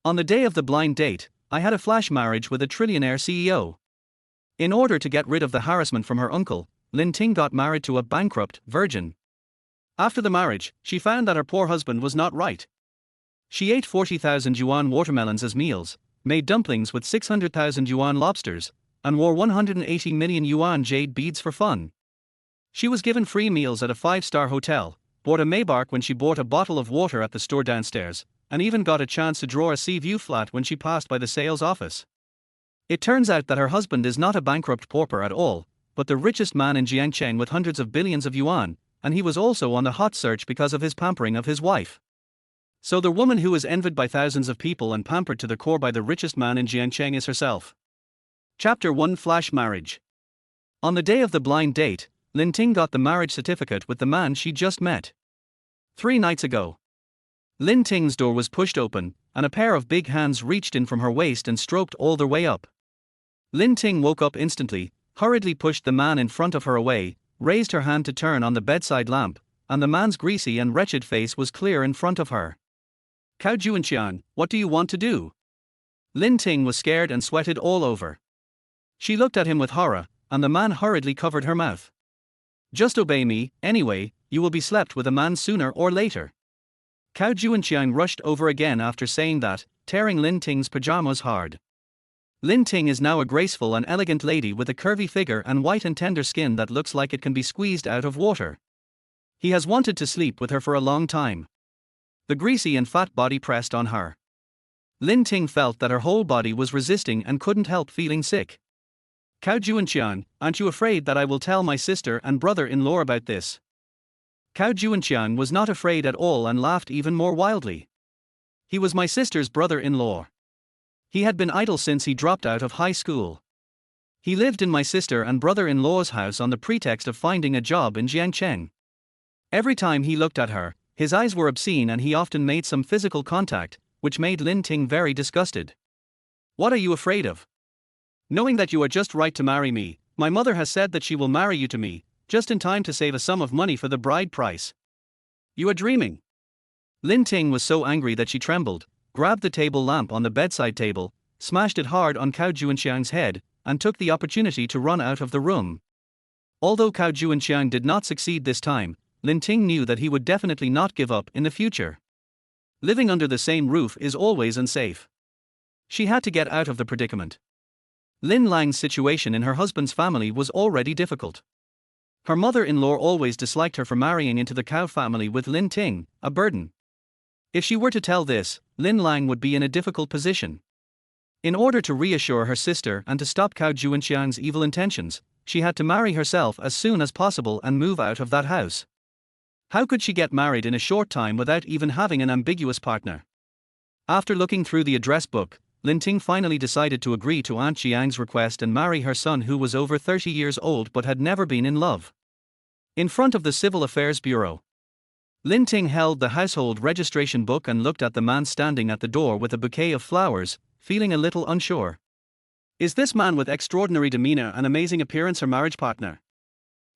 On the day of the blind date, I had a flash marriage with a trillionaire CEO. In order to get rid of the harassment from her uncle, Lin Ting got married to a bankrupt virgin. After the marriage, she found that her poor husband was not right. She ate 40,000 yuan watermelons as meals, made dumplings with 600,000 yuan lobsters, and wore 180 million yuan jade beads for fun. She was given free meals at a 5-star hotel, bought a Maybach when she bought a bottle of water at the store downstairs, and even got a chance to draw a sea view flat when she passed by the sales office. It turns out that her husband is not a bankrupt pauper at all, but the richest man in Jiangcheng with hundreds of billions of yuan, and he was also on the hot search because of his pampering of his wife. So the woman who is envied by thousands of people and pampered to the core by the richest man in Jiangcheng is herself. Chapter 1 Flash Marriage. On the day of the blind date, Lin Ting got the marriage certificate with the man she just met. 3 nights ago. Lin Ting's door was pushed open, and a pair of big hands reached in from her waist and stroked all the way up. Lin Ting woke up instantly, hurriedly pushed the man in front of her away, raised her hand to turn on the bedside lamp, and the man's greasy and wretched face was clear in front of her. Cao Jiangcheng, what do you want to do? Lin Ting was scared and sweated all over. She looked at him with horror, and the man hurriedly covered her mouth. Just obey me, anyway, you will be slept with a man sooner or later. Cao Jiangcheng rushed over again after saying that, tearing Lin Ting's pajamas hard. Lin Ting is now a graceful and elegant lady with a curvy figure and white and tender skin that looks like it can be squeezed out of water. He has wanted to sleep with her for a long time. The greasy and fat body pressed on her. Lin Ting felt that her whole body was resisting and couldn't help feeling sick. Cao Jiangcheng, aren't you afraid that I will tell my sister and brother-in-law about this? Cao Jiangcheng was not afraid at all and laughed even more wildly. He was my sister's brother-in-law. He had been idle since he dropped out of high school. He lived in my sister and brother-in-law's house on the pretext of finding a job in Jiangcheng. Every time he looked at her, his eyes were obscene and he often made some physical contact, which made Lin Ting very disgusted. What are you afraid of? Knowing that you are just right to marry me, my mother has said that she will marry you to me, just in time to save a sum of money for the bride price. You are dreaming. Lin Ting was so angry that she trembled, grabbed the table lamp on the bedside table, smashed it hard on Cao Jiangcheng's head, and took the opportunity to run out of the room. Although Cao Jiangcheng did not succeed this time, Lin Ting knew that he would definitely not give up in the future. Living under the same roof is always unsafe. She had to get out of the predicament. Lin Lang's situation in her husband's family was already difficult. Her mother-in-law always disliked her for marrying into the Cao family with Lin Ting, a burden. If she were to tell this, Lin Lang would be in a difficult position. In order to reassure her sister and to stop Cao Jiangcheng's evil intentions, she had to marry herself as soon as possible and move out of that house. How could she get married in a short time without even having an ambiguous partner? After looking through the address book, Lin Ting finally decided to agree to Aunt Jiang's request and marry her son who was over 30 years old but had never been in love. In front of the Civil Affairs Bureau, Lin Ting held the household registration book and looked at the man standing at the door with a bouquet of flowers, feeling a little unsure. Is this man with extraordinary demeanor and amazing appearance her marriage partner?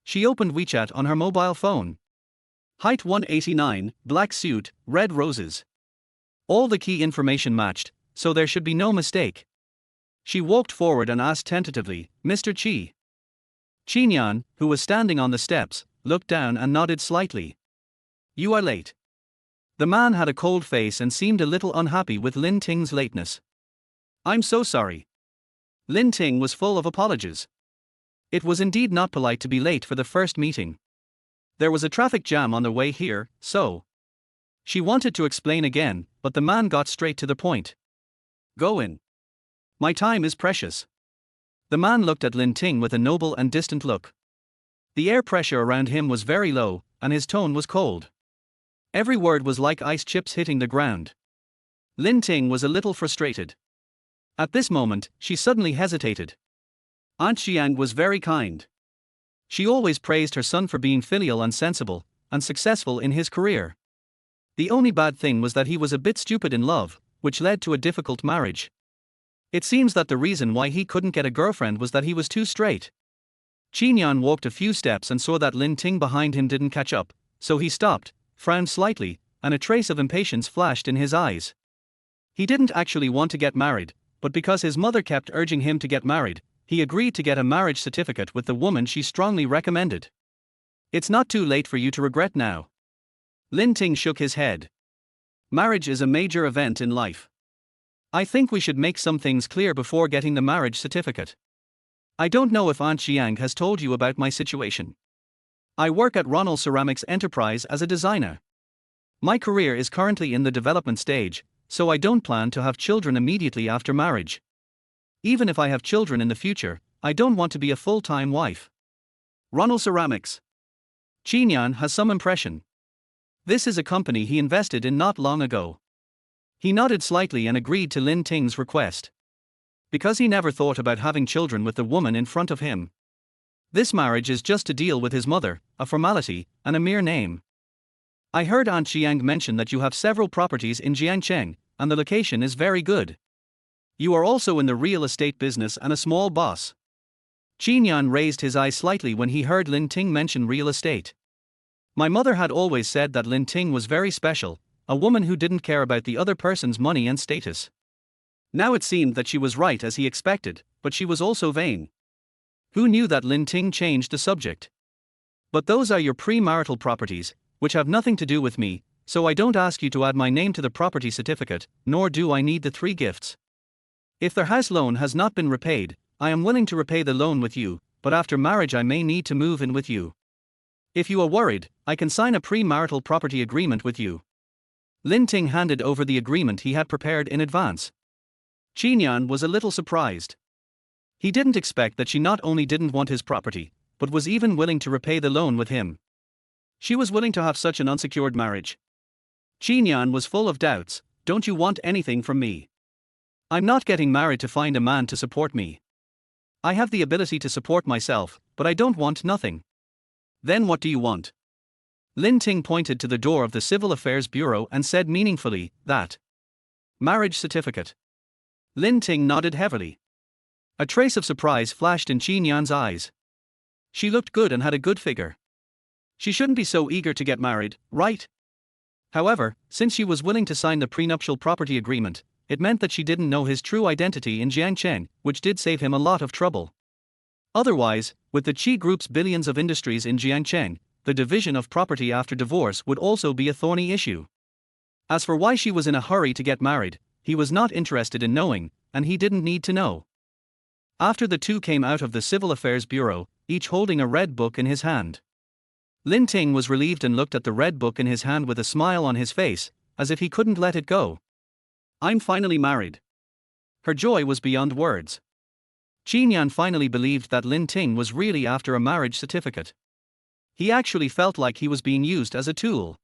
She opened WeChat on her mobile phone. Height 189, black suit, red roses. All the key information matched, so there should be no mistake. She walked forward and asked tentatively, Mr. Qi. Qinyan, who was standing on the steps, looked down and nodded slightly. You are late. The man had a cold face and seemed a little unhappy with Lin Ting's lateness. I'm so sorry. Lin Ting was full of apologies. It was indeed not polite to be late for the first meeting. There was a traffic jam on the way here, so. She wanted to explain again, but the man got straight to the point. Go in. My time is precious. The man looked at Lin Ting with a noble and distant look. The air pressure around him was very low, and his tone was cold. Every word was like ice chips hitting the ground. Lin Ting was a little frustrated. At this moment, she suddenly hesitated. Aunt Jiang was very kind. She always praised her son for being filial and sensible, and successful in his career. The only bad thing was that he was a bit stupid in love, which led to a difficult marriage. It seems that the reason why he couldn't get a girlfriend was that he was too straight. Qinyan walked a few steps and saw that Lin Ting behind him didn't catch up, so he stopped, frowned slightly, and a trace of impatience flashed in his eyes. He didn't actually want to get married, but because his mother kept urging him to get married, he agreed to get a marriage certificate with the woman she strongly recommended. It's not too late for you to regret now. Lin Ting shook his head. Marriage is a major event in life. I think we should make some things clear before getting the marriage certificate. I don't know if Aunt Jiang has told you about my situation. I work at Ronald Ceramics Enterprise as a designer. My career is currently in the development stage, so I don't plan to have children immediately after marriage. Even if I have children in the future, I don't want to be a full-time wife. Ronald Ceramics. Qinyan has some impression. This is a company he invested in not long ago. He nodded slightly and agreed to Lin Ting's request. Because he never thought about having children with the woman in front of him. This marriage is just to deal with his mother, a formality, and a mere name. I heard Aunt Jiang mention that you have several properties in Jiangcheng, and the location is very good. You are also in the real estate business and a small boss. Qinyan raised his eyes slightly when he heard Lin Ting mention real estate. My mother had always said that Lin Ting was very special, a woman who didn't care about the other person's money and status. Now it seemed that she was right as he expected, but she was also vain. Who knew that Lin Ting changed the subject? But those are your premarital properties, which have nothing to do with me, so I don't ask you to add my name to the property certificate, nor do I need the 3 gifts. If their house loan has not been repaid, I am willing to repay the loan with you, but after marriage I may need to move in with you. If you are worried, I can sign a premarital property agreement with you. Lin Ting handed over the agreement he had prepared in advance. Qinyan was a little surprised. He didn't expect that she not only didn't want his property, but was even willing to repay the loan with him. She was willing to have such an unsecured marriage. Qinyan was full of doubts. Don't you want anything from me? I'm not getting married to find a man to support me. I have the ability to support myself, but I don't want nothing. Then what do you want? Lin Ting pointed to the door of the Civil Affairs Bureau and said meaningfully, that marriage certificate. Lin Ting nodded heavily. A trace of surprise flashed in Qinyan's eyes. She looked good and had a good figure. She shouldn't be so eager to get married, right? However, since she was willing to sign the prenuptial property agreement, it meant that she didn't know his true identity in Jiangcheng, which did save him a lot of trouble. Otherwise, with the Qi Group's billions of industries in Jiangcheng, the division of property after divorce would also be a thorny issue. As for why she was in a hurry to get married, he was not interested in knowing, and he didn't need to know. After the two came out of the Civil Affairs Bureau, each holding a red book in his hand. Lin Ting was relieved and looked at the red book in his hand with a smile on his face, as if he couldn't let it go. I'm finally married. Her joy was beyond words. Qinyan finally believed that Lin Ting was really after a marriage certificate. He actually felt like he was being used as a tool.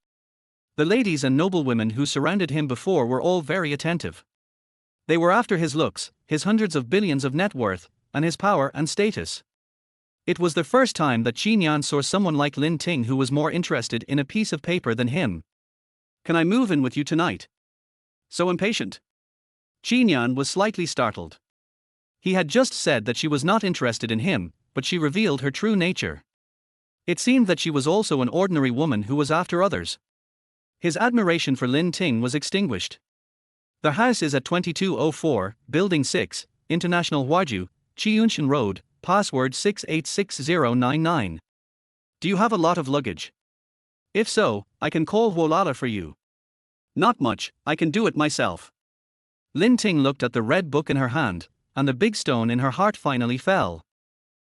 The ladies and noblewomen who surrounded him before were all very attentive. They were after his looks, his hundreds of billions of net worth, and his power and status. It was the first time that Qinyan saw someone like Lin Ting who was more interested in a piece of paper than him. Can I move in with you tonight? So impatient. Qinyan was slightly startled. He had just said that she was not interested in him, but she revealed her true nature. It seemed that she was also an ordinary woman who was after others. His admiration for Lin Ting was extinguished. The house is at 2204, Building 6, International Huaju, Jiangcheng Road, password 686099. Do you have a lot of luggage? If so, I can call Wolala for you. Not much, I can do it myself. Lin Ting looked at the red book in her hand, and the big stone in her heart finally fell.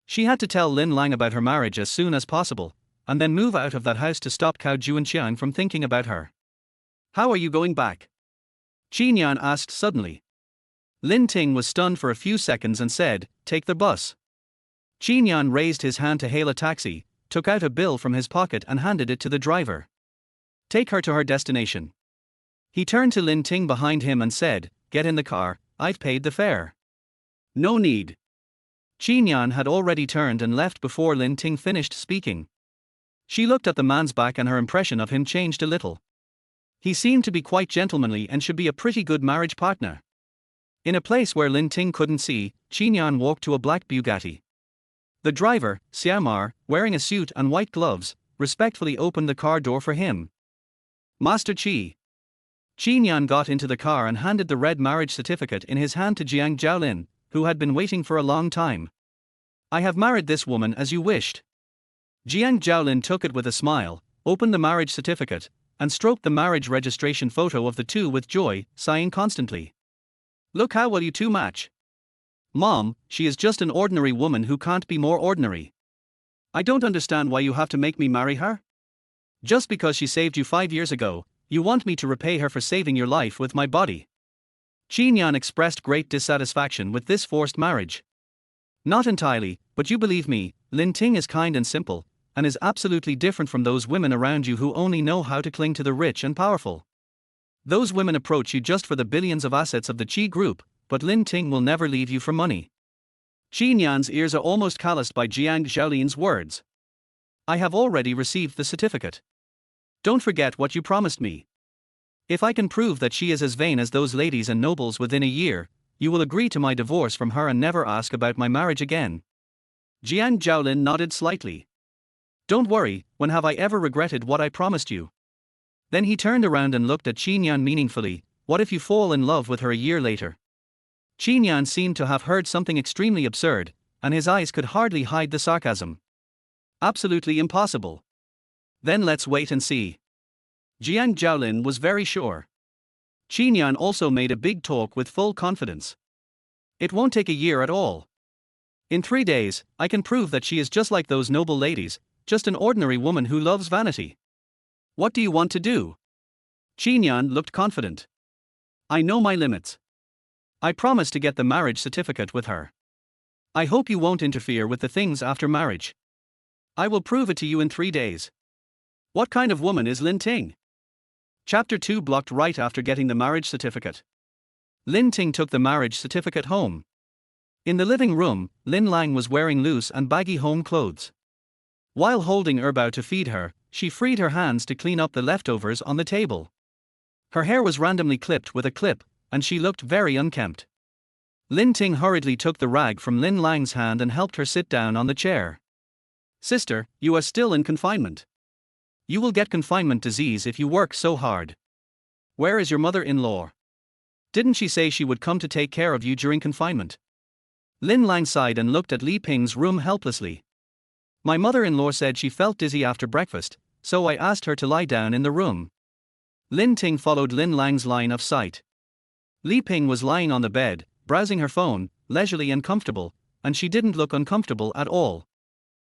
She had to tell Lin Lang about her marriage as soon as possible, and then move out of that house to stop Cao Juanqiang from thinking about her. How are you going back? Qinyan asked suddenly. Lin Ting was stunned for a few seconds and said, take the bus. Qinyan raised his hand to hail a taxi, took out a bill from his pocket and handed it to the driver. Take her to her destination. He turned to Lin Ting behind him and said, get in the car, I've paid the fare. No need. Qinyan had already turned and left before Lin Ting finished speaking. She looked at the man's back and her impression of him changed a little. He seemed to be quite gentlemanly and should be a pretty good marriage partner. In a place where Lin Ting couldn't see, Qinyan walked to a black Bugatti. The driver, Xiaomar, wearing a suit and white gloves, respectfully opened the car door for him. Master Qi. Qin Yan got into the car and handed the red marriage certificate in his hand to Jiang Zhaolin, who had been waiting for a long time. I have married this woman as you wished. Jiang Zhaolin took it with a smile, opened the marriage certificate, and stroked the marriage registration photo of the two with joy, sighing constantly. Look how well you two match. Mom, she is just an ordinary woman who can't be more ordinary. I don't understand why you have to make me marry her. Just because she saved you 5 years ago, you want me to repay her for saving your life with my body. Qin Yan expressed great dissatisfaction with this forced marriage. Not entirely, but you believe me, Lin Ting is kind and simple, and is absolutely different from those women around you who only know how to cling to the rich and powerful. Those women approach you just for the billions of assets of the Qi group, but Lin Ting will never leave you for money. Qin Yan's ears are almost calloused by Jiang Zhaolin's words. I have already received the certificate. Don't forget what you promised me. If I can prove that she is as vain as those ladies and nobles within a year, you will agree to my divorce from her and never ask about my marriage again. Jiang Zhaolin nodded slightly. Don't worry, when have I ever regretted what I promised you? Then he turned around and looked at Qin Yan meaningfully. What if you fall in love with her a year later? Qin Yan seemed to have heard something extremely absurd, and his eyes could hardly hide the sarcasm. Absolutely impossible. Then let's wait and see. Jiang Zhaolin was very sure. Qin Yan also made a big talk with full confidence. It won't take a year at all. In 3 days, I can prove that she is just like those noble ladies, just an ordinary woman who loves vanity. What do you want to do? Qin Yan looked confident. I know my limits. I promise to get the marriage certificate with her. I hope you won't interfere with the things after marriage. I will prove it to you in 3 days. What kind of woman is Lin Ting? Chapter 2 blocked right after getting the marriage certificate. Lin Ting took the marriage certificate home. In the living room, Lin Lang was wearing loose and baggy home clothes. While holding Erbao to feed her, she freed her hands to clean up the leftovers on the table. Her hair was randomly clipped with a clip, and she looked very unkempt. Lin Ting hurriedly took the rag from Lin Lang's hand and helped her sit down on the chair. Sister, you are still in confinement. You will get confinement disease if you work so hard. Where is your mother-in-law? Didn't she say she would come to take care of you during confinement? Lin Lang sighed and looked at Li Ping's room helplessly. My mother-in-law said she felt dizzy after breakfast, so I asked her to lie down in the room. Lin Ting followed Lin Lang's line of sight. Li Ping was lying on the bed, browsing her phone, leisurely and comfortable, and she didn't look uncomfortable at all.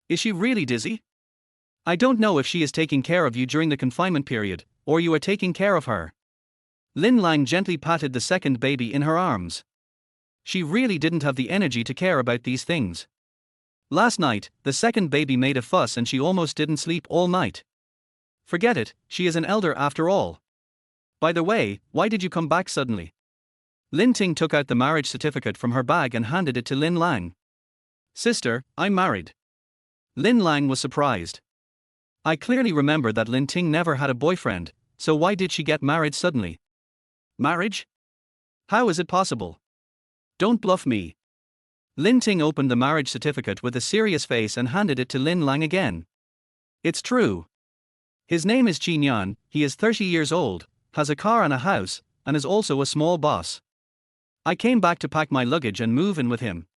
Is she really dizzy? I don't know if she is taking care of you during the confinement period, or you are taking care of her. Lin Lang gently patted the second baby in her arms. She really didn't have the energy to care about these things. Last night, the second baby made a fuss and she almost didn't sleep all night. Forget it, she is an elder after all. By the way, why did you come back suddenly? Lin Ting took out the marriage certificate from her bag and handed it to Lin Lang. Sister, I'm married. Lin Lang was surprised. I clearly remember that Lin Ting never had a boyfriend, so why did she get married suddenly? Marriage? How is it possible? Don't bluff me. Lin Ting opened the marriage certificate with a serious face and handed it to Lin Lang again. It's true. His name is Qin Yan, he is 30 years old, has a car and a house, and is also a small boss. I came back to pack my luggage and move in with him.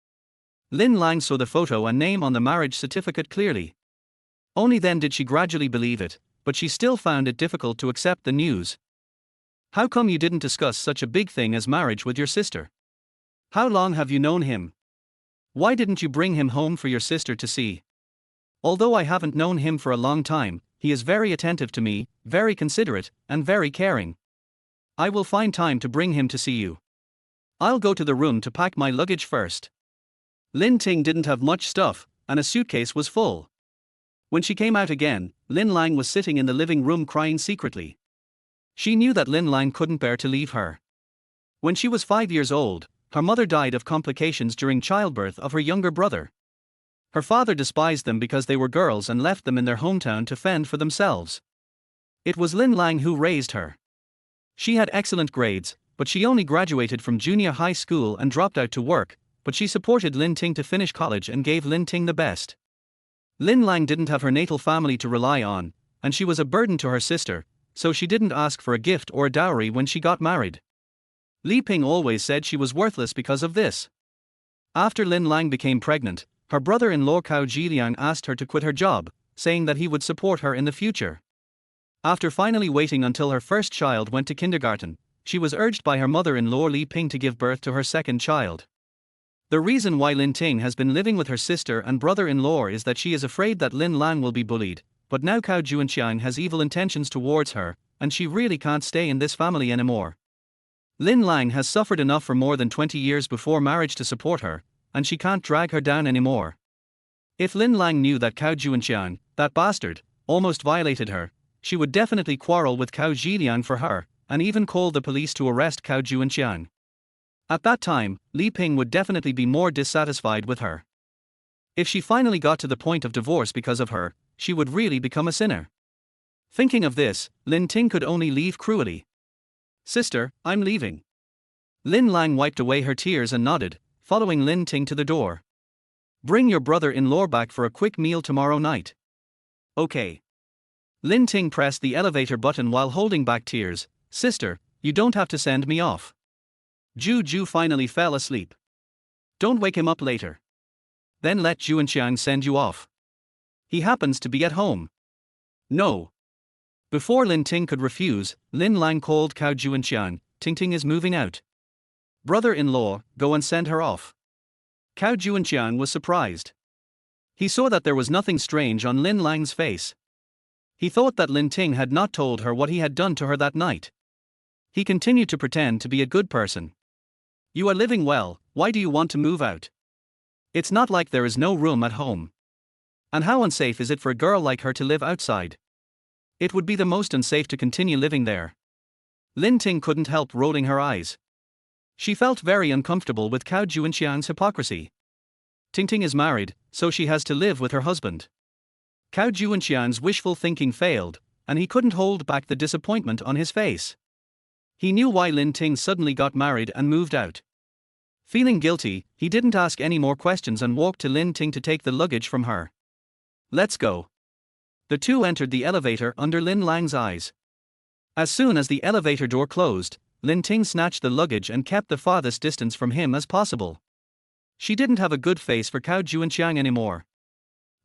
Lin Lang saw the photo and name on the marriage certificate clearly. Only then did she gradually believe it, but she still found it difficult to accept the news. How come you didn't discuss such a big thing as marriage with your sister? How long have you known him? Why didn't you bring him home for your sister to see? Although I haven't known him for a long time, he is very attentive to me, very considerate, and very caring. I will find time to bring him to see you. I'll go to the room to pack my luggage first. Lin Ting didn't have much stuff, and a suitcase was full. When she came out again, Lin Lang was sitting in the living room crying secretly. She knew that Lin Lang couldn't bear to leave her. When she was 5 years old, her mother died of complications during childbirth of her younger brother. Her father despised them because they were girls and left them in their hometown to fend for themselves. It was Lin Lang who raised her. She had excellent grades, but she only graduated from junior high school and dropped out to work, but she supported Lin Ting to finish college and gave Lin Ting the best. Lin Lang didn't have her natal family to rely on, and she was a burden to her sister, so she didn't ask for a gift or a dowry when she got married. Li Ping always said she was worthless because of this. After Lin Lang became pregnant, her brother-in-law Cao Jiliang asked her to quit her job, saying that he would support her in the future. After finally waiting until her first child went to kindergarten, she was urged by her mother-in-law Li Ping to give birth to her second child. The reason why Lin Ting has been living with her sister and brother-in-law is that she is afraid that Lin Lang will be bullied, but now Cao Jiangcheng has evil intentions towards her, and she really can't stay in this family anymore. Lin Lang has suffered enough for more than 20 years before marriage to support her, and she can't drag her down anymore. If Lin Lang knew that Cao Jiangcheng, that bastard, almost violated her, she would definitely quarrel with Cao Jiliang for her, and even call the police to arrest Cao Jiangcheng. At that time, Li Ping would definitely be more dissatisfied with her. If she finally got to the point of divorce because of her, she would really become a sinner. Thinking of this, Lin Ting could only leave cruelly. "Sister, I'm leaving." Lin Lang wiped away her tears and nodded, following Lin Ting to the door. "Bring your brother-in-law back for a quick meal tomorrow night." "Okay." Lin Ting pressed the elevator button while holding back tears. "Sister, you don't have to send me off." Ju finally fell asleep. "Don't wake him up later. Then let Jiangcheng send you off. He happens to be at home." "No." Before Lin Ting could refuse, Lin Lang called Cao Jiangcheng. "Ting is moving out. Brother-in-law, go and send her off." Cao Jiangcheng was surprised. He saw that there was nothing strange on Lin Lang's face. He thought that Lin Ting had not told her what he had done to her that night. He continued to pretend to be a good person. "You are living well, why do you want to move out? It's not like there is no room at home. And how unsafe is it for a girl like her to live outside? It would be the most unsafe to continue living there." Lin Ting couldn't help rolling her eyes. She felt very uncomfortable with Cao Jiangcheng's hypocrisy. Ting is married, so she has to live with her husband. Cao Jiangcheng's wishful thinking failed, and he couldn't hold back the disappointment on his face. He knew why Lin Ting suddenly got married and moved out. Feeling guilty, he didn't ask any more questions and walked to Lin Ting to take the luggage from her. "Let's go." The two entered the elevator under Lin Lang's eyes. As soon as the elevator door closed, Lin Ting snatched the luggage and kept the farthest distance from him as possible. She didn't have a good face for Cao Jiangcheng anymore.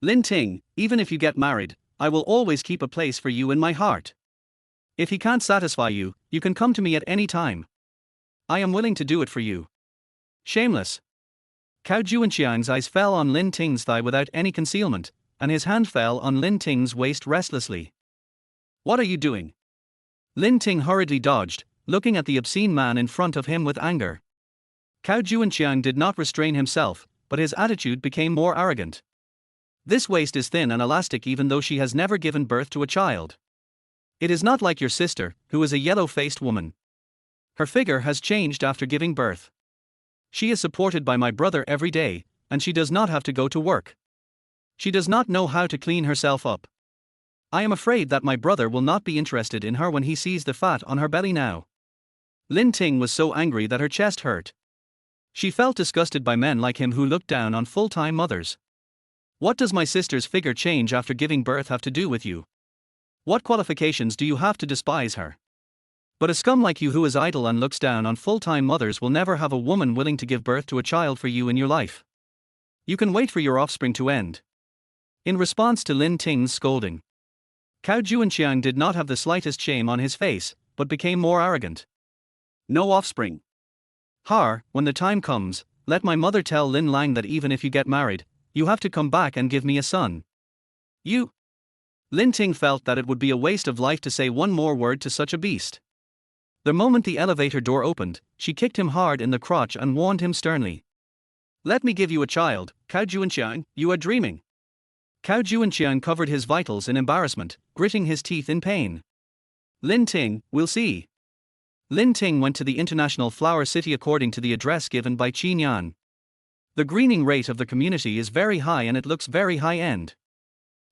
"Lin Ting, even if you get married, I will always keep a place for you in my heart. If he can't satisfy you, you can come to me at any time. I am willing to do it for you." Shameless. Cao Jiangcheng's eyes fell on Lin Ting's thigh without any concealment, and his hand fell on Lin Ting's waist restlessly. "What are you doing?" Lin Ting hurriedly dodged, looking at the obscene man in front of him with anger. Cao Jiangcheng did not restrain himself, but his attitude became more arrogant. "This waist is thin and elastic even though she has never given birth to a child. It is not like your sister, who is a yellow-faced woman. Her figure has changed after giving birth. She is supported by my brother every day, and she does not have to go to work. She does not know how to clean herself up. I am afraid that my brother will not be interested in her when he sees the fat on her belly now." Lin Ting was so angry that her chest hurt. She felt disgusted by men like him who looked down on full-time mothers. "What does my sister's figure change after giving birth have to do with you? What qualifications do you have to despise her? But a scum like you who is idle and looks down on full-time mothers will never have a woman willing to give birth to a child for you in your life. You can wait for your offspring to end." In response to Lin Ting's scolding, Cao Jiangcheng did not have the slightest shame on his face, but became more arrogant. "No offspring. When the time comes, let my mother tell Lin Lang that even if you get married, you have to come back and give me a son. You." Lin Ting felt that it would be a waste of life to say one more word to such a beast. The moment the elevator door opened, she kicked him hard in the crotch and warned him sternly. "Let me give you a child, Cao Jiangcheng, you are dreaming." Cao Jiangcheng covered his vitals in embarrassment, gritting his teeth in pain. "Lin Ting, we'll see." Lin Ting went to the international flower city according to the address given by Qin Yan. The greening rate of the community is very high and it looks very high-end.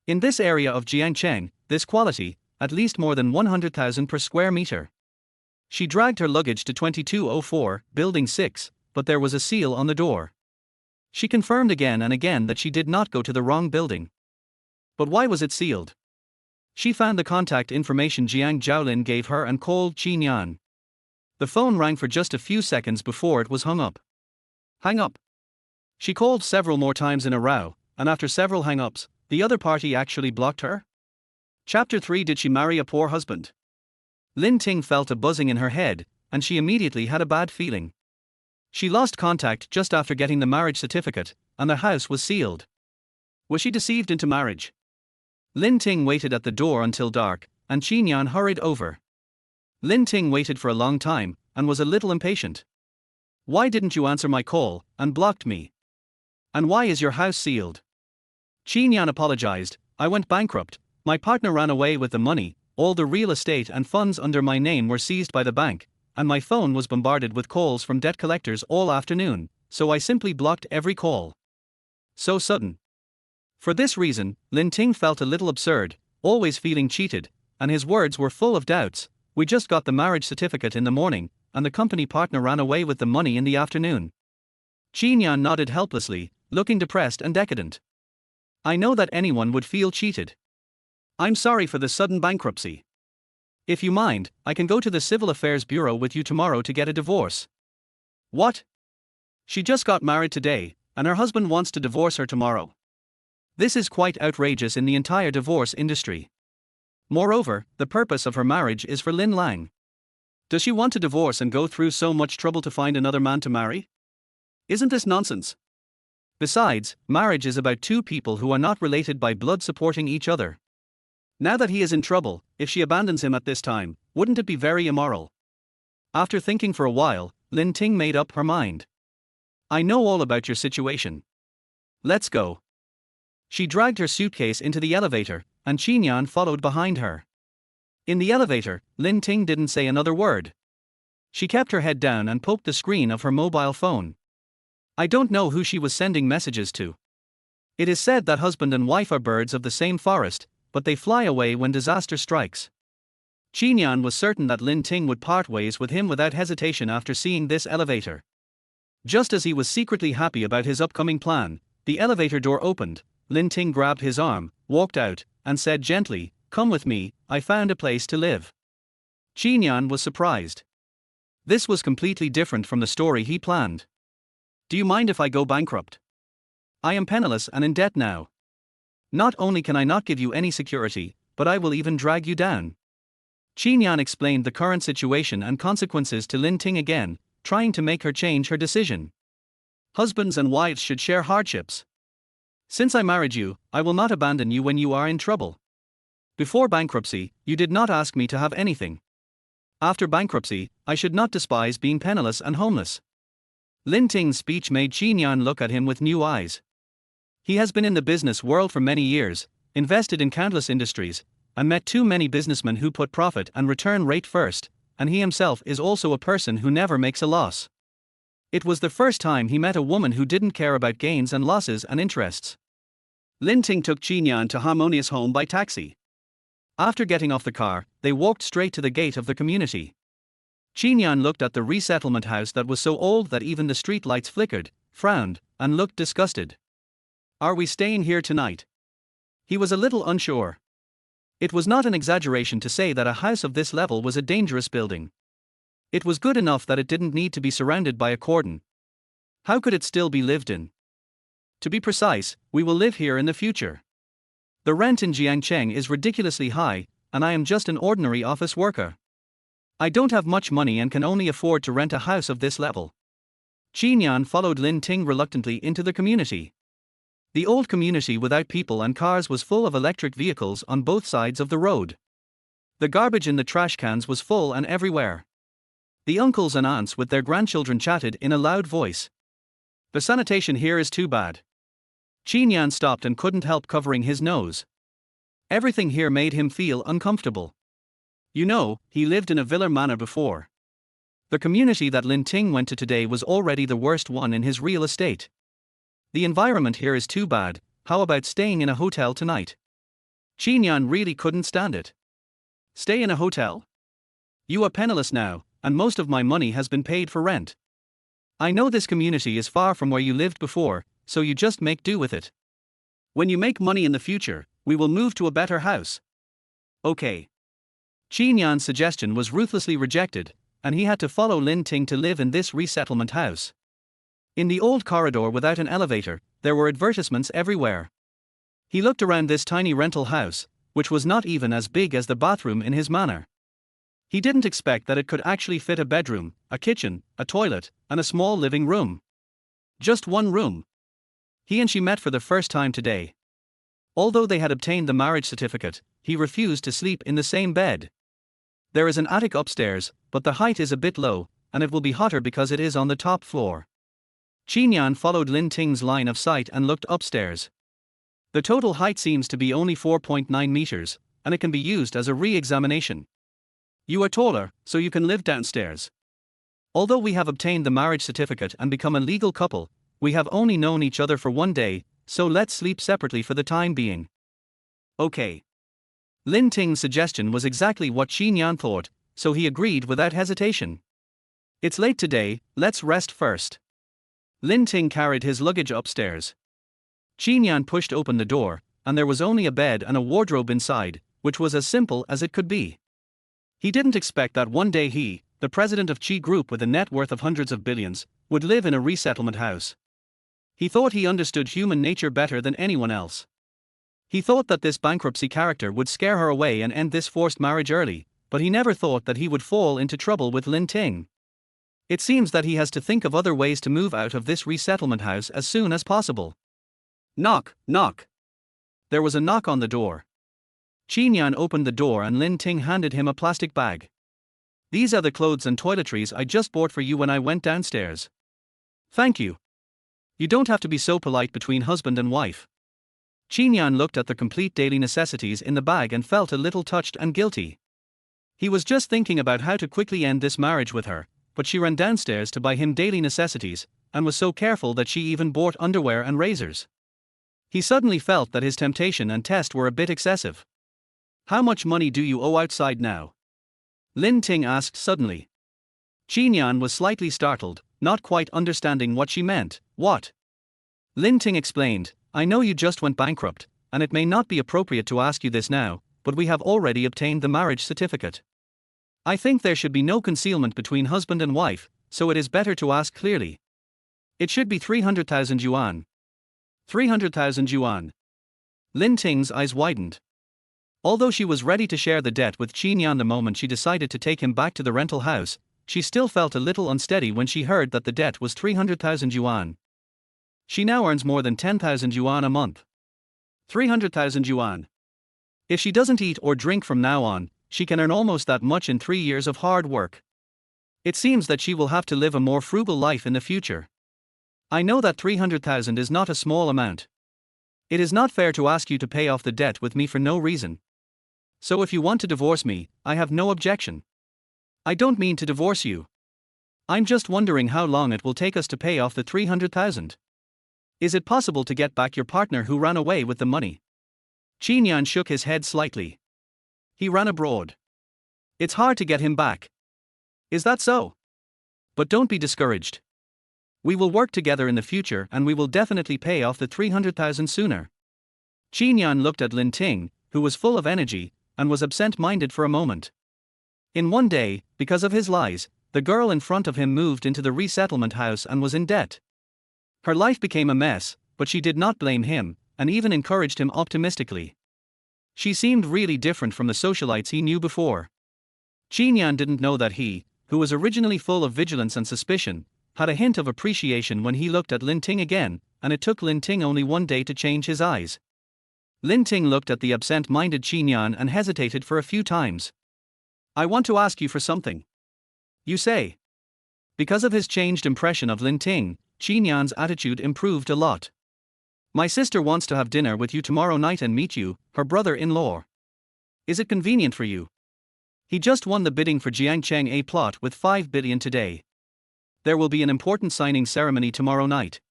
In this area of Jiangcheng, this quality, at least more than 100,000 per square meter. She dragged her luggage to 2204, Building 6, but there was a seal on the door. She confirmed again and again that she did not go to the wrong building. But why was it sealed? She found the contact information Jiang Zhaolin gave her and called Qin Yan. The phone rang for just a few seconds before it was hung up. Hang up. She called several more times in a row, and after several hang-ups, the other party actually blocked her? Chapter 3. Did she marry a poor husband? Lin Ting felt a buzzing in her head, and she immediately had a bad feeling. She lost contact just after getting the marriage certificate, and the house was sealed. Was she deceived into marriage? Lin Ting waited at the door until dark, and Qin Yan hurried over. Lin Ting waited for a long time, and was a little impatient. Why didn't you answer my call, and blocked me? And why is your house sealed? Qin Yan apologized. I went bankrupt, my partner ran away with the money, all the real estate and funds under my name were seized by the bank, and my phone was bombarded with calls from debt collectors all afternoon, so I simply blocked every call. So sudden. For this reason, Lin Ting felt a little absurd, always feeling cheated, and his words were full of doubts. We just got the marriage certificate in the morning, and the company partner ran away with the money in the afternoon. Qin Yan nodded helplessly, looking depressed and decadent. I know that anyone would feel cheated. I'm sorry for the sudden bankruptcy. If you mind, I can go to the Civil Affairs Bureau with you tomorrow to get a divorce. What? She just got married today, and her husband wants to divorce her tomorrow. This is quite outrageous in the entire divorce industry. Moreover, the purpose of her marriage is for Lin Lang. Does she want to divorce and go through so much trouble to find another man to marry? Isn't this nonsense? Besides, marriage is about two people who are not related by blood supporting each other. Now that he is in trouble, if she abandons him at this time, wouldn't it be very immoral? After thinking for a while, Lin Ting made up her mind. I know all about your situation. Let's go. She dragged her suitcase into the elevator, and Qin Yan followed behind her. In the elevator, Lin Ting didn't say another word. She kept her head down and poked the screen of her mobile phone. I don't know who she was sending messages to. It is said that husband and wife are birds of the same forest, but they fly away when disaster strikes. Qin Yan was certain that Lin Ting would part ways with him without hesitation after seeing this elevator. Just as he was secretly happy about his upcoming plan, the elevator door opened. Lin Ting grabbed his arm, walked out, and said gently, "Come with me, I found a place to live." Qin Yan was surprised. This was completely different from the story he planned. Do you mind if I go bankrupt? I am penniless and in debt now. Not only can I not give you any security, but I will even drag you down. Qin Yan explained the current situation and consequences to Lin Ting again, trying to make her change her decision. Husbands and wives should share hardships. Since I married you, I will not abandon you when you are in trouble. Before bankruptcy, you did not ask me to have anything. After bankruptcy, I should not despise being penniless and homeless. Lin Ting's speech made Qin Yan look at him with new eyes. He has been in the business world for many years, invested in countless industries, and met too many businessmen who put profit and return rate first, and he himself is also a person who never makes a loss. It was the first time he met a woman who didn't care about gains and losses and interests. Lin Ting took Qin Yan to Harmonious Home by taxi. After getting off the car, they walked straight to the gate of the community. Qin Yan looked at the resettlement house that was so old that even the street lights flickered, frowned, and looked disgusted. Are we staying here tonight? He was a little unsure. It was not an exaggeration to say that a house of this level was a dangerous building. It was good enough that it didn't need to be surrounded by a cordon. How could it still be lived in? To be precise, we will live here in the future. The rent in Jiangcheng is ridiculously high, and I am just an ordinary office worker. I don't have much money and can only afford to rent a house of this level. Qin Yan followed Lin Ting reluctantly into the community. The old community without people and cars was full of electric vehicles on both sides of the road. The garbage in the trash cans was full and everywhere. The uncles and aunts with their grandchildren chatted in a loud voice. The sanitation here is too bad. Qin Yan stopped and couldn't help covering his nose. Everything here made him feel uncomfortable. You know, he lived in a villa manor before. The community that Lin Ting went to today was already the worst one in his real estate. The environment here is too bad. How about staying in a hotel tonight? Qin Yan really couldn't stand it. Stay in a hotel? You are penniless now, and most of my money has been paid for rent. I know this community is far from where you lived before, so you just make do with it. When you make money in the future, we will move to a better house. Okay. Qin Yan's suggestion was ruthlessly rejected, and he had to follow Lin Ting to live in this resettlement house. In the old corridor without an elevator, there were advertisements everywhere. He looked around this tiny rental house, which was not even as big as the bathroom in his manor. He didn't expect that it could actually fit a bedroom, a kitchen, a toilet, and a small living room. Just one room. He and she met for the first time today. Although they had obtained the marriage certificate, he refused to sleep in the same bed. There is an attic upstairs, but the height is a bit low, and it will be hotter because it is on the top floor. Qin Yan followed Lin Ting's line of sight and looked upstairs. The total height seems to be only 4.9 meters, and it can be used as a re-examination. You are taller, so you can live downstairs. Although we have obtained the marriage certificate and become a legal couple, we have only known each other for one day, so let's sleep separately for the time being. Okay. Lin Ting's suggestion was exactly what Qin Yan thought, so he agreed without hesitation. It's late today, let's rest first. Lin Ting carried his luggage upstairs. Qin Yan pushed open the door, and there was only a bed and a wardrobe inside, which was as simple as it could be. He didn't expect that one day he, the president of Qi Group with a net worth of hundreds of billions, would live in a resettlement house. He thought he understood human nature better than anyone else. He thought that this bankruptcy character would scare her away and end this forced marriage early, but he never thought that he would fall into trouble with Lin Ting. It seems that he has to think of other ways to move out of this resettlement house as soon as possible. Knock, knock. There was a knock on the door. Qin Yan opened the door and Lin Ting handed him a plastic bag. These are the clothes and toiletries I just bought for you when I went downstairs. Thank you. You don't have to be so polite between husband and wife. Qin Yan looked at the complete daily necessities in the bag and felt a little touched and guilty. He was just thinking about how to quickly end this marriage with her, but she ran downstairs to buy him daily necessities, and was so careful that she even bought underwear and razors. He suddenly felt that his temptation and test were a bit excessive. How much money do you owe outside now? Lin Ting asked suddenly. Qin Yan was slightly startled, not quite understanding what she meant. What? Lin Ting explained, I know you just went bankrupt, and it may not be appropriate to ask you this now, but we have already obtained the marriage certificate. I think there should be no concealment between husband and wife, so it is better to ask clearly. It should be 300,000 yuan. 300,000 yuan. Lin Ting's eyes widened. Although she was ready to share the debt with Qin Yan the moment she decided to take him back to the rental house, she still felt a little unsteady when she heard that the debt was 300,000 yuan. She now earns more than 10,000 yuan a month. 300,000 yuan. If she doesn't eat or drink from now on, she can earn almost that much in 3 years of hard work. It seems that she will have to live a more frugal life in the future. I know that 300,000 is not a small amount. It is not fair to ask you to pay off the debt with me for no reason. So if you want to divorce me, I have no objection. I don't mean to divorce you. I'm just wondering how long it will take us to pay off the 300,000. Is it possible to get back your partner who ran away with the money? Qin Yan shook his head slightly. He ran abroad. It's hard to get him back. Is that so? But don't be discouraged. We will work together in the future and we will definitely pay off the 300,000 sooner. Qin Yan looked at Lin Ting, who was full of energy, and was absent-minded for a moment. In one day, because of his lies, the girl in front of him moved into the resettlement house and was in debt. Her life became a mess, but she did not blame him, and even encouraged him optimistically. She seemed really different from the socialites he knew before. Qin Yan didn't know that he, who was originally full of vigilance and suspicion, had a hint of appreciation when he looked at Lin Ting again, and it took Lin Ting only one day to change his eyes. Lin Ting looked at the absent-minded Qin Yan and hesitated for a few times. I want to ask you for something. You say. Because of his changed impression of Lin Ting, Qin Yan's attitude improved a lot. My sister wants to have dinner with you tomorrow night and meet you, her brother-in-law. Is it convenient for you? He just won the bidding for Jiangcheng A plot with 5 billion today. There will be an important signing ceremony tomorrow night.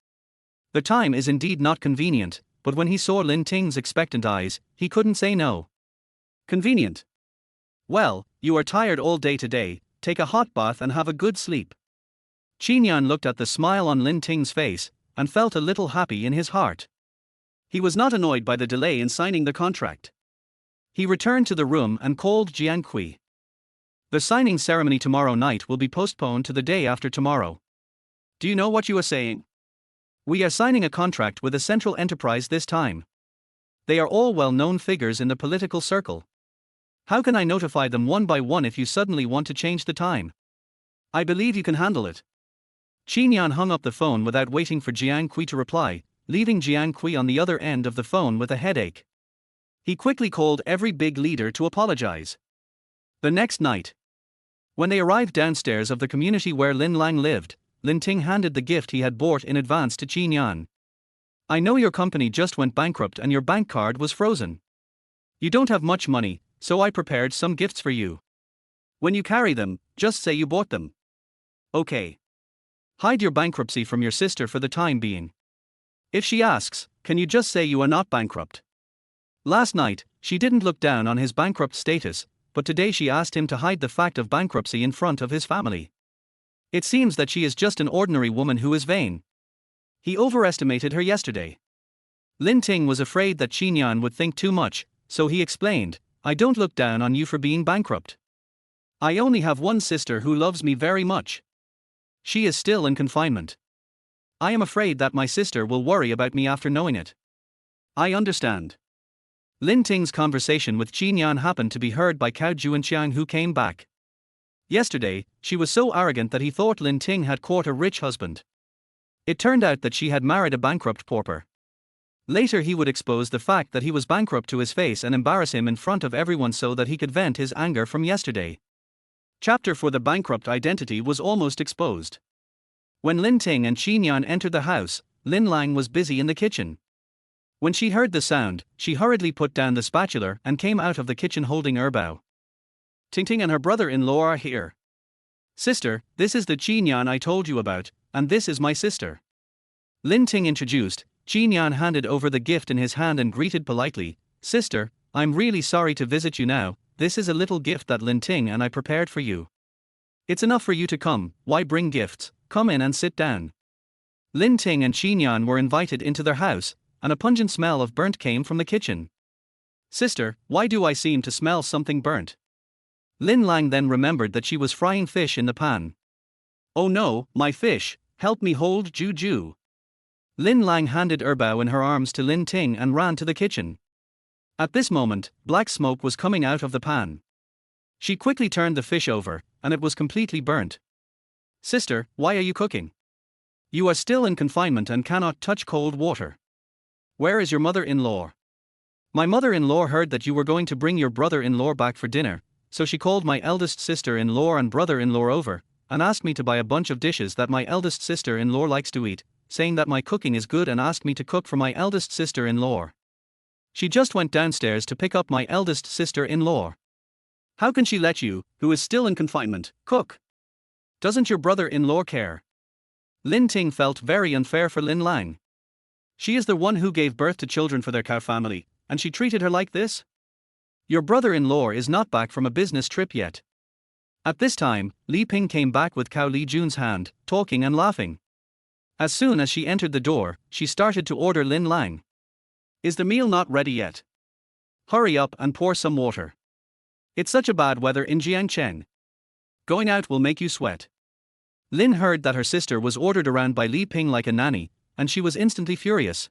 The time is indeed not convenient, but when he saw Lin Ting's expectant eyes, he couldn't say no. Convenient. Well, you are tired all day today, take a hot bath and have a good sleep. Qin Yan looked at the smile on Lin Ting's face, and felt a little happy in his heart. He was not annoyed by the delay in signing the contract. He returned to the room and called Jiangcheng. The signing ceremony tomorrow night will be postponed to the day after tomorrow. Do you know what you are saying? We are signing a contract with a central enterprise this time. They are all well-known figures in the political circle. How can I notify them one by one if you suddenly want to change the time? I believe you can handle it. Qin hung up the phone without waiting for Jiangcheng to reply, leaving Jiangcheng on the other end of the phone with a headache. He quickly called every big leader to apologize. The next night, when they arrived downstairs of the community where Lin Lang lived, Lin Ting handed the gift he had bought in advance to Qin. I know your company just went bankrupt and your bank card was frozen. You don't have much money, so I prepared some gifts for you. When you carry them, just say you bought them. Okay. Hide your bankruptcy from your sister for the time being. If she asks, can you just say you are not bankrupt? Last night, she didn't look down on his bankrupt status, but today she asked him to hide the fact of bankruptcy in front of his family. It seems that she is just an ordinary woman who is vain. He overestimated her yesterday. Lin Ting was afraid that Qin would think too much, so he explained, I don't look down on you for being bankrupt. I only have one sister who loves me very much. She is still in confinement. I am afraid that my sister will worry about me after knowing it. I understand. Lin Ting's conversation with Qin happened to be heard by Cao Jiangcheng, who came back. Yesterday, she was so arrogant that he thought Lin Ting had caught a rich husband. It turned out that she had married a bankrupt pauper. Later he would expose the fact that he was bankrupt to his face and embarrass him in front of everyone so that he could vent his anger from yesterday. Chapter for the bankrupt identity was almost exposed. When Lin Ting and Qin entered the house, Lin Lang was busy in the kitchen. When she heard the sound, she hurriedly put down the spatula and came out of the kitchen holding Erbao. Ting and her brother-in-law are here. Sister, this is the Qin I told you about, and this is my sister. Lin Ting introduced. Qin handed over the gift in his hand and greeted politely, Sister, I'm really sorry to visit you now, this is a little gift that Lin Ting and I prepared for you. It's enough for you to come, why bring gifts, come in and sit down. Lin Ting and Qin were invited into their house, and a pungent smell of burnt came from the kitchen. Sister, why do I seem to smell something burnt? Lin Lang then remembered that she was frying fish in the pan. Oh no, my fish, help me hold Juju. Lin Lang handed Erbao in her arms to Lin Ting and ran to the kitchen. At this moment, black smoke was coming out of the pan. She quickly turned the fish over, and it was completely burnt. Sister, why are you cooking? You are still in confinement and cannot touch cold water. Where is your mother-in-law? My mother-in-law heard that you were going to bring your brother-in-law back for dinner, so she called my eldest sister-in-law and brother-in-law over, and asked me to buy a bunch of dishes that my eldest sister-in-law likes to eat, saying that my cooking is good and asked me to cook for my eldest sister-in-law. She just went downstairs to pick up my eldest sister-in-law. How can she let you, who is still in confinement, cook? Doesn't your brother-in-law care? Lin Ting felt very unfair for Lin Lang. She is the one who gave birth to children for their cow family, and she treated her like this? Your brother-in-law is not back from a business trip yet. At this time, Li Ping came back with Cao Li Jun's hand, talking and laughing. As soon as she entered the door, she started to order Lin Lang. Is the meal not ready yet? Hurry up and pour some water. It's such a bad weather in Jiangcheng. Going out will make you sweat. Lin heard that her sister was ordered around by Li Ping like a nanny, and she was instantly furious.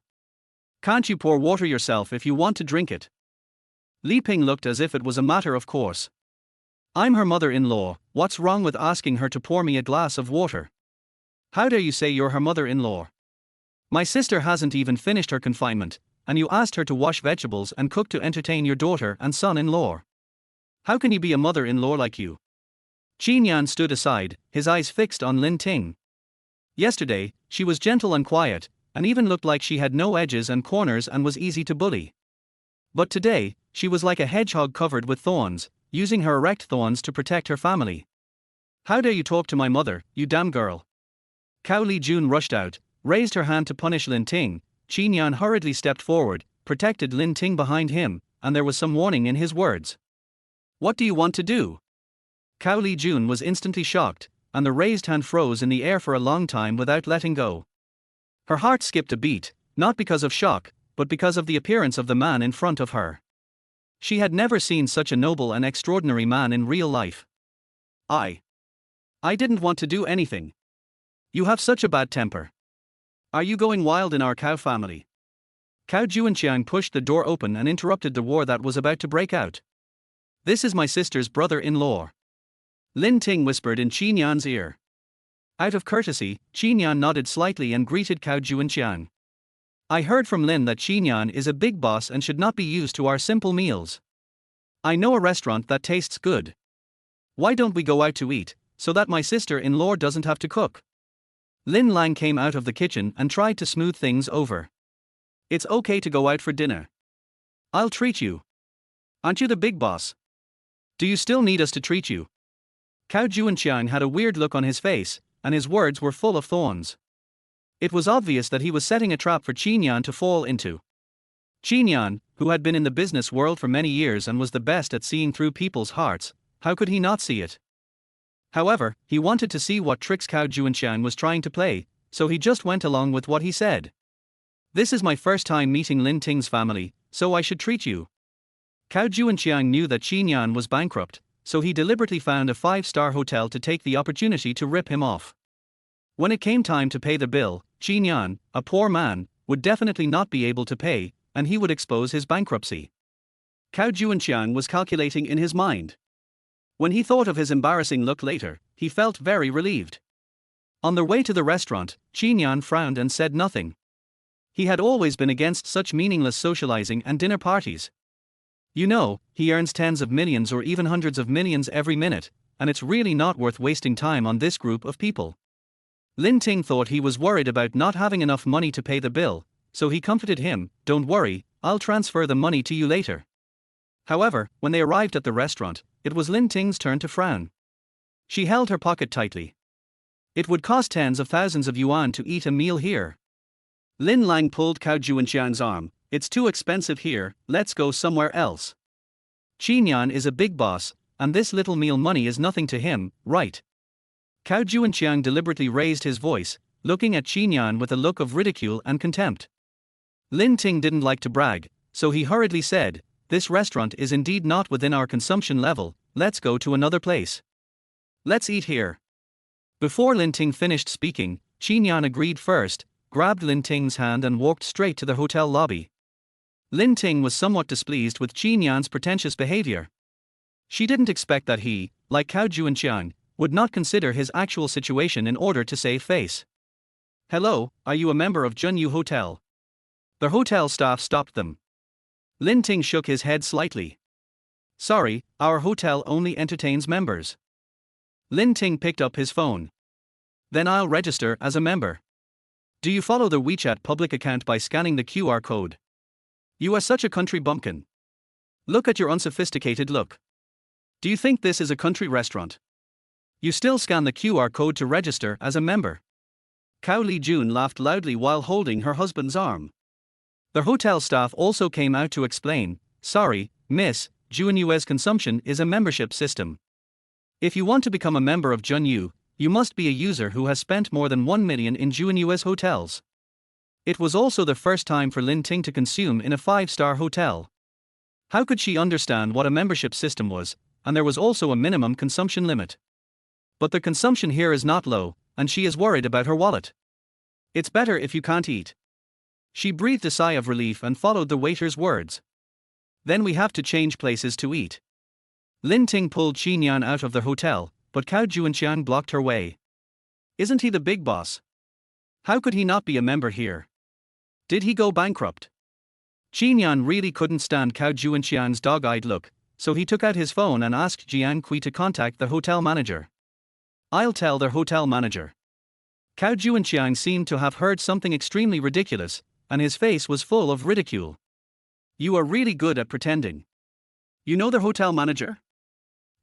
Can't you pour water yourself if you want to drink it? Li Ping looked as if it was a matter of course. I'm her mother-in-law, what's wrong with asking her to pour me a glass of water? How dare you say you're her mother-in-law? My sister hasn't even finished her confinement, and you asked her to wash vegetables and cook to entertain your daughter and son-in-law. How can you be a mother-in-law like you? Qin stood aside, his eyes fixed on Lin Ting. Yesterday, she was gentle and quiet, and even looked like she had no edges and corners and was easy to bully. But today, she was like a hedgehog covered with thorns, using her erect thorns to protect her family. How dare you talk to my mother, you damn girl? Cao Li Jun rushed out, raised her hand to punish Lin Ting. Qin hurriedly stepped forward, protected Lin Ting behind him, and there was some warning in his words. What do you want to do? Cao Li Jun was instantly shocked, and the raised hand froze in the air for a long time without letting go. Her heart skipped a beat, not because of shock, but because of the appearance of the man in front of her. She had never seen such a noble and extraordinary man in real life. I didn't want to do anything. You have such a bad temper. Are you going wild in our cow family? Cow Jiangcheng pushed the door open and interrupted the war that was about to break out. This is my sister's brother-in-law. Lin Ting whispered in Qin Yan's ear. Out of courtesy, Qin Yan nodded slightly and greeted Cow Jiangcheng. I heard from Lin that Qin Yan is a big boss and should not be used to our simple meals. I know a restaurant that tastes good. Why don't we go out to eat, so that my sister-in-law doesn't have to cook? Lin Lang came out of the kitchen and tried to smooth things over. It's okay to go out for dinner. I'll treat you. Aren't you the big boss? Do you still need us to treat you? Cow Jiangcheng had a weird look on his face, and his words were full of thorns. It was obvious that he was setting a trap for Qin Yan to fall into. Qin Yan, who had been in the business world for many years and was the best at seeing through people's hearts, how could he not see it? However, he wanted to see what tricks Cow Jiangcheng was trying to play, so he just went along with what he said. This is my first time meeting Lin Ting's family, so I should treat you. Cow Jiangcheng knew that Qin Yan was bankrupt, so he deliberately found a 5-star hotel to take the opportunity to rip him off. When it came time to pay the bill, Qin Yan, a poor man, would definitely not be able to pay, and he would expose his bankruptcy. Cow Jiangcheng was calculating in his mind. When he thought of his embarrassing look later, he felt very relieved. On their way to the restaurant, Qin Yan frowned and said nothing. He had always been against such meaningless socializing and dinner parties. You know, he earns tens of millions or even hundreds of millions every minute, and it's really not worth wasting time on this group of people. Lin Ting thought he was worried about not having enough money to pay the bill, so he comforted him, "Don't worry, I'll transfer the money to you later." However, when they arrived at the restaurant, it was Lin Ting's turn to frown. She held her pocket tightly. It would cost tens of thousands of yuan to eat a meal here. Lin Lang pulled Cow Jiangcheng's arm. It's too expensive here, let's go somewhere else. Qin Yan is a big boss, and this little meal money is nothing to him, right? Cow Jiangcheng deliberately raised his voice, looking at Qin Yan with a look of ridicule and contempt. Lin Ting didn't like to brag, so he hurriedly said, "This restaurant is indeed not within our consumption level, let's go to another place. Let's eat here." Before Lin Ting finished speaking, Qin Yan agreed first, grabbed Lin Ting's hand and walked straight to the hotel lobby. Lin Ting was somewhat displeased with Qin Yan's pretentious behavior. She didn't expect that he, like Cow Jiangcheng, would not consider his actual situation in order to save face. "Hello, are you a member of Junyu Hotel?" The hotel staff stopped them. Lin Ting shook his head slightly. "Sorry, our hotel only entertains members." Lin Ting picked up his phone. "Then I'll register as a member. Do you follow the WeChat public account by scanning the QR code? You are such a country bumpkin. Look at your unsophisticated look. Do you think this is a country restaurant? You still scan the QR code to register as a member." Cow Li Jun laughed loudly while holding her husband's arm. The hotel staff also came out to explain, "Sorry, miss, Junyu's consumption is a membership system. If you want to become a member of Junyu, you must be a user who has spent more than 1 million in Junyu's hotels." It was also the first time for Lin Ting to consume in a 5-star hotel. How could she understand what a membership system was, and there was also a minimum consumption limit? But the consumption here is not low, and she is worried about her wallet. "It's better if you can't eat." She breathed a sigh of relief and followed the waiter's words. "Then we have to change places to eat." Lin Ting pulled Qin Yan out of the hotel, but Cow Jiangcheng blocked her way. "Isn't he the big boss? How could he not be a member here? Did he go bankrupt?" Qin Yan really couldn't stand Cow Jiangcheng's dog-eyed look, so he took out his phone and asked Jiangqi to contact the hotel manager. "I'll tell the hotel manager." Cow Jiangcheng seemed to have heard something extremely ridiculous, and his face was full of ridicule. "You are really good at pretending. You know the hotel manager?"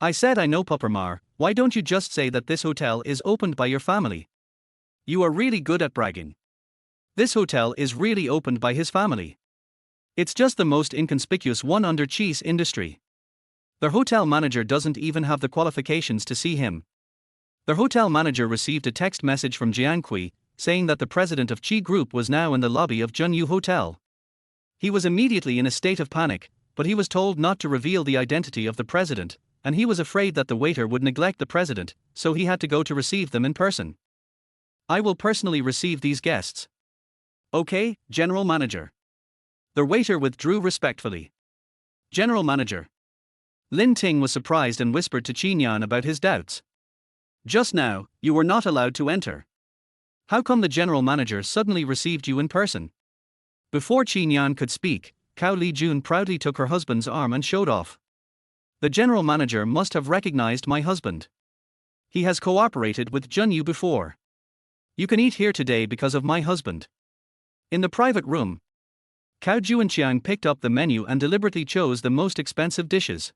"I said I know Pauper. Why don't you just say that this hotel is opened by your family? You are really good at bragging. This hotel is really opened by his family. It's just the most inconspicuous one under cheese industry. The hotel manager doesn't even have the qualifications to see him." The hotel manager received a text message from Jiangqi, saying that the president of Qi Group was now in the lobby of Junyu Hotel. He was immediately in a state of panic, but he was told not to reveal the identity of the president, and he was afraid that the waiter would neglect the president, so he had to go to receive them in person. I will personally receive these guests. Okay, General Manager. The waiter withdrew respectfully. General Manager. Lin Ting was surprised and whispered to Qin Yan about his doubts. Just now, you were not allowed to enter. How come the general manager suddenly received you in person? Before Qin Yan could speak, Cao Lijun proudly took her husband's arm and showed off. The general manager must have recognized my husband. He has cooperated with Junyu before. You can eat here today because of my husband. In the private room, Cao Jiangcheng picked up the menu and deliberately chose the most expensive dishes.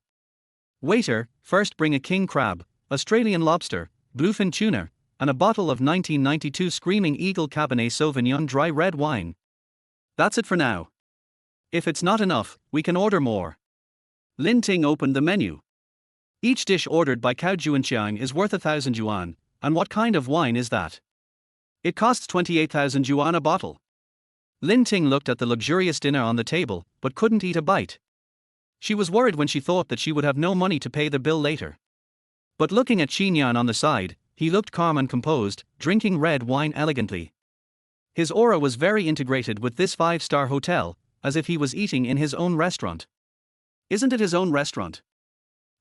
Waiter, first bring a king crab, Australian lobster, bluefin tuna, and a bottle of 1992 Screaming Eagle Cabernet Sauvignon dry red wine. That's it for now. If it's not enough, we can order more. Lin Ting opened the menu. Each dish ordered by Cao Jiangcheng is worth 1,000 yuan, and what kind of wine is that? It costs 28,000 yuan a bottle. Lin Ting looked at the luxurious dinner on the table, but couldn't eat a bite. She was worried when she thought that she would have no money to pay the bill later. But looking at Qin Yan on the side, he looked calm and composed, drinking red wine elegantly. His aura was very integrated with this 5-star hotel, as if he was eating in his own restaurant. Isn't it his own restaurant?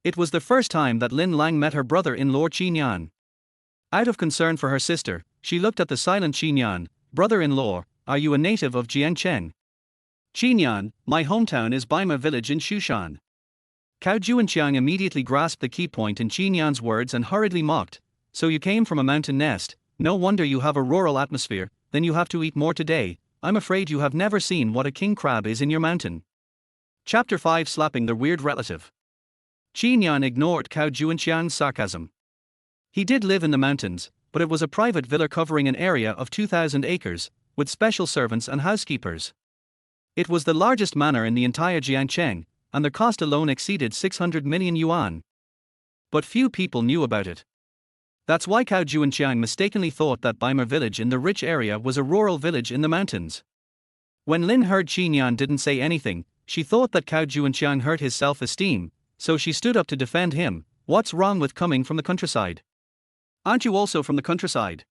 It was the first time that Lin Lang met her brother-in-law Qin Yan. Out of concern for her sister, she looked at the silent Qin Yan. Brother-in-law, are you a native of Jiangcheng? Qin Yan, my hometown is Baima village in Shushan. Cao Jiangcheng immediately grasped the key point in Qin Yan's words and hurriedly mocked. So you came from a mountain nest, no wonder you have a rural atmosphere, then you have to eat more today. I'm afraid you have never seen what a king crab is in your mountain. Chapter 5 Slapping the Weird Relative. Qin Yan ignored Cao Jiangcheng's sarcasm. He did live in the mountains, but it was a private villa covering an area of 2,000 acres, with special servants and housekeepers. It was the largest manor in the entire Jiangcheng, and the cost alone exceeded 600 million yuan. But few people knew about it. That's why Cao Jiangcheng mistakenly thought that Baima village in the rich area was a rural village in the mountains. When Lin heard Qin Yan didn't say anything, she thought that Cao Jiangcheng hurt his self-esteem, so she stood up to defend him. What's wrong with coming from the countryside? Aren't you also from the countryside?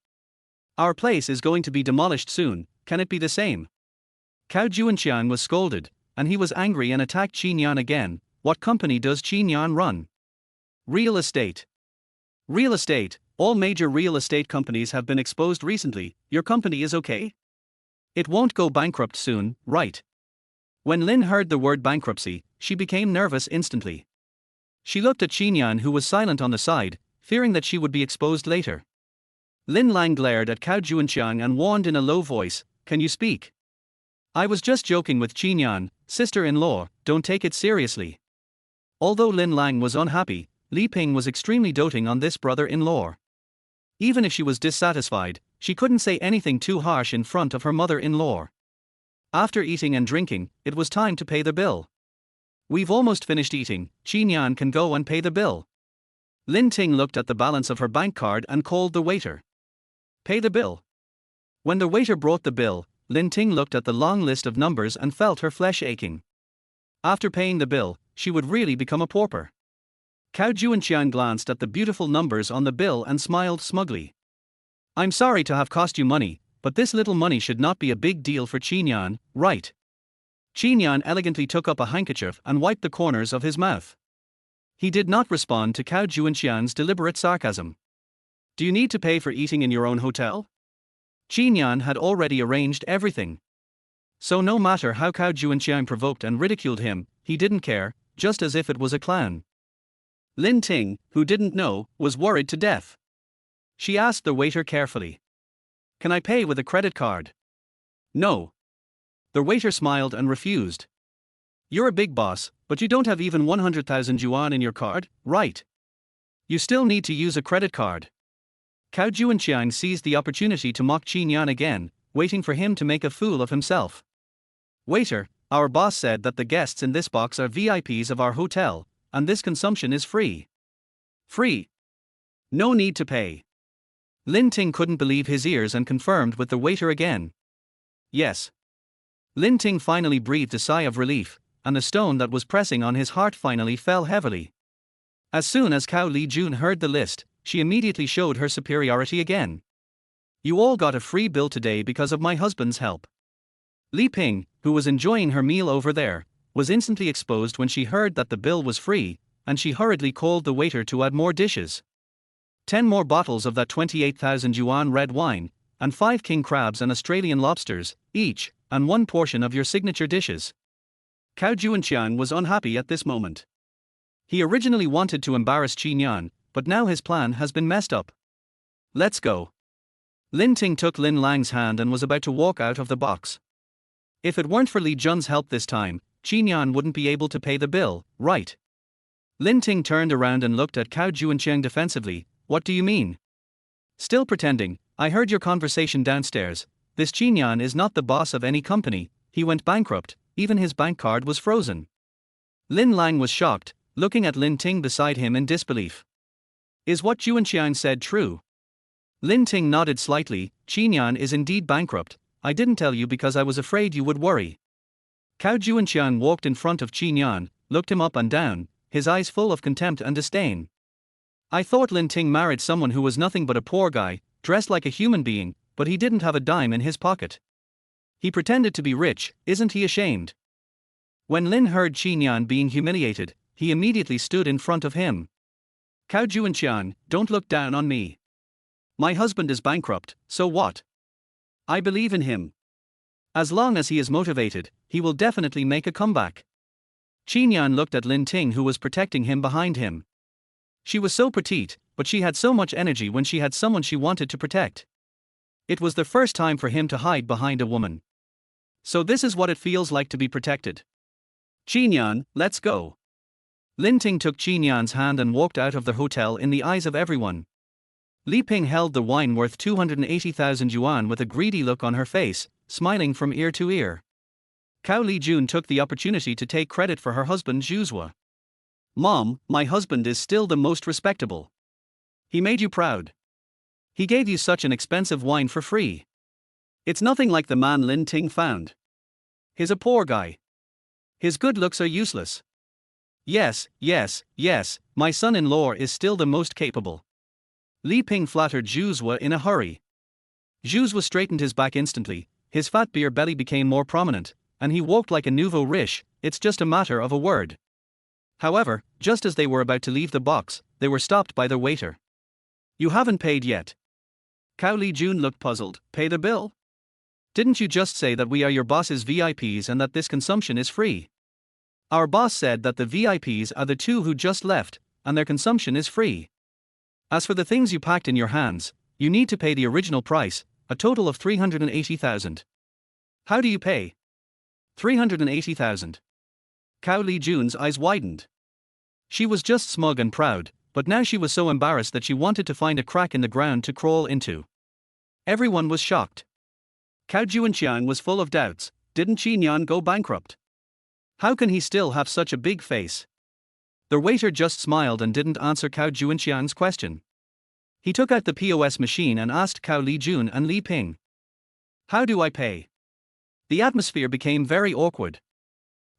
Our place is going to be demolished soon, can it be the same? Cao Jiangcheng was scolded, and he was angry and attacked Qin Yan again. What company does Qin Yan run? Real estate. Real estate. All major real estate companies have been exposed recently. Your company is okay? It won't go bankrupt soon, right? When Lin heard the word bankruptcy, she became nervous instantly. She looked at Qin Yan, who was silent on the side, fearing that she would be exposed later. Lin Lang glared at Cao Jiangcheng and warned in a low voice, "Can you speak? I was just joking with Qin Yan, sister-in-law, don't take it seriously." Although Lin Lang was unhappy, Li Ping was extremely doting on this brother-in-law. Even if she was dissatisfied, she couldn't say anything too harsh in front of her mother-in-law. After eating and drinking, it was time to pay the bill. We've almost finished eating, Qin Yan can go and pay the bill. Lin Ting looked at the balance of her bank card and called the waiter. Pay the bill. When the waiter brought the bill, Lin Ting looked at the long list of numbers and felt her flesh aching. After paying the bill, she would really become a pauper. Cao Jiangcheng glanced at the beautiful numbers on the bill and smiled smugly. I'm sorry to have cost you money, but this little money should not be a big deal for Qin Yan, right? Qin Yan elegantly took up a handkerchief and wiped the corners of his mouth. He did not respond to Cao Jiangcheng's deliberate sarcasm. Do you need to pay for eating in your own hotel? Qin Yan had already arranged everything. So no matter how Cao Jiangcheng provoked and ridiculed him, he didn't care, just as if it was a clown. Lin Ting, who didn't know, was worried to death. She asked the waiter carefully. Can I pay with a credit card? No. The waiter smiled and refused. You're a big boss, but you don't have even 100,000 yuan in your card, right? You still need to use a credit card. Cao Jiangcheng seized the opportunity to mock Qin Yan again, waiting for him to make a fool of himself. Waiter, our boss said that the guests in this box are VIPs of our hotel, and this consumption is free. Free. No need to pay. Lin Ting couldn't believe his ears and confirmed with the waiter again. Yes. Lin Ting finally breathed a sigh of relief, and the stone that was pressing on his heart finally fell heavily. As soon as Cao Lijun heard the list, she immediately showed her superiority again. You all got a free bill today because of my husband's help. Li Ping, who was enjoying her meal over there, was instantly exposed when she heard that the bill was free, and she hurriedly called the waiter to add more dishes. 10 more bottles of that 28,000 yuan red wine, and 5 king crabs and Australian lobsters, each, and 1 portion of your signature dishes. Cao Jiangcheng was unhappy at this moment. He originally wanted to embarrass Qin Yan, but now his plan has been messed up. Let's go. Lin Ting took Lin Lang's hand and was about to walk out of the box. If it weren't for Li Jun's help this time, Qin Yan wouldn't be able to pay the bill, right? Lin Ting turned around and looked at Cao Jiangcheng defensively. What do you mean? Still pretending, I heard your conversation downstairs. This Qin Yan is not the boss of any company, he went bankrupt, even his bank card was frozen. Lin Lang was shocked, looking at Lin Ting beside him in disbelief. Is what Jiangcheng said true? Lin Ting nodded slightly. Qin Yan is indeed bankrupt. I didn't tell you because I was afraid you would worry. Cao Jiangcheng walked in front of Qin Yan, looked him up and down, his eyes full of contempt and disdain. I thought Lin Ting married someone who was nothing but a poor guy, dressed like a human being, but he didn't have a dime in his pocket. He pretended to be rich, isn't he ashamed? When Lin heard Qin Yan being humiliated, he immediately stood in front of him. Cao Jiangcheng, don't look down on me. My husband is bankrupt, so what? I believe in him. As long as he is motivated, he will definitely make a comeback. Qin Yan looked at Lin Ting, who was protecting him behind him. She was so petite, but she had so much energy when she had someone she wanted to protect. It was the first time for him to hide behind a woman. So this is what it feels like to be protected. Qin Yan, let's go. Lin Ting took Qin Yan's hand and walked out of the hotel in the eyes of everyone. Li Ping held the wine worth 280,000 yuan with a greedy look on her face, smiling from ear to ear. Cao Lijun took the opportunity to take credit for her husband Zhuzhua. Mom, my husband is still the most respectable. He made you proud. He gave you such an expensive wine for free. It's nothing like the man Lin Ting found. He's a poor guy. His good looks are useless. Yes, my son-in-law is still the most capable. Li Ping flattered Zhuzhua in a hurry. Zhuzhua straightened his back instantly, his fat beer belly became more prominent, and he walked like a nouveau riche. It's just a matter of a word. However, just as they were about to leave the box, they were stopped by the waiter. You haven't paid yet. Cao Lijun looked puzzled. Pay the bill? Didn't you just say that we are your boss's VIPs and that this consumption is free? Our boss said that the VIPs are the 2 who just left, and their consumption is free. As for the things you packed in your hands, you need to pay the original price, a total of 380,000. How do you pay? 380,000. Cao Lijun's eyes widened. She was just smug and proud, but now she was so embarrassed that she wanted to find a crack in the ground to crawl into. Everyone was shocked. Cao Jiangcheng was full of doubts. Didn't Qin Yan go bankrupt? How can he still have such a big face? The waiter just smiled and didn't answer Cao Jiangcheng's question. He took out the POS machine and asked Cao Lijun and Li Ping. How do I pay? The atmosphere became very awkward.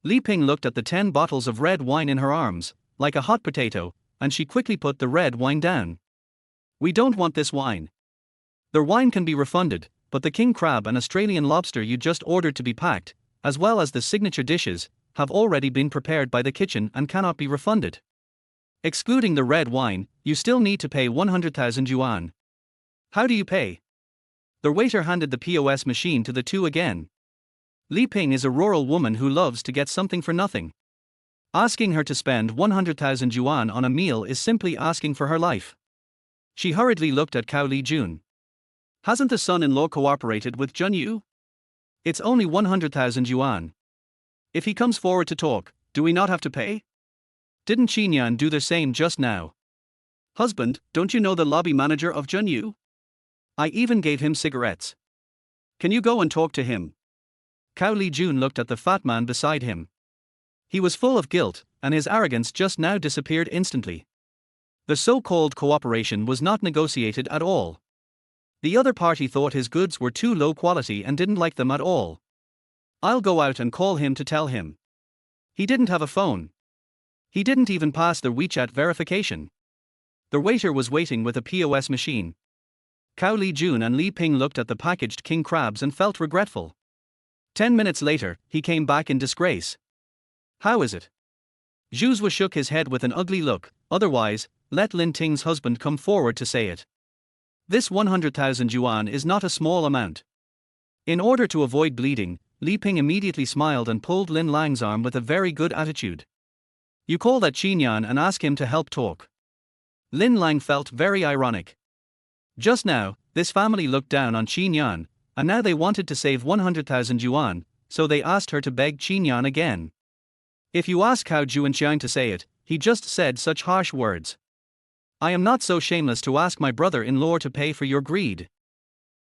Li Ping looked at the 10 bottles of red wine in her arms, like a hot potato, and she quickly put the red wine down. We don't want this wine. The wine can be refunded, but the king crab and Australian lobster you just ordered to be packed, as well as the signature dishes, have already been prepared by the kitchen and cannot be refunded. Excluding the red wine, you still need to pay 100,000 yuan. How do you pay? The waiter handed the POS machine to the 2 again. Li Ping is a rural woman who loves to get something for nothing. Asking her to spend 100,000 yuan on a meal is simply asking for her life. She hurriedly looked at Cao Lijun. Hasn't the son-in-law cooperated with Zhun Yu? It's only 100,000 yuan. If he comes forward to talk, do we not have to pay? Didn't Qin Yan do the same just now? Husband, don't you know the lobby manager of Zhun Yu? I even gave him cigarettes. Can you go and talk to him? Cao Lijun looked at the fat man beside him. He was full of guilt, and his arrogance just now disappeared instantly. The so-called cooperation was not negotiated at all. The other party thought his goods were too low quality and didn't like them at all. I'll go out and call him to tell him. He didn't have a phone. He didn't even pass the WeChat verification. The waiter was waiting with a POS machine. Cao Lijun and Li Ping looked at the packaged king crabs and felt regretful. 10 minutes later, he came back in disgrace. How is it? Zhu shook his head with an ugly look. Otherwise, let Lin Ting's husband come forward to say it. This 100,000 yuan is not a small amount. In order to avoid bleeding, Li Ping immediately smiled and pulled Lin Lang's arm with a very good attitude. You call that Qinyan and ask him to help talk. Lin Lang felt very ironic. Just now, this family looked down on Qinyan, and now they wanted to save 100,000 yuan, so they asked her to beg Qinyan again. If you ask Cao Jiangcheng to say it, he just said such harsh words. I am not so shameless to ask my brother-in-law to pay for your greed.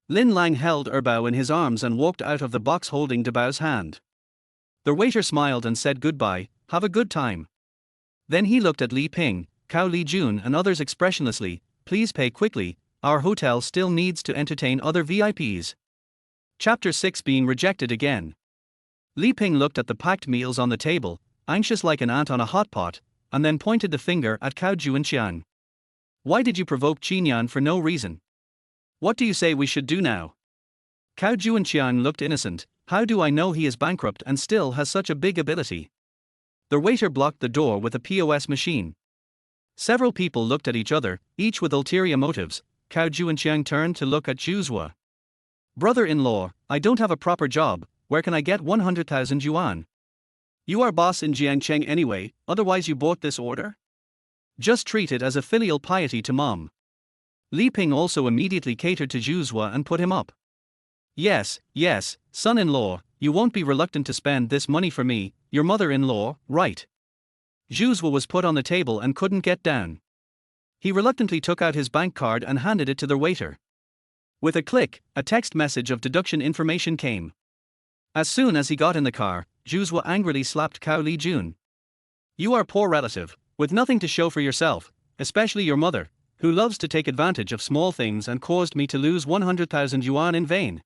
Lin Lang held Erbao in his arms and walked out of the box holding Debao's hand. The waiter smiled and said goodbye, have a good time. Then he looked at Li Ping, Cao Lijun and others expressionlessly, please pay quickly, our hotel still needs to entertain other VIPs. Chapter 6 Being rejected again. Li Ping looked at the packed meals on the table, anxious like an ant on a hot pot, and then pointed the finger at Cao Jiangcheng. Why did you provoke Qinyan for no reason? What do you say we should do now? Cao Jiangcheng looked innocent. How do I know he is bankrupt and still has such a big ability? The waiter blocked the door with a POS machine. Several people looked at each other, each with ulterior motives. Cao Jiangcheng turned to look at Zhu. Brother-in-law, I don't have a proper job, where can I get 100,000 yuan? You are boss in Jiangcheng anyway, otherwise you bought this order? Just treat it as a filial piety to mom. Li Ping also immediately catered to Zhu and put him up. Yes, son-in-law, you won't be reluctant to spend this money for me, your mother-in-law, right? Zhu was put on the table and couldn't get down. He reluctantly took out his bank card and handed it to the waiter. With a click, a text message of deduction information came. As soon as he got in the car, Zhu angrily slapped Cao Lijun. You are poor relative, with nothing to show for yourself, especially your mother, who loves to take advantage of small things and caused me to lose 100,000 yuan in vain.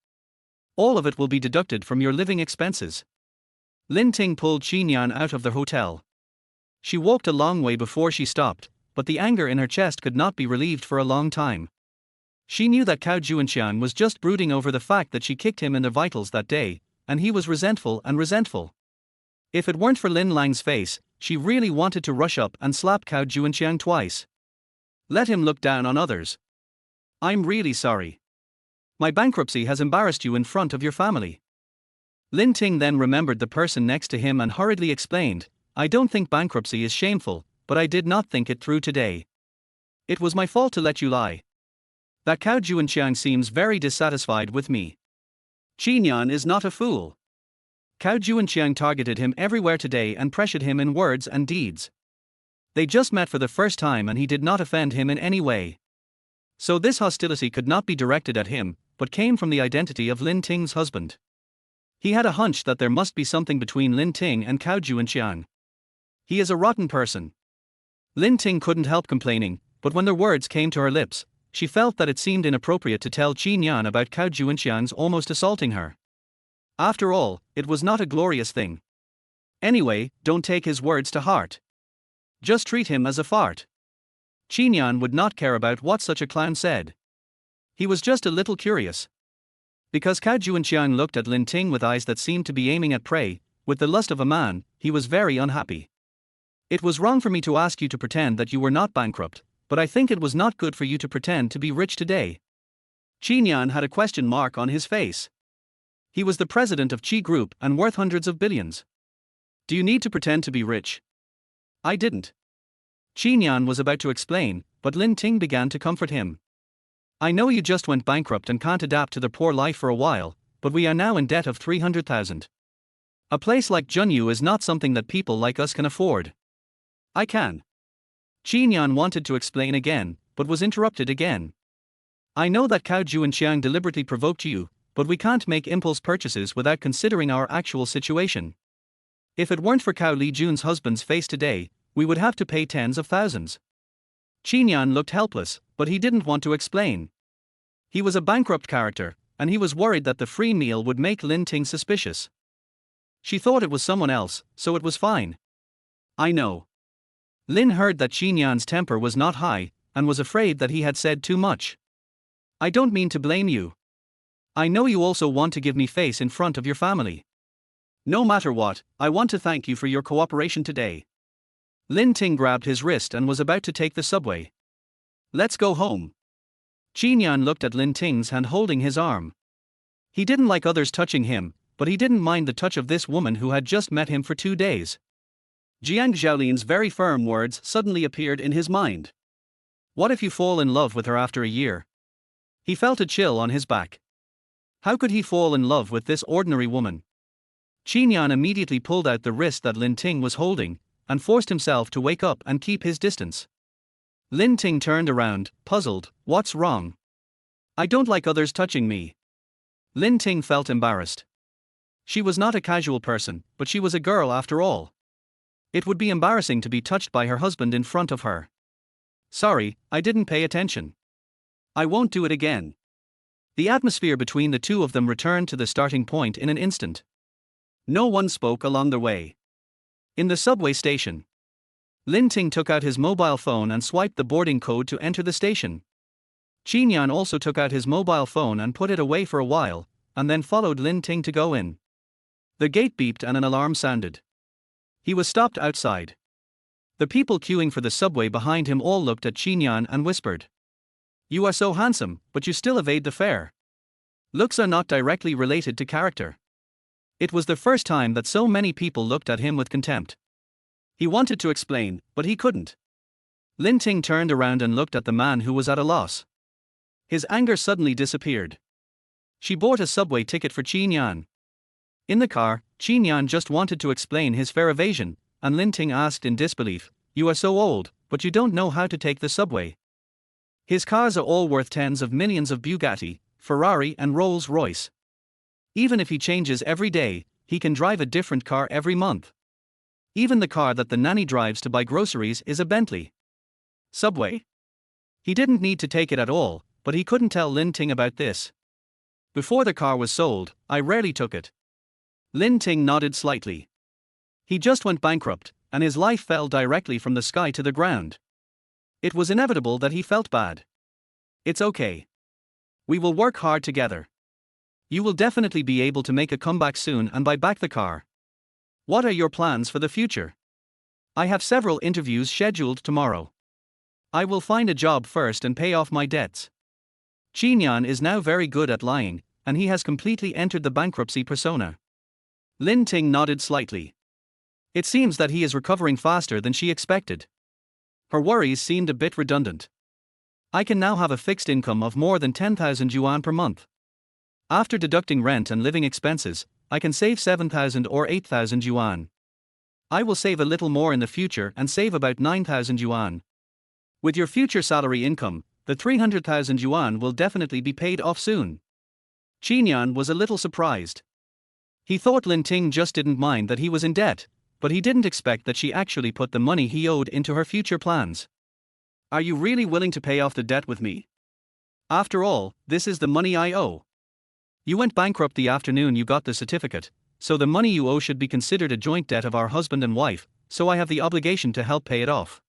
All of it will be deducted from your living expenses. Lin Ting pulled Qinyan out of the hotel. She walked a long way before she stopped, but the anger in her chest could not be relieved for a long time. She knew that Cao Jiangcheng was just brooding over the fact that she kicked him in the vitals that day, and he was resentful. If it weren't for Lin Lang's face, she really wanted to rush up and slap Cao Jiangcheng twice. Let him look down on others. I'm really sorry. My bankruptcy has embarrassed you in front of your family. Lin Ting then remembered the person next to him and hurriedly explained, I don't think bankruptcy is shameful, but I did not think it through today. It was my fault to let you lie. That Cao Jiangcheng seems very dissatisfied with me. Qinyan is not a fool. Cao Jiangcheng targeted him everywhere today and pressured him in words and deeds. They just met for the first time and he did not offend him in any way. So this hostility could not be directed at him, but came from the identity of Lin Ting's husband. He had a hunch that there must be something between Lin Ting and Cao Jiangcheng. He is a rotten person. Lin Ting couldn't help complaining, but when the words came to her lips, she felt that it seemed inappropriate to tell Qinyan about Cao Jiangcheng's almost assaulting her. After all, it was not a glorious thing. Anyway, don't take his words to heart. Just treat him as a fart. Qinyan would not care about what such a clown said. He was just a little curious. Because Cao Jiangcheng looked at Lin Ting with eyes that seemed to be aiming at prey, with the lust of a man, he was very unhappy. It was wrong for me to ask you to pretend that you were not bankrupt, but I think it was not good for you to pretend to be rich today. Qinyan had a question mark on his face. He was the president of Qi Group and worth hundreds of billions. Do you need to pretend to be rich? I didn't. Qinyan was about to explain, but Lin Ting began to comfort him. I know you just went bankrupt and can't adapt to the poor life for a while, but we are now in debt of 300,000. A place like Junyu is not something that people like us can afford. I can. Qinyan wanted to explain again, but was interrupted again. I know that Cao Jiangcheng deliberately provoked you, but we can't make impulse purchases without considering our actual situation. If it weren't for Cao Lijun's husband's face today, we would have to pay tens of thousands. Qinyan looked helpless, but he didn't want to explain. He was a bankrupt character, and he was worried that the free meal would make Lin Ting suspicious. She thought it was someone else, so it was fine. I know. Lin heard that Qinyan's temper was not high, and was afraid that he had said too much. I don't mean to blame you. I know you also want to give me face in front of your family. No matter what, I want to thank you for your cooperation today. Lin Ting grabbed his wrist and was about to take the subway. Let's go home. Qinyan looked at Lin Ting's hand holding his arm. He didn't like others touching him, but he didn't mind the touch of this woman who had just met him for 2 days. Jiang Zhaolin's very firm words suddenly appeared in his mind. What if you fall in love with her after a year? He felt a chill on his back. How could he fall in love with this ordinary woman? Qinyan immediately pulled out the wrist that Lin Ting was holding, and forced himself to wake up and keep his distance. Lin Ting turned around, puzzled. What's wrong? I don't like others touching me. Lin Ting felt embarrassed. She was not a casual person, but she was a girl after all. It would be embarrassing to be touched by her husband in front of her. Sorry, I didn't pay attention. I won't do it again. The atmosphere between the two of them returned to the starting point in an instant. No one spoke along the way. In the subway station, Lin Ting took out his mobile phone and swiped the boarding code to enter the station. Qinyan also took out his mobile phone and put it away for a while, and then followed Lin Ting to go in. The gate beeped and an alarm sounded. He was stopped outside. The people queuing for the subway behind him all looked at Qinyan and whispered. You are so handsome, but you still evade the fare. Looks are not directly related to character. It was the first time that so many people looked at him with contempt. He wanted to explain, but he couldn't. Lin Ting turned around and looked at the man who was at a loss. His anger suddenly disappeared. She bought a subway ticket for Qinyan. In the car, Qinyan just wanted to explain his fare evasion, and Lin Ting asked in disbelief, You are so old, but you don't know how to take the subway. His cars are all worth tens of millions of Bugatti, Ferrari and Rolls-Royce. Even if he changes every day, he can drive a different car every month. Even the car that the nanny drives to buy groceries is a Bentley. Subway? He didn't need to take it at all, but he couldn't tell Lin Ting about this. Before the car was sold, I rarely took it. Lin Ting nodded slightly. He just went bankrupt, and his life fell directly from the sky to the ground. It was inevitable that he felt bad. It's okay. We will work hard together. You will definitely be able to make a comeback soon and buy back the car. What are your plans for the future? I have several interviews scheduled tomorrow. I will find a job first and pay off my debts. Qinyan is now very good at lying, and he has completely entered the bankruptcy persona. Lin Ting nodded slightly. It seems that he is recovering faster than she expected. Her worries seemed a bit redundant. I can now have a fixed income of more than 10,000 yuan per month. After deducting rent and living expenses, I can save 7,000 or 8,000 yuan. I will save a little more in the future and save about 9,000 yuan. With your future salary income, the 300,000 yuan will definitely be paid off soon. Qinyan was a little surprised. He thought Lin Ting just didn't mind that he was in debt, but he didn't expect that she actually put the money he owed into her future plans. Are you really willing to pay off the debt with me? After all, this is the money I owe. You went bankrupt the afternoon you got the certificate, so the money you owe should be considered a joint debt of our husband and wife, so I have the obligation to help pay it off.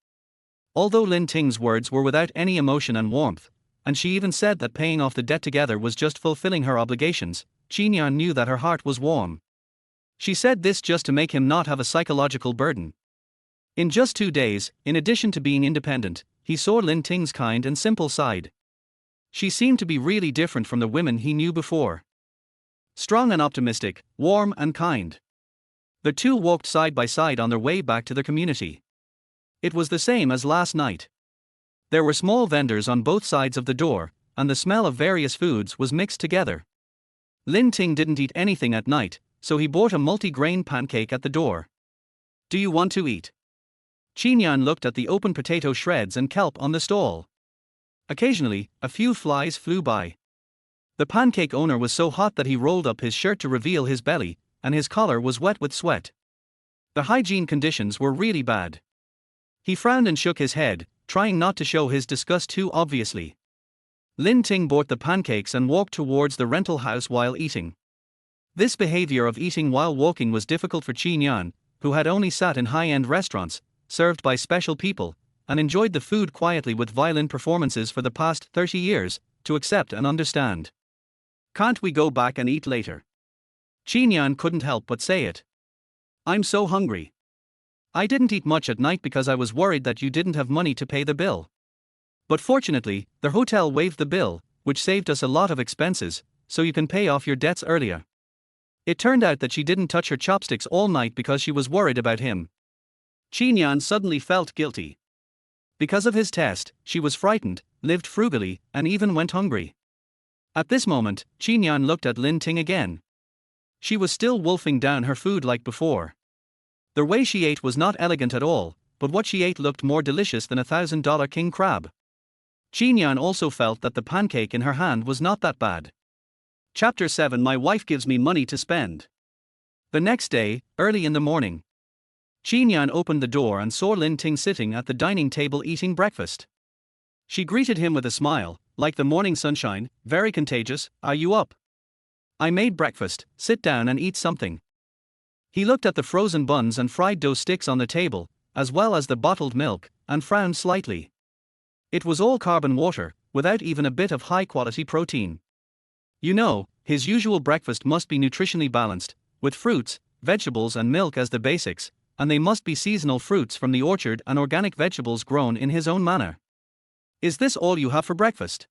Although Lin Ting's words were without any emotion and warmth, and she even said that paying off the debt together was just fulfilling her obligations, Qinyan knew that her heart was warm. She said this just to make him not have a psychological burden. In just 2 days, in addition to being independent, he saw Lin Ting's kind and simple side. She seemed to be really different from the women he knew before. Strong and optimistic, warm and kind. The two walked side by side on their way back to their community. It was the same as last night. There were small vendors on both sides of the door, and the smell of various foods was mixed together. Lin Ting didn't eat anything at night, so he bought a multi-grain pancake at the door. Do you want to eat? Qinyan looked at the open potato shreds and kelp on the stall. Occasionally, a few flies flew by. The pancake owner was so hot that he rolled up his shirt to reveal his belly, and his collar was wet with sweat. The hygiene conditions were really bad. He frowned and shook his head, trying not to show his disgust too obviously. Lin Ting bought the pancakes and walked towards the rental house while eating. This behavior of eating while walking was difficult for Qin Yan, who had only sat in high-end restaurants, served by special people, and enjoyed the food quietly with violin performances for the past 30 years, to accept and understand. Can't we go back and eat later? Qin Yan couldn't help but say it. I'm so hungry. I didn't eat much at night because I was worried that you didn't have money to pay the bill. But fortunately, the hotel waived the bill, which saved us a lot of expenses, so you can pay off your debts earlier. It turned out that she didn't touch her chopsticks all night because she was worried about him. Qin Yan suddenly felt guilty. Because of his test, she was frightened, lived frugally, and even went hungry. At this moment, Qin Yan looked at Lin Ting again. She was still wolfing down her food like before. The way she ate was not elegant at all, but what she ate looked more delicious than $1,000 king crab. Qin Yan also felt that the pancake in her hand was not that bad. Chapter 7. My wife gives me money to spend. The next day, early in the morning, Qin Yan opened the door and saw Lin Ting sitting at the dining table eating breakfast. She greeted him with a smile, like the morning sunshine, very contagious. Are you up? I made breakfast, sit down and eat something. He looked at the frozen buns and fried dough sticks on the table, as well as the bottled milk, and frowned slightly. It was all carbon water, without even a bit of high-quality protein. You know, his usual breakfast must be nutritionally balanced, with fruits, vegetables and milk as the basics, and they must be seasonal fruits from the orchard and organic vegetables grown in his own manner. Is this all you have for breakfast?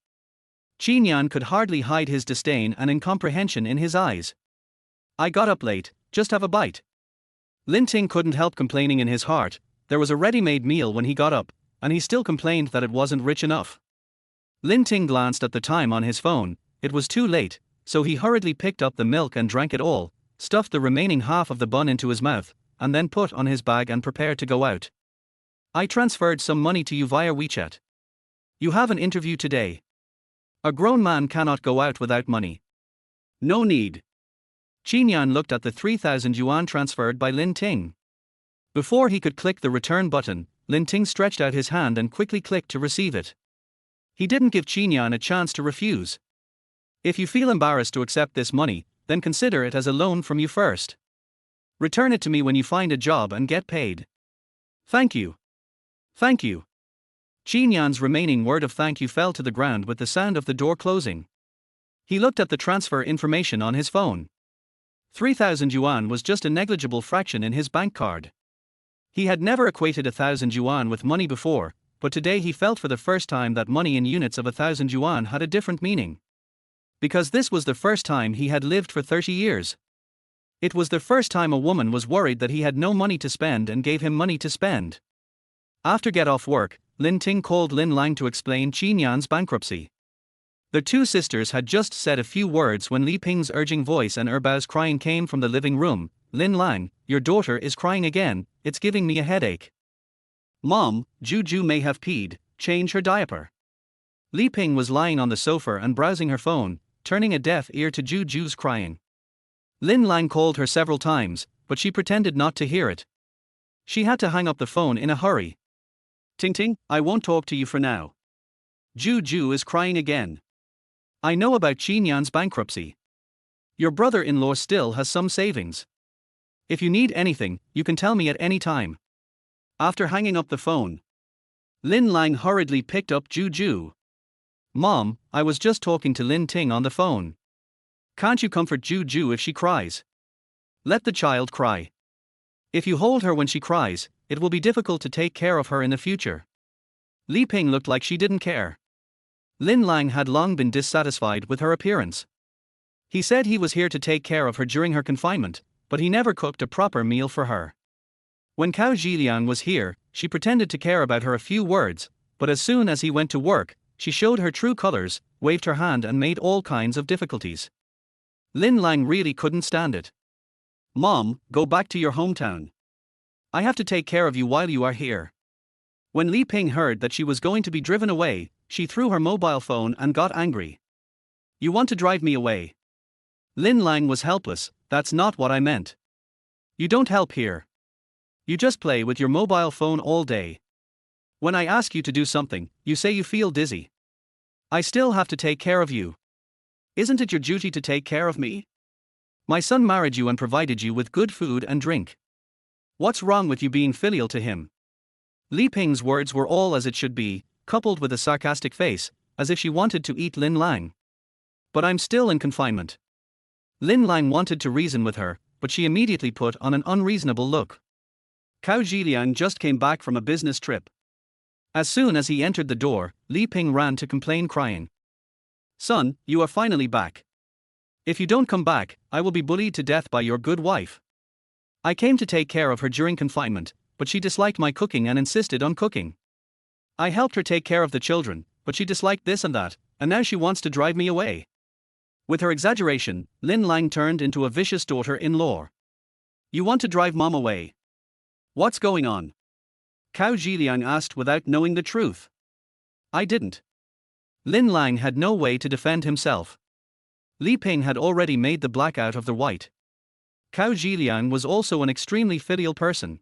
Qin Yan could hardly hide his disdain and incomprehension in his eyes. I got up late, just have a bite. Lin Ting couldn't help complaining in his heart. There was a ready-made meal when he got up, and he still complained that it wasn't rich enough. Lin Ting glanced at the time on his phone. It was too late, so he hurriedly picked up the milk and drank it all, stuffed the remaining half of the bun into his mouth, and then put on his bag and prepared to go out. I transferred some money to you via WeChat. You have an interview today. A grown man cannot go out without money. No need. Qin Yan looked at the 3,000 yuan transferred by Lin Ting. Before he could click the return button, Lin Ting stretched out his hand and quickly clicked to receive it. He didn't give Qin Yan a chance to refuse. If you feel embarrassed to accept this money, then consider it as a loan from you first. Return it to me when you find a job and get paid. Thank you. Thank you. Qin Yan's remaining word of thank you fell to the ground with the sound of the door closing. He looked at the transfer information on his phone. 3,000 yuan was just a negligible fraction in his bank card. He had never equated 1,000 yuan with money before, but today he felt for the first time that money in units of 1,000 yuan had a different meaning. Because this was the first time he had lived for 30 years. It was the first time a woman was worried that he had no money to spend and gave him money to spend. After get off work, Lin Ting called Lin Lang to explain Qin Yan's bankruptcy. The two sisters had just said a few words when Li Ping's urging voice and Erbao's crying came from the living room. Lin Lang, your daughter is crying again, it's giving me a headache. Mom, Juju may have peed, change her diaper. Li Ping was lying on the sofa and browsing her phone, turning a deaf ear to Juju's crying. Lin Lang called her several times, but she pretended not to hear it. She had to hang up the phone in a hurry. Ting Ting, I won't talk to you for now. Juju is crying again. I know about Qin Yan's bankruptcy. Your brother-in-law still has some savings. If you need anything, you can tell me at any time. After hanging up the phone, Lin Lang hurriedly picked up Juju. Mom, I was just talking to Lin Ting on the phone. Can't you comfort Juju if she cries? Let the child cry. If you hold her when she cries, it will be difficult to take care of her in the future. Li Ping looked like she didn't care. Lin Lang had long been dissatisfied with her appearance. He said he was here to take care of her during her confinement, but he never cooked a proper meal for her. When Cao Zhiliang was here, she pretended to care about her a few words, but as soon as he went to work, she showed her true colors, waved her hand and made all kinds of difficulties. Lin Lang really couldn't stand it. Mom, go back to your hometown. I have to take care of you while you are here. When Li Ping heard that she was going to be driven away, she threw her mobile phone and got angry. You want to drive me away? Lin Lang was helpless. That's not what I meant. You don't help here. You just play with your mobile phone all day. When I ask you to do something, you say you feel dizzy. I still have to take care of you. Isn't it your duty to take care of me? My son married you and provided you with good food and drink. What's wrong with you being filial to him? Li Ping's words were all as it should be, coupled with a sarcastic face, as if she wanted to eat Lin Lang. But I'm still in confinement. Lin Lang wanted to reason with her, but she immediately put on an unreasonable look. Cao Zhiliang just came back from a business trip. As soon as he entered the door, Li Ping ran to complain, crying, "Son, you are finally back. If you don't come back, I will be bullied to death by your good wife. I came to take care of her during confinement, but she disliked my cooking and insisted on cooking. I helped her take care of the children, but she disliked this and that, and now she wants to drive me away." With her exaggeration, Lin Lang turned into a vicious daughter-in-law. "You want to drive mom away? What's going on?" Cao Zhiliang asked without knowing the truth. "I didn't." Lin Lang had no way to defend himself. Li Ping had already made the black out of the white. Cao Zhiliang was also an extremely filial person.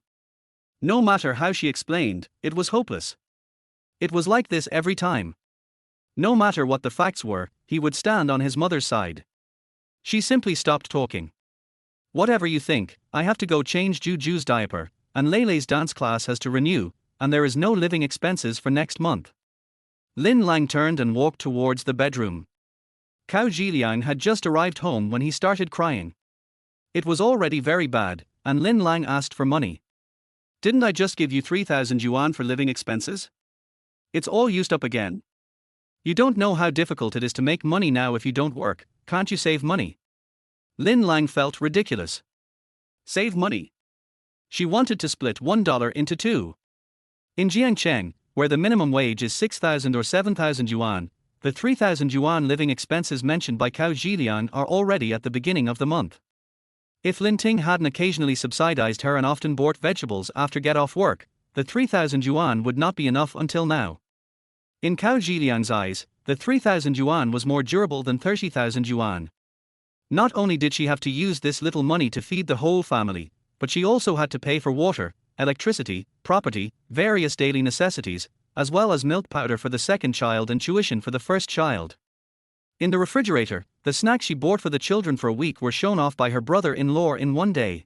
No matter how she explained, it was hopeless. It was like this every time. No matter what the facts were, he would stand on his mother's side. She simply stopped talking. "Whatever you think, I have to go change Juju's diaper, and Leilei's dance class has to renew, and there is no living expenses for next month." Lin Lang turned and walked towards the bedroom. Cao Zhiliang had just arrived home when he started crying. It was already very bad, and Lin Lang asked for money. "Didn't I just give you 3,000 yuan for living expenses? It's all used up again. You don't know how difficult it is to make money now if you don't work, can't you save money?" Lin Lang felt ridiculous. Save money? She wanted to split $1 into two. In Jiangcheng, where the minimum wage is 6,000 or 7,000 yuan, the 3,000 yuan living expenses mentioned by Cao Zhiliang are already at the beginning of the month. If Lin Ting hadn't occasionally subsidized her and often bought vegetables after get off work, the 3,000 yuan would not be enough until now. In Cao Zhiliang's eyes, the 3,000 yuan was more durable than 30,000 yuan. Not only did she have to use this little money to feed the whole family, but she also had to pay for water, electricity, property, various daily necessities, as well as milk powder for the second child and tuition for the first child. In the refrigerator, the snacks she bought for the children for a week were shown off by her brother-in-law in one day.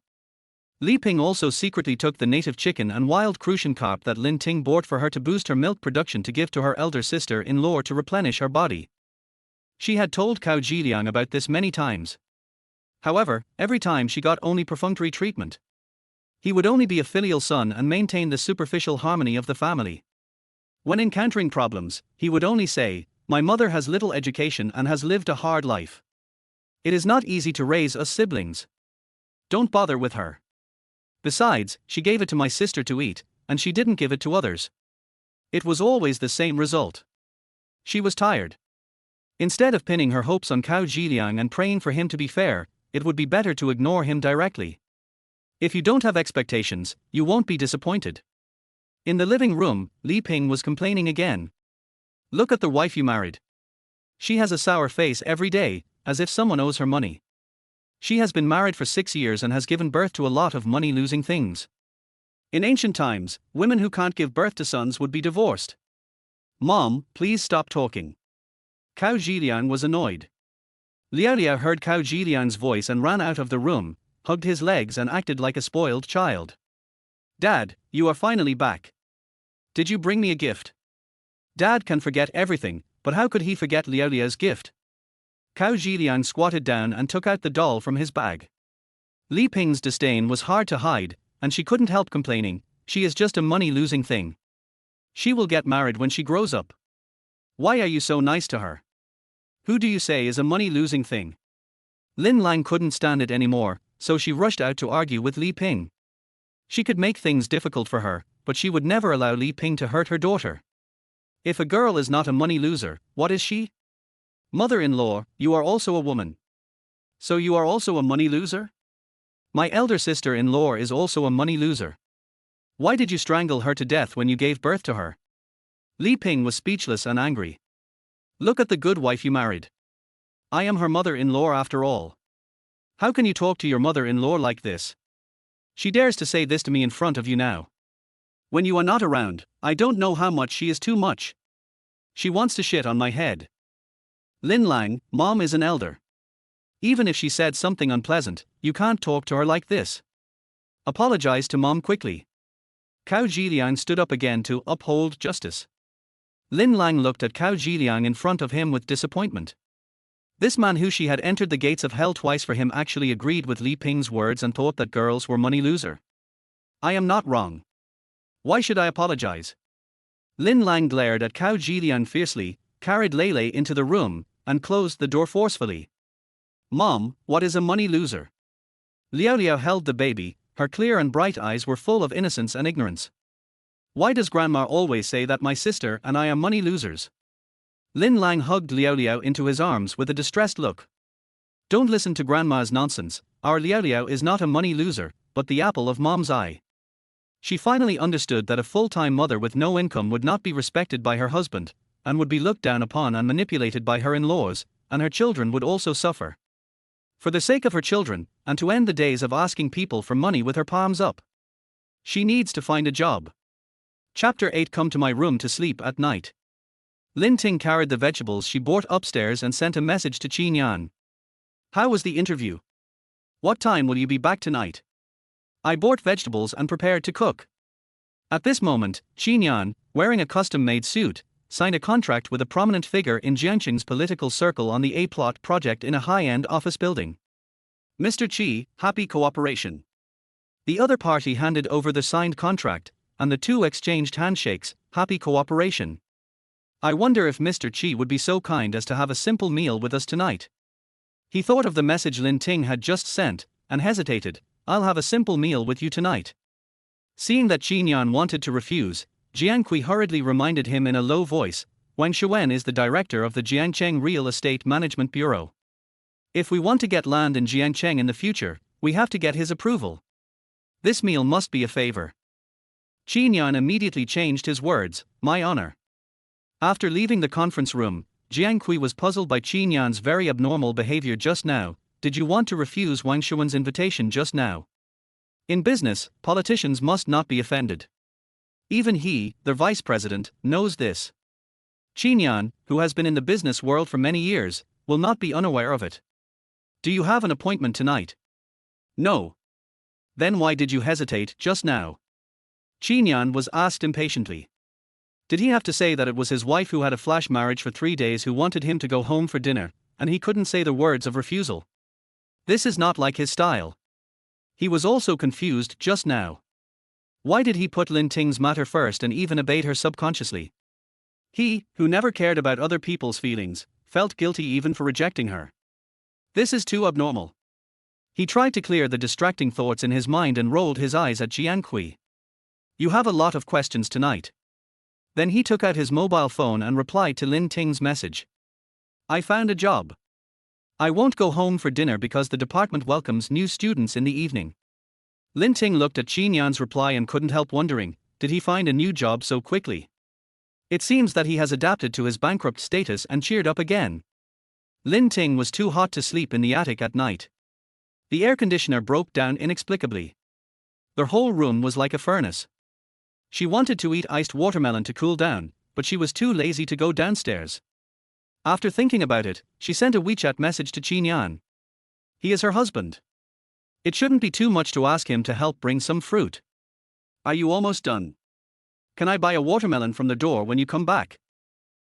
Li Ping also secretly took the native chicken and wild Crucian carp that Lin Ting bought for her to boost her milk production to give to her elder sister-in-law to replenish her body. She had told Cao Zhiliang about this many times. However, every time she got only perfunctory treatment. He would only be a filial son and maintain the superficial harmony of the family. When encountering problems, he would only say, "My mother has little education and has lived a hard life. It is not easy to raise us siblings. Don't bother with her. Besides, she gave it to my sister to eat, and she didn't give it to others." It was always the same result. She was tired. Instead of pinning her hopes on Cao Zhiliang and praying for him to be fair, it would be better to ignore him directly. If you don't have expectations, you won't be disappointed. In the living room, Li Ping was complaining again. "Look at the wife you married. She has a sour face every day, as if someone owes her money. She has been married for 6 years and has given birth to a lot of money-losing things. In ancient times, women who can't give birth to sons would be divorced." "Mom, please stop talking." Cao Zhiliang was annoyed. Liao heard Cao Zhiliang's voice and ran out of the room, hugged his legs and acted like a spoiled child. "Dad, you are finally back. Did you bring me a gift?" Dad can forget everything, but how could he forget Liao's gift? Cao Zhiliang squatted down and took out the doll from his bag. Li Ping's disdain was hard to hide, and she couldn't help complaining, "She is just a money-losing thing. She will get married when she grows up. Why are you so nice to her? Who do you say is a money-losing thing?" Lin Lang couldn't stand it anymore, so she rushed out to argue with Li Ping. She could make things difficult for her, but she would never allow Li Ping to hurt her daughter. If a girl is not a money loser, what is she? "Mother-in-law, you are also a woman. So you are also a money loser? My elder sister-in-law is also a money loser. Why did you strangle her to death when you gave birth to her?" Li Ping was speechless and angry. "Look at the good wife you married. I am her mother-in-law after all. How can you talk to your mother-in-law like this? She dares to say this to me in front of you now. When you are not around, I don't know how much she is too much. She wants to shit on my head." "Lin Lang, Mom is an elder. Even if she said something unpleasant, you can't talk to her like this. Apologize to mom quickly. Cao Zhiliang stood up again to uphold justice. Lin Lang looked at Cao Zhiliang in front of him with disappointment. This man who she had entered the gates of hell twice for him actually agreed with Li Ping's words and thought that girls were money loser. I am not wrong. Why should I apologize? Lin Lang glared at Cao Zhiliang fiercely, carried Lele into the room, and closed the door forcefully. Mom, what is a money loser? Liao Liao held the baby, her clear and bright eyes were full of innocence and ignorance. Why does Grandma always say that my sister and I are money losers? Lin Lang hugged Liao Liao into his arms with a distressed look. Don't listen to Grandma's nonsense, our Liao Liao is not a money loser, but the apple of Mom's eye. She finally understood that a full-time mother with no income would not be respected by her husband, and would be looked down upon and manipulated by her in-laws, and her children would also suffer. For the sake of her children, and to end the days of asking people for money with her palms up, she needs to find a job. Chapter 8. Come to my room to sleep at night. Lin Ting carried the vegetables she bought upstairs and sent a message to Qin Yan. How was the interview? What time will you be back tonight? I bought vegetables and prepared to cook. At this moment, Qin Yan, wearing a custom-made suit, signed a contract with a prominent figure in Jiangcheng's political circle on the A-plot project in a high-end office building. Mr. Qi, happy cooperation. The other party handed over the signed contract, and the two exchanged handshakes, happy cooperation. I wonder if Mr. Qi would be so kind as to have a simple meal with us tonight. He thought of the message Lin Ting had just sent, and hesitated. I'll have a simple meal with you tonight. Seeing that Qin Yan wanted to refuse, Jiangqi hurriedly reminded him in a low voice, Wang Shuwen is the director of the Jiangcheng Real Estate Management Bureau. If we want to get land in Jiangcheng in the future, we have to get his approval. This meal must be a favor. Qin Yan immediately changed his words, my honor. After leaving the conference room, Jiangqi was puzzled by Qin Yan's very abnormal behavior just now. Did you want to refuse Wang Shuwen's invitation just now? In business, politicians must not be offended. Even he, the vice president, knows this. Qin Yan, who has been in the business world for many years, will not be unaware of it. Do you have an appointment tonight? No. Then why did you hesitate just now? Qin Yan was asked impatiently. Did he have to say that it was his wife who had a flash marriage for 3 days who wanted him to go home for dinner, and he couldn't say the words of refusal? This is not like his style. He was also confused just now. Why did he put Lin Ting's matter first and even obeyed her subconsciously? He, who never cared about other people's feelings, felt guilty even for rejecting her. This is too abnormal. He tried to clear the distracting thoughts in his mind and rolled his eyes at Jiangqi. You have a lot of questions tonight. Then he took out his mobile phone and replied to Lin Ting's message. I found a job. I won't go home for dinner because the department welcomes new students in the evening. Lin Ting looked at Qin Yan's reply and couldn't help wondering, did he find a new job so quickly? It seems that he has adapted to his bankrupt status and cheered up again. Lin Ting was too hot to sleep in the attic at night. The air conditioner broke down inexplicably. Their whole room was like a furnace. She wanted to eat iced watermelon to cool down, but she was too lazy to go downstairs. After thinking about it, she sent a WeChat message to Qin Yan. He is her husband. It shouldn't be too much to ask him to help bring some fruit. Are you almost done? Can I buy a watermelon from the door when you come back?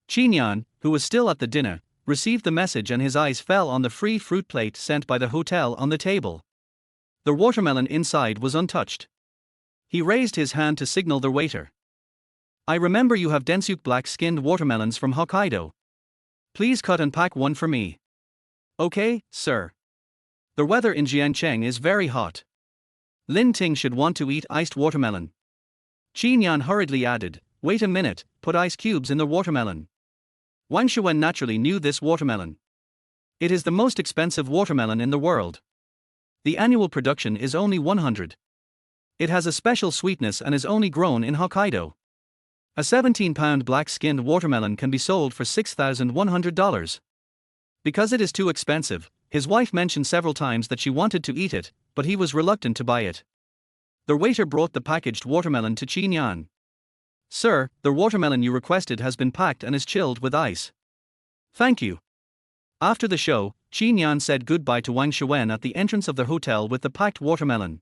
Qin Yan, who was still at the dinner, received the message and his eyes fell on the free fruit plate sent by the hotel on the table. The watermelon inside was untouched. He raised his hand to signal the waiter. I remember you have Densuk black-skinned watermelons from Hokkaido. Please cut and pack one for me. Okay, sir. The weather in Jiangcheng is very hot. Lin Ting should want to eat iced watermelon. Qin Yan hurriedly added, wait a minute, put ice cubes in the watermelon. Wang Shuwen naturally knew this watermelon. It is the most expensive watermelon in the world. The annual production is only 100. It has a special sweetness and is only grown in Hokkaido. A 17-pound black-skinned watermelon can be sold for $6,100. Because it is too expensive, his wife mentioned several times that she wanted to eat it, but he was reluctant to buy it. The waiter brought the packaged watermelon to Qin Yan. Sir, the watermelon you requested has been packed and is chilled with ice. Thank you. After the show, Qin Yan said goodbye to Wang Xuan at the entrance of the hotel with the packed watermelon.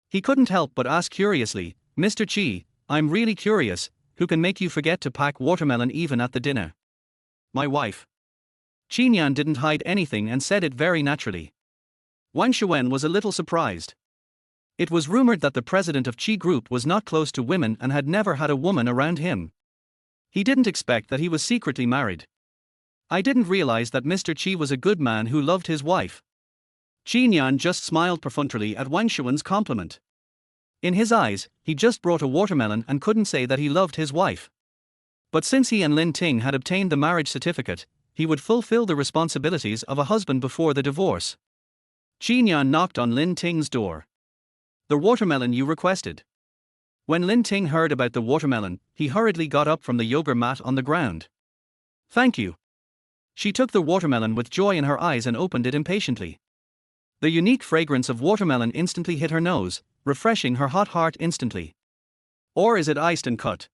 He couldn't help but ask curiously, "Mr. Qi, I'm really curious, who can make you forget to pack watermelon even at the dinner?" "My wife." Qin Yan didn't hide anything and said it very naturally. Wang Xuan was a little surprised. It was rumored that the president of Qi Group was not close to women and had never had a woman around him. He didn't expect that he was secretly married. "I didn't realize that Mr. Qi was a good man who loved his wife." Qin Yan just smiled perfunctorily at Wang Xuan's compliment. In his eyes, he just brought a watermelon and couldn't say that he loved his wife. But since he and Lin Ting had obtained the marriage certificate, he would fulfill the responsibilities of a husband before the divorce. Qin Yan knocked on Lin Ting's door. "The watermelon you requested." When Lin Ting heard about the watermelon, he hurriedly got up from the yoga mat on the ground. "Thank you." She took the watermelon with joy in her eyes and opened it impatiently. The unique fragrance of watermelon instantly hit her nose, refreshing her hot heart instantly. "Or is it iced and cut?"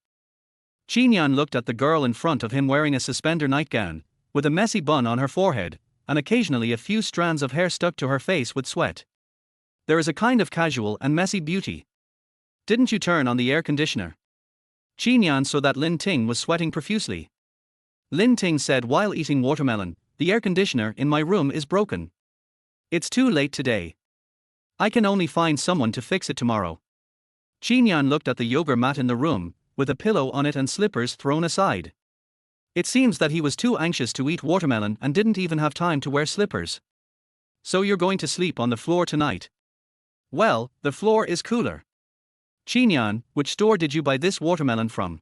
Qin Yan looked at the girl in front of him wearing a suspender nightgown, with a messy bun on her forehead, and occasionally a few strands of hair stuck to her face with sweat. There is a kind of casual and messy beauty. "Didn't you turn on the air conditioner?" Qin Yan saw that Lin Ting was sweating profusely. Lin Ting said while eating watermelon, "The air conditioner in my room is broken. It's too late today. I can only find someone to fix it tomorrow." Qin Yan looked at the yoga mat in the room, with a pillow on it and slippers thrown aside. It seems that he was too anxious to eat watermelon and didn't even have time to wear slippers. "So you're going to sleep on the floor tonight?" "Well, the floor is cooler." "Qin Yan, which store did you buy this watermelon from?"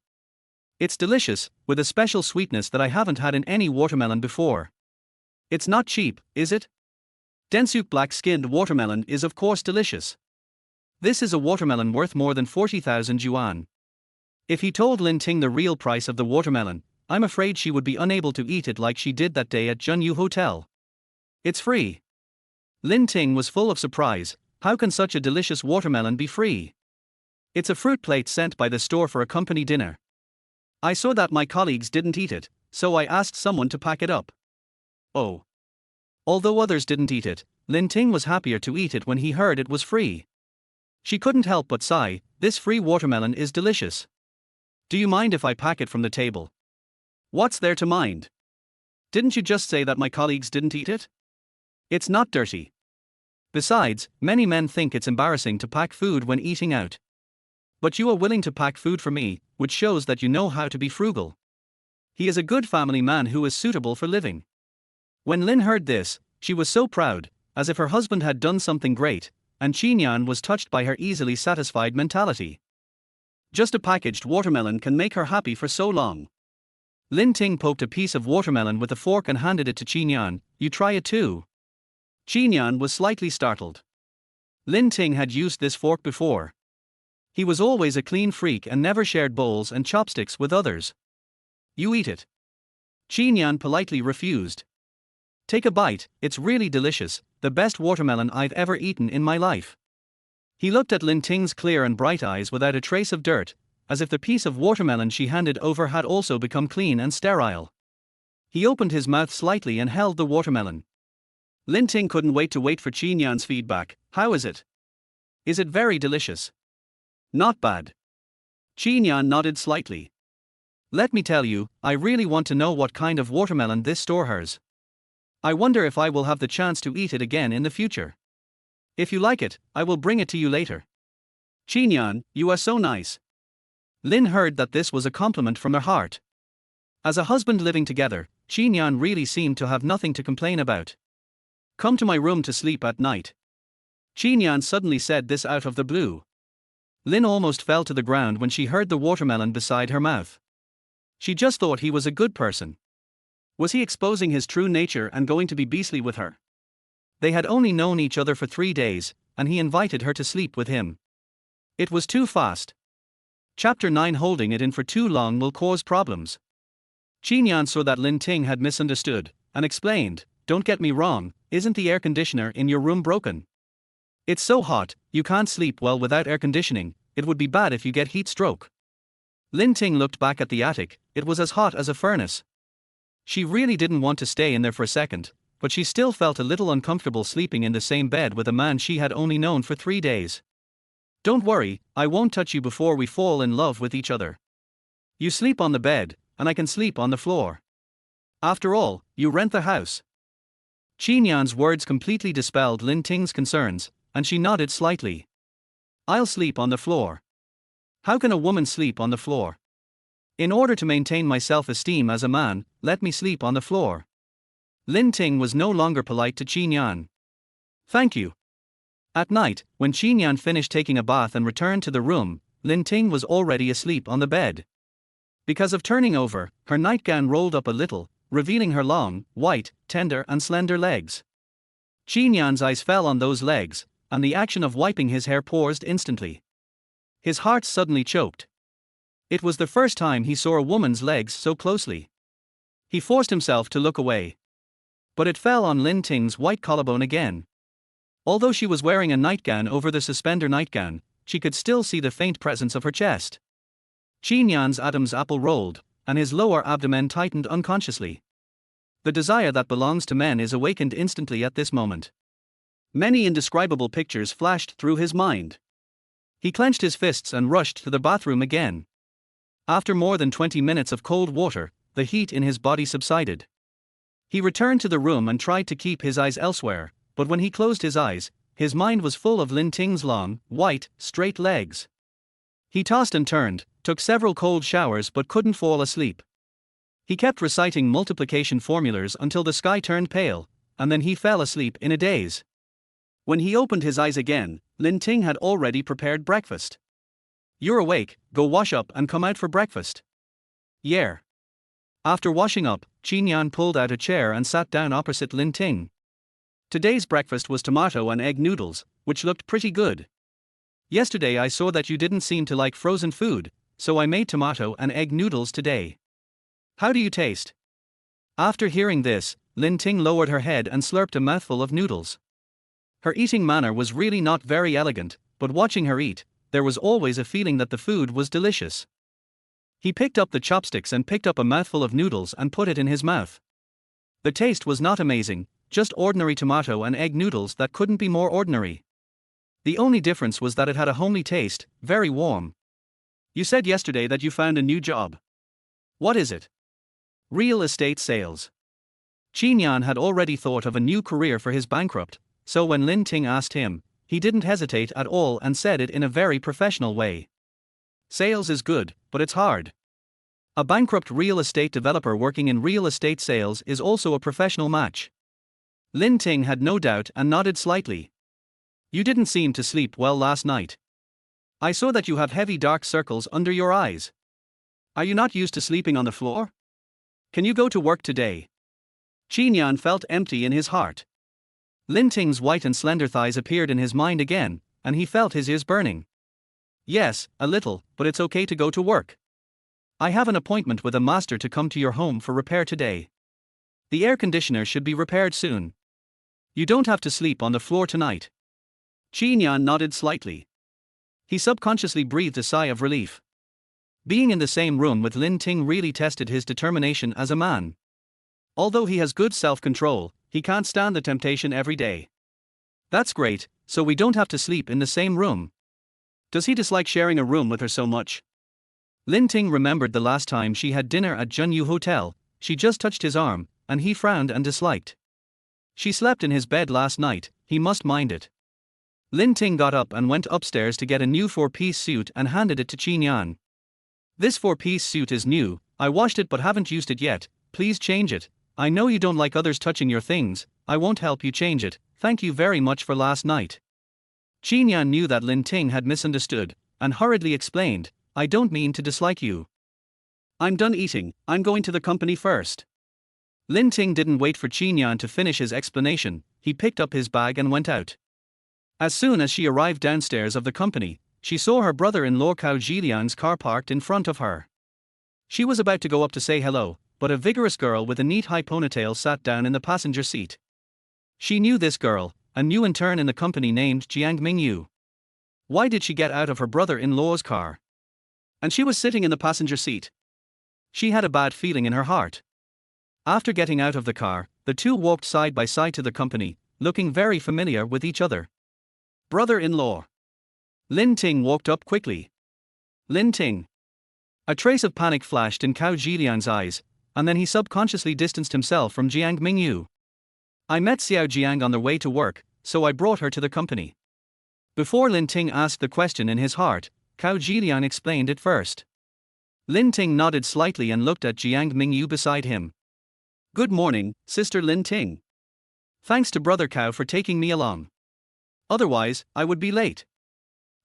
"It's delicious, with a special sweetness that I haven't had in any watermelon before." "It's not cheap, is it?" "Densuk black-skinned watermelon is of course delicious. This is a watermelon worth more than 40,000 yuan." If he told Lin Ting the real price of the watermelon, I'm afraid she would be unable to eat it like she did that day at Junyu Hotel. "It's free." Lin Ting was full of surprise. How can such a delicious watermelon be free? "It's a fruit plate sent by the store for a company dinner. I saw that my colleagues didn't eat it, so I asked someone to pack it up." "Oh." Although others didn't eat it, Lin Ting was happier to eat it when he heard it was free. She couldn't help but sigh, "This free watermelon is delicious. Do you mind if I pack it from the table?" "What's there to mind? Didn't you just say that my colleagues didn't eat it? It's not dirty. Besides, many men think it's embarrassing to pack food when eating out. But you are willing to pack food for me, which shows that you know how to be frugal. He is a good family man who is suitable for living." When Lin heard this, she was so proud, as if her husband had done something great, and Qin Yan was touched by her easily satisfied mentality. Just a packaged watermelon can make her happy for so long. Lin Ting poked a piece of watermelon with a fork and handed it to Qin Yan. "You try it too." Qin Yan was slightly startled. Lin Ting had used this fork before. He was always a clean freak and never shared bowls and chopsticks with others. "You eat it." Qin Yan politely refused. "Take a bite, it's really delicious, the best watermelon I've ever eaten in my life." He looked at Lin Ting's clear and bright eyes without a trace of dirt, as if the piece of watermelon she handed over had also become clean and sterile. He opened his mouth slightly and held the watermelon. Lin Ting couldn't wait to wait for Qin Yan's feedback. "How is it? Is it very delicious?" "Not bad." Qin Yan nodded slightly. "Let me tell you, I really want to know what kind of watermelon this store has. I wonder if I will have the chance to eat it again in the future. If you like it, I will bring it to you later." "Qin Yan, you are so nice." Lin heard that this was a compliment from her heart. As a husband living together, Qin Yan really seemed to have nothing to complain about. "Come to my room to sleep at night." Qin Yan suddenly said this out of the blue. Lin almost fell to the ground when she heard the watermelon beside her mouth. She just thought he was a good person. Was he exposing his true nature and going to be beastly with her? They had only known each other for 3 days, and he invited her to sleep with him. It was too fast. Chapter 9. Holding it in for too long will cause problems. Qin Yan saw that Lin Ting had misunderstood, and explained, "Don't get me wrong, isn't the air conditioner in your room broken? It's so hot, you can't sleep well without air conditioning, it would be bad if you get heat stroke." Lin Ting looked back at the attic, it was as hot as a furnace. She really didn't want to stay in there for a second, but she still felt a little uncomfortable sleeping in the same bed with a man she had only known for 3 days. "Don't worry, I won't touch you before we fall in love with each other. You sleep on the bed, and I can sleep on the floor. After all, you rent the house." Qin Yan's words completely dispelled Lin Ting's concerns, and she nodded slightly. "I'll sleep on the floor." "How can a woman sleep on the floor?" "In order to maintain my self-esteem as a man, let me sleep on the floor." Lin Ting was no longer polite to Qin Yan. "Thank you." At night, when Qin Yan finished taking a bath and returned to the room, Lin Ting was already asleep on the bed. Because of turning over, her nightgown rolled up a little, revealing her long, white, tender and slender legs. Qin Yan's eyes fell on those legs, and the action of wiping his hair paused instantly. His heart suddenly choked. It was the first time he saw a woman's legs so closely. He forced himself to look away. But it fell on Lin Ting's white collarbone again. Although she was wearing a nightgown over the suspender nightgown, she could still see the faint presence of her chest. Qin Yan's Adam's apple rolled, and his lower abdomen tightened unconsciously. The desire that belongs to men is awakened instantly at this moment. Many indescribable pictures flashed through his mind. He clenched his fists and rushed to the bathroom again. After more than 20 minutes of cold water, the heat in his body subsided. He returned to the room and tried to keep his eyes elsewhere, but when he closed his eyes, his mind was full of Lin Ting's long, white, straight legs. He tossed and turned, took several cold showers but couldn't fall asleep. He kept reciting multiplication formulas until the sky turned pale, and then he fell asleep in a daze. When he opened his eyes again, Lin Ting had already prepared breakfast. "You're awake, go wash up and come out for breakfast." "Yeah." After washing up, Qin Yan pulled out a chair and sat down opposite Lin Ting. Today's breakfast was tomato and egg noodles, which looked pretty good. "Yesterday I saw that you didn't seem to like frozen food, so I made tomato and egg noodles today. How do you taste?" After hearing this, Lin Ting lowered her head and slurped a mouthful of noodles. Her eating manner was really not very elegant, but watching her eat, there was always a feeling that the food was delicious. He picked up the chopsticks and picked up a mouthful of noodles and put it in his mouth. The taste was not amazing, just ordinary tomato and egg noodles that couldn't be more ordinary. The only difference was that it had a homely taste, very warm. "You said yesterday that you found a new job. What is it?" "Real estate sales." Qin Yan had already thought of a new career for his bankrupt, so when Lin Ting asked him, he didn't hesitate at all and said it in a very professional way. "Sales is good, but it's hard." A bankrupt real estate developer working in real estate sales is also a professional match. Lin Ting had no doubt and nodded slightly. "You didn't seem to sleep well last night. I saw that you have heavy dark circles under your eyes. Are you not used to sleeping on the floor? Can you go to work today?" Qin Yan felt empty in his heart. Lin Ting's white and slender thighs appeared in his mind again, and he felt his ears burning. "Yes, a little, but it's okay to go to work. I have an appointment with a master to come to your home for repair today. The air conditioner should be repaired soon. You don't have to sleep on the floor tonight." Qin Yan nodded slightly. He subconsciously breathed a sigh of relief. Being in the same room with Lin Ting really tested his determination as a man. Although he has good self-control, he can't stand the temptation every day. "That's great, so we don't have to sleep in the same room. Does he dislike sharing a room with her so much?" Lin Ting remembered the last time she had dinner at Junyu Hotel. She just touched his arm, and he frowned and disliked. "She slept in his bed last night, he must mind it." Lin Ting got up and went upstairs to get a new 4-piece suit and handed it to Qin Yan. "This 4-piece suit is new, I washed it but haven't used it yet, please change it. I know you don't like others touching your things, I won't help you change it, thank you very much for last night." Qin Yan knew that Lin Ting had misunderstood, and hurriedly explained, "I don't mean to dislike you. I'm done eating, I'm going to the company first." Lin Ting didn't wait for Qin Yan to finish his explanation, he picked up his bag and went out. As soon as she arrived downstairs of the company, she saw her brother-in-law Cao Zhiliang's car parked in front of her. She was about to go up to say hello, but a vigorous girl with a neat high ponytail sat down in the passenger seat. She knew this girl, a new intern in the company named Jiangcheng Yu. Why did she get out of her brother-in-law's car? And she was sitting in the passenger seat. She had a bad feeling in her heart. After getting out of the car, the two walked side by side to the company, looking very familiar with each other. Brother-in-law. Lin Ting walked up quickly. Lin Ting. A trace of panic flashed in Cao Zhiliang's eyes, and then he subconsciously distanced himself from Jiang Mingyu. I met Xiao Jiang on their way to work, so I brought her to the company. Before Lin Ting asked the question in his heart, Cao Zhiliang explained it first. Lin Ting nodded slightly and looked at Jiang Mingyu beside him. Good morning, Sister Lin Ting. Thanks to Brother Cao for taking me along. Otherwise, I would be late.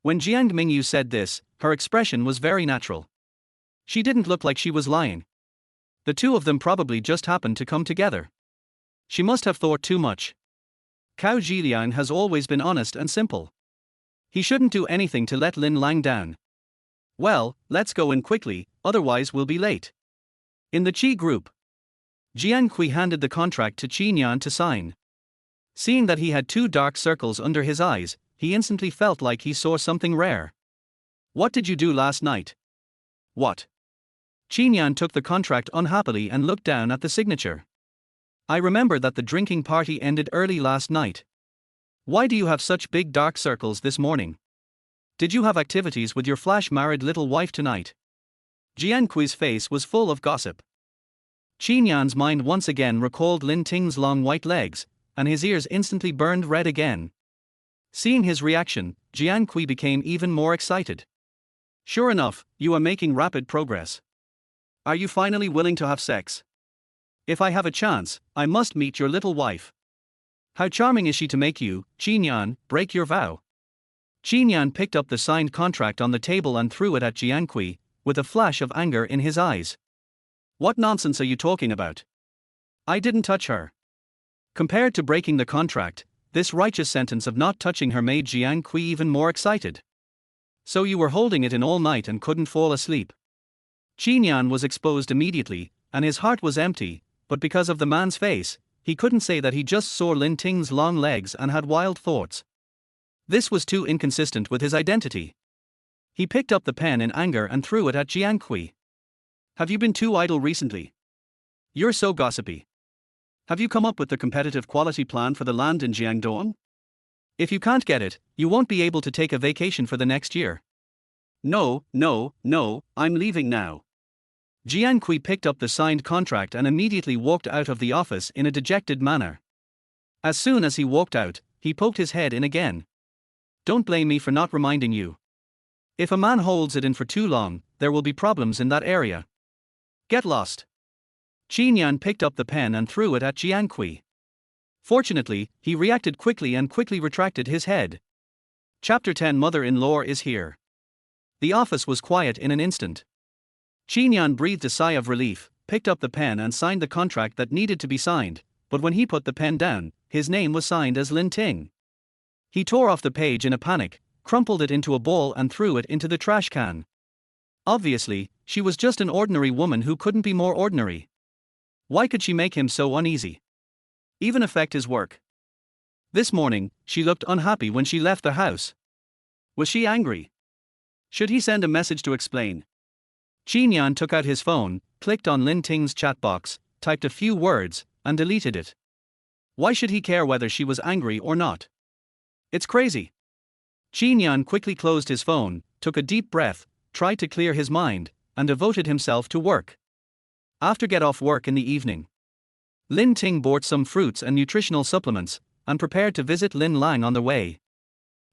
When Jiang Mingyu said this, her expression was very natural. She didn't look like she was lying. The two of them probably just happened to come together. She must have thought too much. Cao Zhiliang has always been honest and simple. He shouldn't do anything to let Lin Lang down. Well, let's go in quickly, otherwise we'll be late. In the Qi group, Jiang Kui handed the contract to Qi Nian to sign. Seeing that he had 2 dark circles under his eyes, he instantly felt like he saw something rare. What did you do last night? What? Qi Nian took the contract unhappily and looked down at the signature. I remember that the drinking party ended early last night. Why do you have such big dark circles this morning? Did you have activities with your flash-married little wife tonight? Jiang Kui's face was full of gossip. Qi Nian's mind once again recalled Lin Ting's long white legs, and his ears instantly burned red again. Seeing his reaction, Jiang Kui became even more excited. Sure enough, you are making rapid progress. Are you finally willing to have sex? If I have a chance, I must meet your little wife. How charming is she to make you, Qi Nian, break your vow? Qi Nian picked up the signed contract on the table and threw it at Jiang Kui, with a flash of anger in his eyes. What nonsense are you talking about? I didn't touch her. Compared to breaking the contract, this righteous sentence of not touching her made Jiang Kui even more excited. So you were holding it in all night and couldn't fall asleep. Qi Nian was exposed immediately, and his heart was empty, but because of the man's face, he couldn't say that he just saw Lin Ting's long legs and had wild thoughts. This was too inconsistent with his identity. He picked up the pen in anger and threw it at Jiang Kui. Have you been too idle recently? You're so gossipy. Have you come up with the competitive quality plan for the land in Jiangdong? If you can't get it, you won't be able to take a vacation for the next year. No, I'm leaving now. Jiang Kui picked up the signed contract and immediately walked out of the office in a dejected manner. As soon as he walked out, he poked his head in again. Don't blame me for not reminding you. If a man holds it in for too long, there will be problems in that area. Get lost. Qi Nian picked up the pen and threw it at Jiang Kui. Fortunately, he reacted quickly and quickly retracted his head. Chapter 10 Mother-in-law is here. The office was quiet in an instant. Qi Nian breathed a sigh of relief, picked up the pen and signed the contract that needed to be signed, but when he put the pen down, his name was signed as Lin Ting. He tore off the page in a panic, crumpled it into a ball and threw it into the trash can. Obviously, she was just an ordinary woman who couldn't be more ordinary. Why could she make him so uneasy? Even affect his work? This morning, she looked unhappy when she left the house. Was she angry? Should he send a message to explain? Qi Nian took out his phone, clicked on Lin Ting's chat box, typed a few words, and deleted it. Why should he care whether she was angry or not? It's crazy. Qi Nian quickly closed his phone, took a deep breath, tried to clear his mind, and devoted himself to work. After get off work in the evening, Lin Ting bought some fruits and nutritional supplements, and prepared to visit Lin Lang on the way.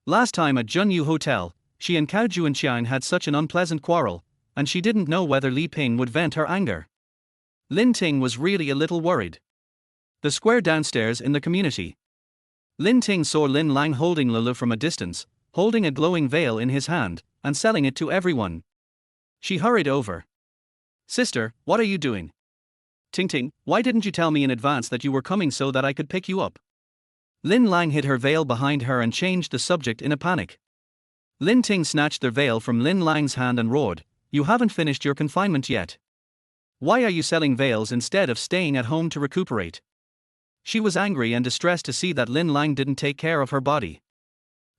Last time at Junyu Hotel, she and Cao Juanqian had such an unpleasant quarrel, and she didn't know whether Li Ping would vent her anger. Lin Ting was really a little worried. The square downstairs in the community. Lin Ting saw Lin Lang holding Lulu from a distance, holding a glowing veil in his hand, and selling it to everyone. She hurried over. Sister, what are you doing? Ting, why didn't you tell me in advance that you were coming so that I could pick you up? Lin Lang hid her veil behind her and changed the subject in a panic. Lin Ting snatched the veil from Lin Lang's hand and roared, "You haven't finished your confinement yet. Why are you selling veils instead of staying at home to recuperate?" She was angry and distressed to see that Lin Lang didn't take care of her body.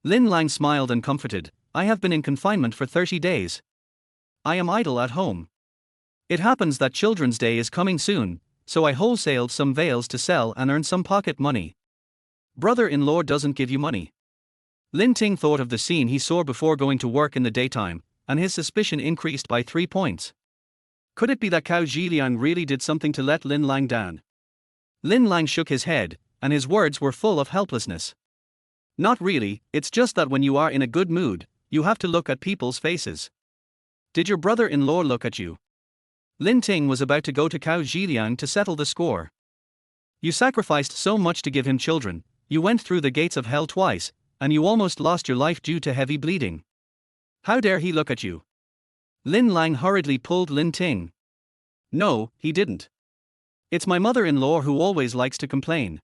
Lin Lang smiled and comforted, "I have been in confinement for 30 days. I am idle at home. It happens that Children's Day is coming soon, so I wholesaled some veils to sell and earn some pocket money. Brother-in-law doesn't give you money. Lin Ting thought of the scene he saw before going to work in the daytime, and his suspicion increased by 3 points. Could it be that Cao Zhiliang really did something to let Lin Lang down? Lin Lang shook his head, and his words were full of helplessness. Not really, it's just that when you are in a good mood, you have to look at people's faces. Did your brother-in-law look at you? Lin Ting was about to go to Cao Zhiliang to settle the score. You sacrificed so much to give him children, you went through the gates of hell twice, and you almost lost your life due to heavy bleeding. How dare he look at you? Lin Lang hurriedly pulled Lin Ting. No, he didn't. It's my mother-in-law who always likes to complain.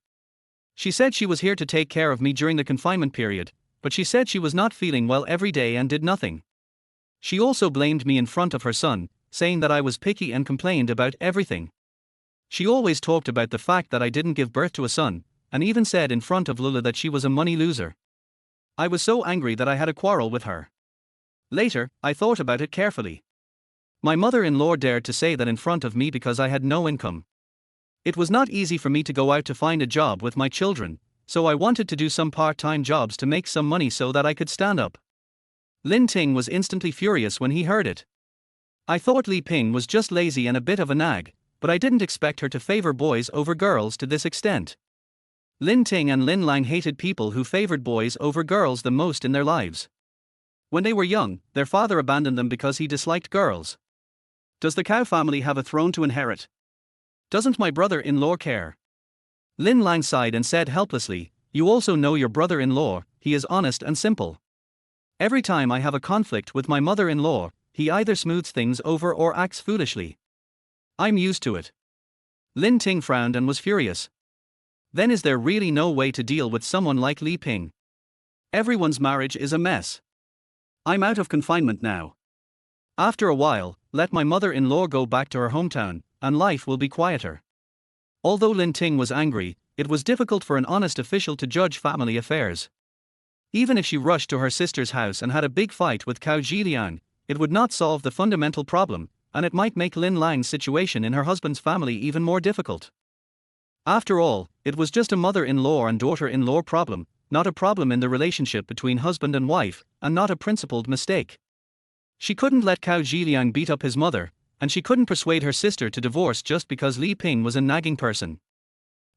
She said she was here to take care of me during the confinement period, but she said she was not feeling well every day and did nothing. She also blamed me in front of her son, saying that I was picky and complained about everything. She always talked about the fact that I didn't give birth to a son, and even said in front of Lula that she was a money loser. I was so angry that I had a quarrel with her. Later, I thought about it carefully. My mother-in-law dared to say that in front of me because I had no income. It was not easy for me to go out to find a job with my children, so I wanted to do some part-time jobs to make some money so that I could stand up. Lin Ting was instantly furious when he heard it. I thought Li Ping was just lazy and a bit of a nag, but I didn't expect her to favor boys over girls to this extent. Lin Ting and Lin Lang hated people who favored boys over girls the most in their lives. When they were young, their father abandoned them because he disliked girls. Does the Cao family have a throne to inherit? Doesn't my brother-in-law care? Lin Lang sighed and said helplessly, you also know your brother-in-law, he is honest and simple. Every time I have a conflict with my mother-in-law, he either smooths things over or acts foolishly. I'm used to it. Lin Ting frowned and was furious. Then is there really no way to deal with someone like Li Ping? Everyone's marriage is a mess. I'm out of confinement now. After a while, let my mother-in-law go back to her hometown, and life will be quieter. Although Lin Ting was angry, it was difficult for an honest official to judge family affairs. Even if she rushed to her sister's house and had a big fight with Cao Zhiliang, it would not solve the fundamental problem, and it might make Lin Lang's situation in her husband's family even more difficult. After all, it was just a mother-in-law and daughter-in-law problem, not a problem in the relationship between husband and wife, and not a principled mistake. She couldn't let Cao Zhiliang beat up his mother, and she couldn't persuade her sister to divorce just because Li Ping was a nagging person.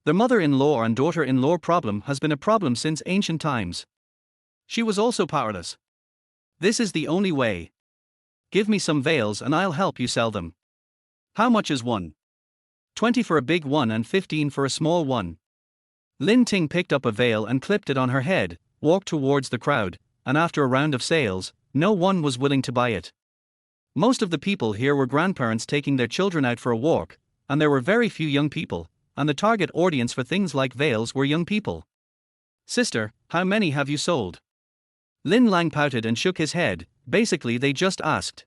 The mother-in-law and daughter-in-law problem has been a problem since ancient times. She was also powerless. This is the only way. Give me some veils and I'll help you sell them. How much is one? 20 for a big one and 15 for a small one. Lin Ting picked up a veil and clipped it on her head, walked towards the crowd, and after a round of sales, no one was willing to buy it. Most of the people here were grandparents taking their children out for a walk, and there were very few young people, and the target audience for things like veils were young people. Sister, how many have you sold? Lin Lang pouted and shook his head, basically they just asked.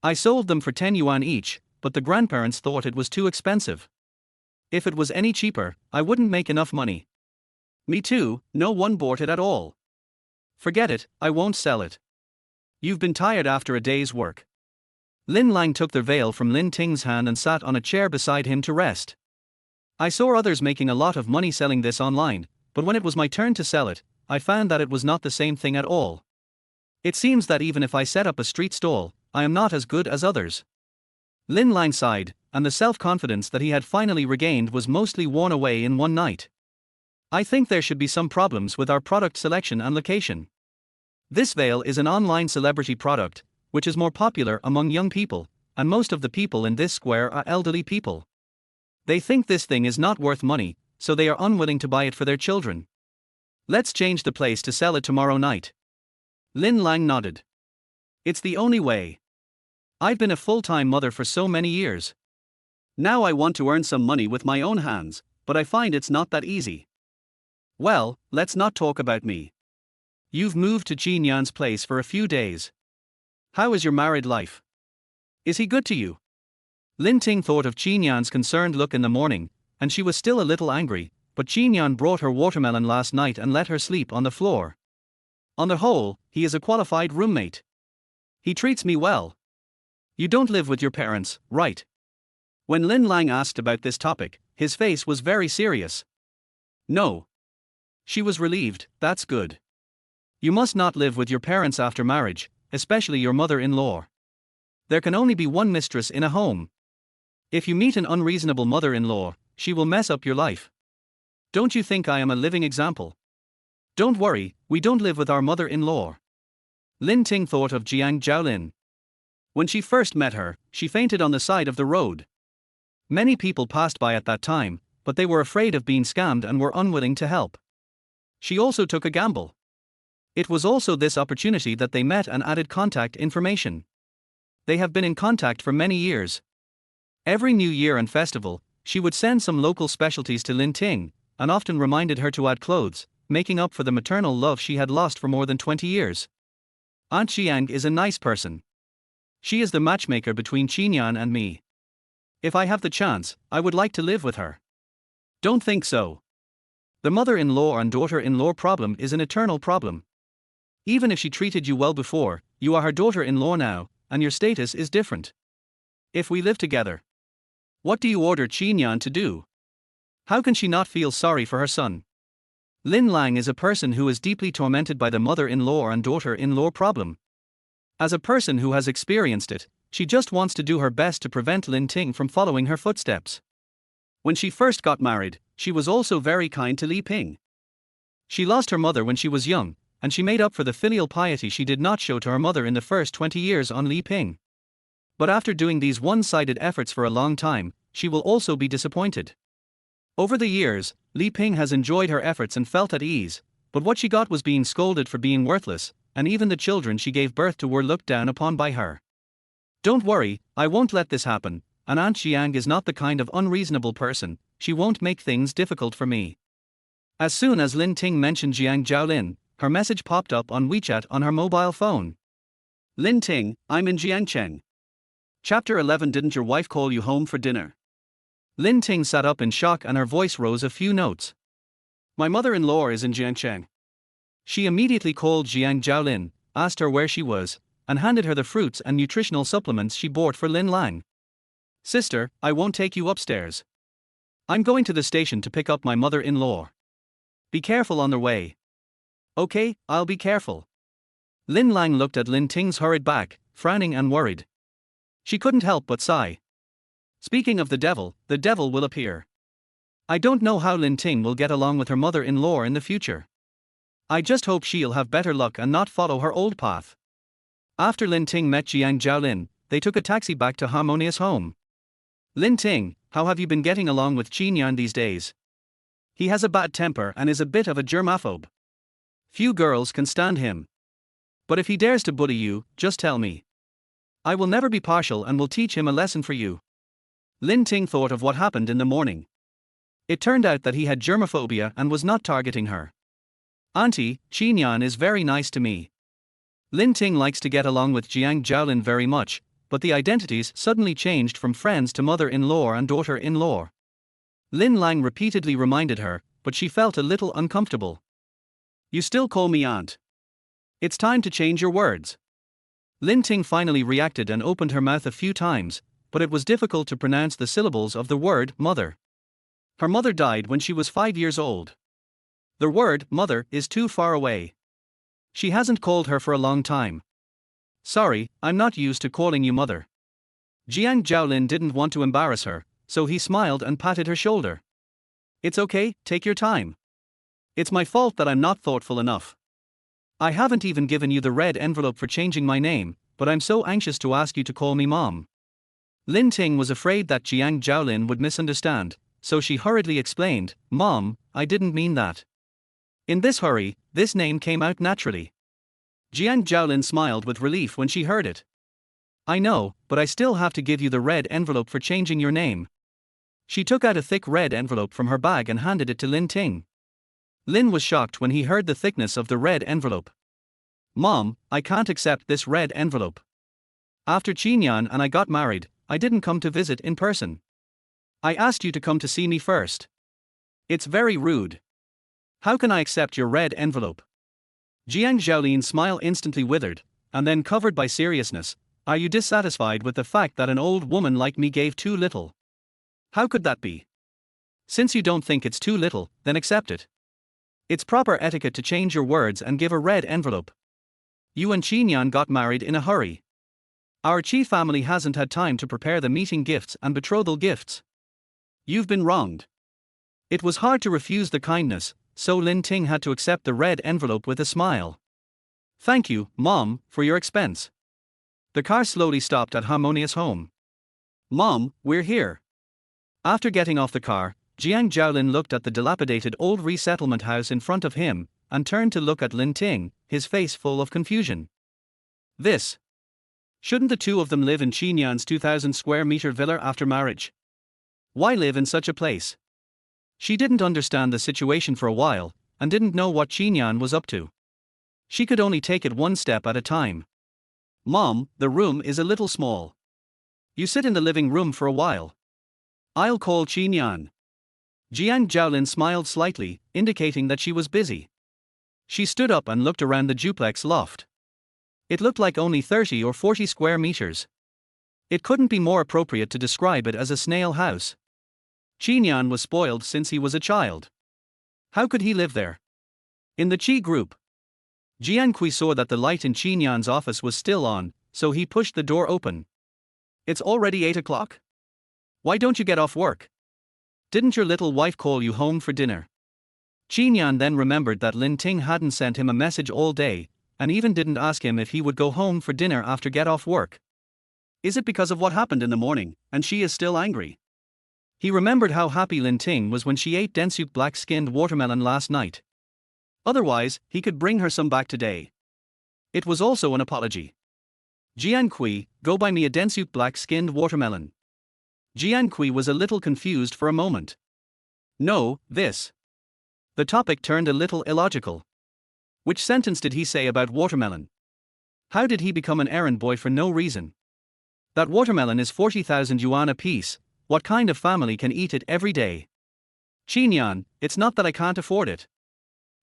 I sold them for 10 yuan each, but the grandparents thought it was too expensive. If it was any cheaper, I wouldn't make enough money. Me too, no one bought it at all. Forget it, I won't sell it. You've been tired after a day's work. Lin Lang took the veil from Lin Ting's hand and sat on a chair beside him to rest. I saw others making a lot of money selling this online, but when it was my turn to sell it, I found that it was not the same thing at all. It seems that even if I set up a street stall, I am not as good as others. Lin Lang sighed, and the self-confidence that he had finally regained was mostly worn away in one night. I think there should be some problems with our product selection and location. This veil is an online celebrity product, which is more popular among young people, and most of the people in this square are elderly people. They think this thing is not worth money, so they are unwilling to buy it for their children. Let's change the place to sell it tomorrow night. Lin Lang nodded. It's the only way. I've been a full-time mother for so many years. Now I want to earn some money with my own hands, but I find it's not that easy. Well, let's not talk about me. You've moved to Jiangcheng's place for a few days. How is your married life? Is he good to you? Lin Ting thought of Jiangcheng's concerned look in the morning, and she was still a little angry, but Jiangcheng brought her watermelon last night and let her sleep on the floor. On the whole, he is a qualified roommate. He treats me well. You don't live with your parents, right? When Lin Lang asked about this topic, his face was very serious. No. She was relieved. That's good. You must not live with your parents after marriage, especially your mother-in-law. There can only be one mistress in a home. If you meet an unreasonable mother-in-law, she will mess up your life. Don't you think I am a living example? Don't worry, we don't live with our mother-in-law. Lin Ting thought of Jiang Zhaolin. When she first met her, she fainted on the side of the road. Many people passed by at that time, but they were afraid of being scammed and were unwilling to help. She also took a gamble. It was also this opportunity that they met and added contact information. They have been in contact for many years. Every New Year and festival, she would send some local specialties to Lin Ting, and often reminded her to add clothes, making up for the maternal love she had lost for more than 20 years. Aunt Jiang is a nice person. She is the matchmaker between Qinyan and me. If I have the chance, I would like to live with her. Don't think so. The mother-in-law and daughter-in-law problem is an eternal problem. Even if she treated you well before, you are her daughter-in-law now, and your status is different. If we live together, what do you order Qinyan to do? How can she not feel sorry for her son? Lin Lang is a person who is deeply tormented by the mother-in-law and daughter-in-law problem. As a person who has experienced it, she just wants to do her best to prevent Lin Ting from following her footsteps. When she first got married, she was also very kind to Li Ping. She lost her mother when she was young, and she made up for the filial piety she did not show to her mother in the first 20 years on Li Ping. But after doing these one-sided efforts for a long time, she will also be disappointed. Over the years, Li Ping has enjoyed her efforts and felt at ease, but what she got was being scolded for being worthless, and even the children she gave birth to were looked down upon by her. Don't worry, I won't let this happen, and Aunt Jiang is not the kind of unreasonable person, she won't make things difficult for me. As soon as Lin Ting mentioned Jiang Zhaolin, her message popped up on WeChat on her mobile phone. Lin Ting, I'm in Jiangcheng. Chapter 11. Didn't your wife call you home for dinner? Lin Ting sat up in shock and her voice rose a few notes. My mother-in-law is in Jiangcheng. She immediately called Jiang Zhaolin, asked her where she was, and handed her the fruits and nutritional supplements she bought for Lin Lang. Sister, I won't take you upstairs. I'm going to the station to pick up my mother-in-law. Be careful on the way. Okay, I'll be careful. Lin Lang looked at Lin Ting's hurried back, frowning and worried. She couldn't help but sigh. Speaking of the devil will appear. I don't know how Lin Ting will get along with her mother-in-law in the future. I just hope she'll have better luck and not follow her old path. After Lin Ting met Jiang Zhaolin, they took a taxi back to Harmonious home. Lin Ting, how have you been getting along with Qinyan these days? He has a bad temper and is a bit of a germaphobe. Few girls can stand him. But if he dares to bully you, just tell me. I will never be partial and will teach him a lesson for you. Lin Ting thought of what happened in the morning. It turned out that he had germophobia and was not targeting her. Auntie, Qinyan is very nice to me. Lin Ting likes to get along with Jiang Zhaolin very much, but the identities suddenly changed from friends to mother-in-law and daughter-in-law. Lin Lang repeatedly reminded her, but she felt a little uncomfortable. You still call me aunt. It's time to change your words. Lin Ting finally reacted and opened her mouth a few times, but it was difficult to pronounce the syllables of the word mother. Her mother died when she was 5 years old. The word mother is too far away. She hasn't called her for a long time. Sorry, I'm not used to calling you mother. Jiang Zhaolin didn't want to embarrass her, so he smiled and patted her shoulder. It's okay, take your time. It's my fault that I'm not thoughtful enough. I haven't even given you the red envelope for changing my name, but I'm so anxious to ask you to call me mom. Lin Ting was afraid that Jiang Zhaolin would misunderstand, so she hurriedly explained, Mom, I didn't mean that. In this hurry, this name came out naturally. Jiang Zhaolin smiled with relief when she heard it. I know, but I still have to give you the red envelope for changing your name. She took out a thick red envelope from her bag and handed it to Lin Ting. Lin was shocked when he heard the thickness of the red envelope. Mom, I can't accept this red envelope. After Qinyan and I got married, I didn't come to visit in person. I asked you to come to see me first. It's very rude. How can I accept your red envelope? Jiang Zhaolin's smile instantly withered, and then covered by seriousness. Are you dissatisfied with the fact that an old woman like me gave too little? How could that be? Since you don't think it's too little, then accept it. It's proper etiquette to change your words and give a red envelope. You and Qinyan got married in a hurry. Our Qi family hasn't had time to prepare the meeting gifts and betrothal gifts. You've been wronged. It was hard to refuse the kindness, so Lin Ting had to accept the red envelope with a smile. Thank you, Mom, for your expense. The car slowly stopped at Harmonious Home. Mom, we're here. After getting off the car, Jiang looked at the dilapidated old resettlement house in front of him, and turned to look at Lin Ting, his face full of confusion. This. Shouldn't the two of them live in Qinyan's 2,000 square meter villa after marriage? Why live in such a place? She didn't understand the situation for a while, and didn't know what Qinyan was up to. She could only take it one step at a time. Mom, the room is a little small. You sit in the living room for a while. I'll call Qinyan. Jiang smiled slightly, indicating that she was busy. She stood up and looked around the duplex loft. It looked like only 30 or 40 square meters. It couldn't be more appropriate to describe it as a snail house. Qinyan was spoiled since he was a child. How could he live there? In the Qi group. Jiangqi saw that the light in Qinyan's office was still on, so he pushed the door open. It's already 8 o'clock? Why don't you get off work? Didn't your little wife call you home for dinner? Qinyan then remembered that Lin Ting hadn't sent him a message all day, and even didn't ask him if he would go home for dinner after get off work. Is it because of what happened in the morning, and she is still angry? He remembered how happy Lin Ting was when she ate Densuk black-skinned watermelon last night. Otherwise, he could bring her some back today. It was also an apology. Jiangqi, go buy me a Densuk black-skinned watermelon. Jiangqi was a little confused for a moment. No, this. The topic turned a little illogical. Which sentence did he say about watermelon? How did he become an errand boy for no reason? That watermelon is 40,000 yuan apiece. What kind of family can eat it every day? Qinyan, it's not that I can't afford it.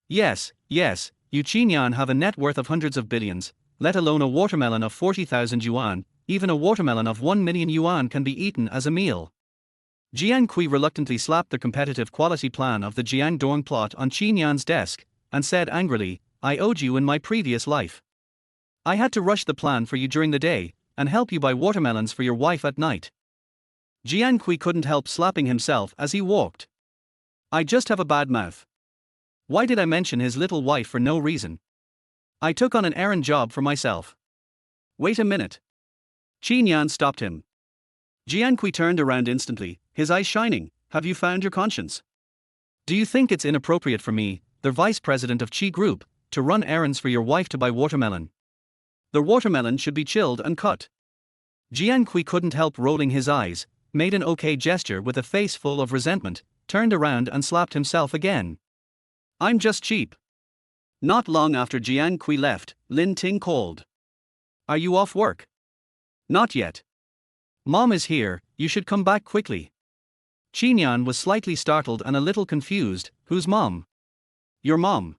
Yes, you Qinyan have a net worth of hundreds of billions, let alone a watermelon of 40,000 yuan, even a watermelon of 1 million yuan can be eaten as a meal. Jiangqi reluctantly slapped the competitive quality plan of the Jiangdong plot on Qinyan's desk, and said angrily, I owed you in my previous life. I had to rush the plan for you during the day, and help you buy watermelons for your wife at night. Jiangqi couldn't help slapping himself as he walked. I just have a bad mouth. Why did I mention his little wife for no reason? I took on an errand job for myself. Wait a minute. Qinyan stopped him. Jiangqi turned around instantly, his eyes shining. Have you found your conscience? Do you think it's inappropriate for me, the vice president of Qi Group, to run errands for your wife to buy watermelon? The watermelon should be chilled and cut. Jiangqi couldn't help rolling his eyes, made an okay gesture with a face full of resentment, turned around and slapped himself again. I'm just cheap. Not long after Jiangqi left, Lin Ting called. Are you off work? Not yet. Mom is here, you should come back quickly. Qinyan was slightly startled and a little confused. Who's mom? Your mom.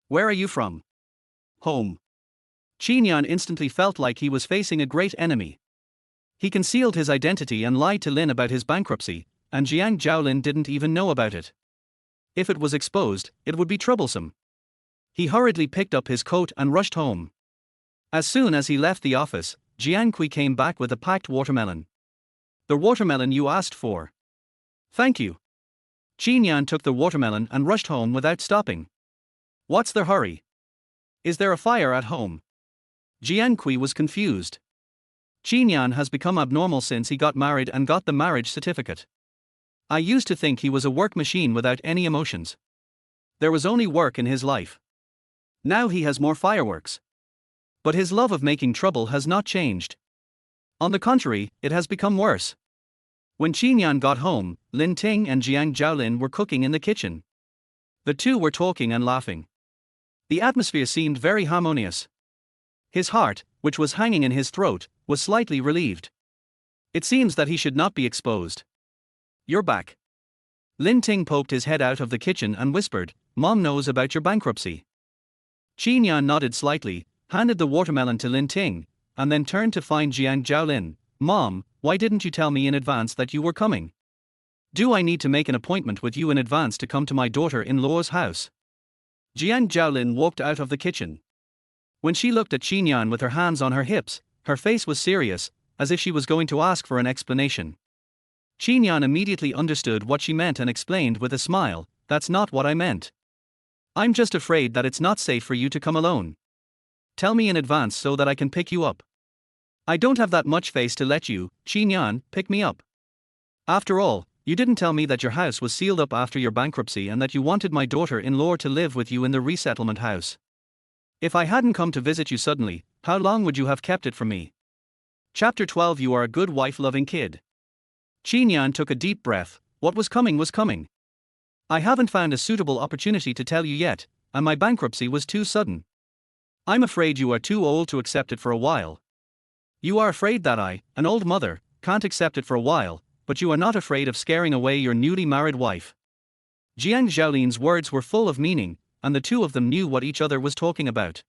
Where are you from? Home. Qinyan instantly felt like he was facing a great enemy. He concealed his identity and lied to Lin about his bankruptcy, and Jiang didn't even know about it. If it was exposed, it would be troublesome. He hurriedly picked up his coat and rushed home. As soon as he left the office, Jiangqi came back with a packed watermelon. The watermelon you asked for. Thank you. Qinyan took the watermelon and rushed home without stopping. What's the hurry? Is there a fire at home? Jiangqi was confused. Qinyan has become abnormal since he got married and got the marriage certificate. I used to think he was a work machine without any emotions. There was only work in his life. Now he has more fireworks. But his love of making trouble has not changed. On the contrary, it has become worse. When Qinyan got home, Lin Ting and Jiang were cooking in the kitchen. The two were talking and laughing. The atmosphere seemed very harmonious. His heart, which was hanging in his throat, was slightly relieved. It seems that he should not be exposed. You're back. Lin Ting poked his head out of the kitchen and whispered, Mom knows about your bankruptcy. Qinyan nodded slightly, handed the watermelon to Lin Ting, and then turned to find Jiang. Mom, why didn't you tell me in advance that you were coming? Do I need to make an appointment with you in advance to come to my daughter-in-law's house? Jiangcheng walked out of the kitchen. When she looked at Qinyan with her hands on her hips, her face was serious, as if she was going to ask for an explanation. Qinyan immediately understood what she meant and explained with a smile, "That's not what I meant. I'm just afraid that it's not safe for you to come alone. Tell me in advance so that I can pick you up. I don't have that much face to let you, Qinyan, pick me up. After all, you didn't tell me that your house was sealed up after your bankruptcy and that you wanted my daughter-in-law to live with you in the resettlement house. If I hadn't come to visit you suddenly, how long would you have kept it from me?" Chapter 12. You are a good wife-loving kid. Qinyan took a deep breath. What was coming was coming. I haven't found a suitable opportunity to tell you yet, and my bankruptcy was too sudden. I'm afraid you are too old to accept it for a while. You are afraid that I, an old mother, can't accept it for a while, but you are not afraid of scaring away your newly married wife. Jiang Zhaolin's words were full of meaning, and the two of them knew what each other was talking about.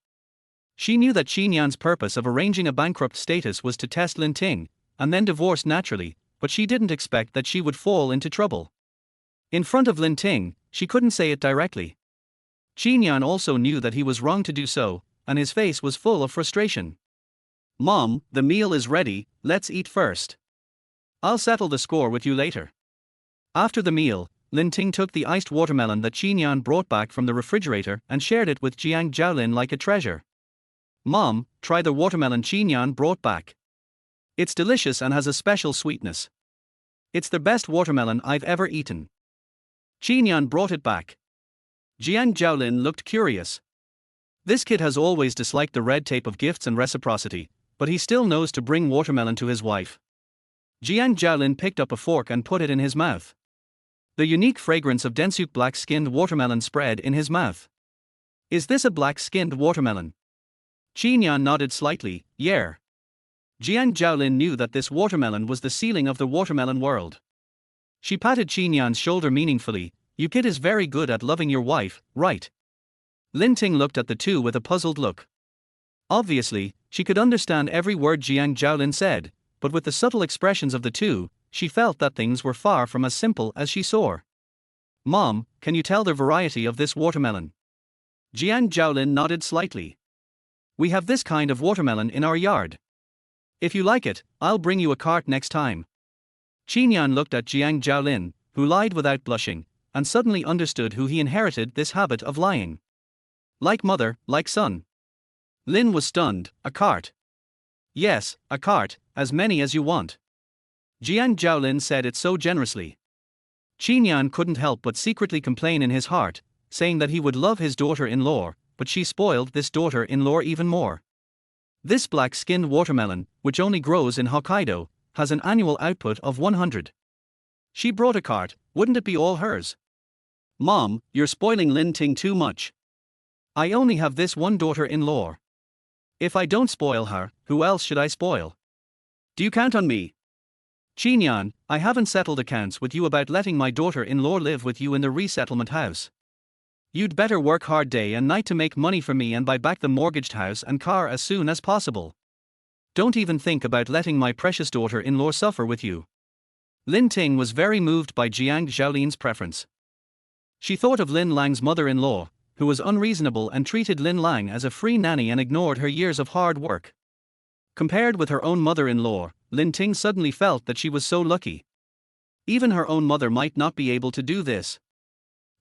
She knew that Qinyan's purpose of arranging a bankrupt status was to test Lin Ting, and then divorce naturally, but she didn't expect that she would fall into trouble. In front of Lin Ting, she couldn't say it directly. Qinyan also knew that he was wrong to do so, and his face was full of frustration. "Mom, the meal is ready, let's eat first. I'll settle the score with you later." After the meal, Lin Ting took the iced watermelon that Qinyan brought back from the refrigerator and shared it with Jiang Zhaolin like a treasure. "Mom, try the watermelon Qinyan brought back. It's delicious and has a special sweetness. It's the best watermelon I've ever eaten." Qinyan brought it back. Jiang Zhaolin looked curious. This kid has always disliked the red tape of gifts and reciprocity, but he still knows to bring watermelon to his wife. Jiang Zhaolin picked up a fork and put it in his mouth. The unique fragrance of Densuk black-skinned watermelon spread in his mouth. "Is this a black-skinned watermelon?" Qinyan nodded slightly, "Yeah." Jiang Zhaolin knew that this watermelon was the ceiling of the watermelon world. She patted Qinyan's shoulder meaningfully. "You kid is very good at loving your wife, right?" Lin Ting looked at the two with a puzzled look. Obviously, she could understand every word Jiang Zhaolin said, but with the subtle expressions of the two, she felt that things were far from as simple as she saw. "Mom, can you tell the variety of this watermelon?" Jiang Zhaolin nodded slightly. "We have this kind of watermelon in our yard. If you like it, I'll bring you a cart next time." Qinyan looked at Jiang Zhaolin, who lied without blushing, and suddenly understood who he inherited this habit of lying. Like mother, like son. Lin was stunned. "A cart?" "Yes, a cart, as many as you want." Jiang Zhaolin said it so generously. Qinyan couldn't help but secretly complain in his heart, saying that he would love his daughter-in-law, but she spoiled this daughter-in-law even more. This black-skinned watermelon, which only grows in Hokkaido, has an annual output of 100. She brought a cart, wouldn't it be all hers? "Mom, you're spoiling Lin Ting too much. I only have this one daughter-in-law. If I don't spoil her, who else should I spoil? Do you count on me?" "Qinyan, I haven't settled accounts with you about letting my daughter-in-law live with you in the resettlement house. You'd better work hard day and night to make money for me and buy back the mortgaged house and car as soon as possible. Don't even think about letting my precious daughter-in-law suffer with you." Lin Ting was very moved by Jiang Zhaolin's preference. She thought of Lin Lang's mother-in-law, who was unreasonable and treated Lin Lang as a free nanny and ignored her years of hard work. Compared with her own mother-in-law, Lin Ting suddenly felt that she was so lucky. Even her own mother might not be able to do this.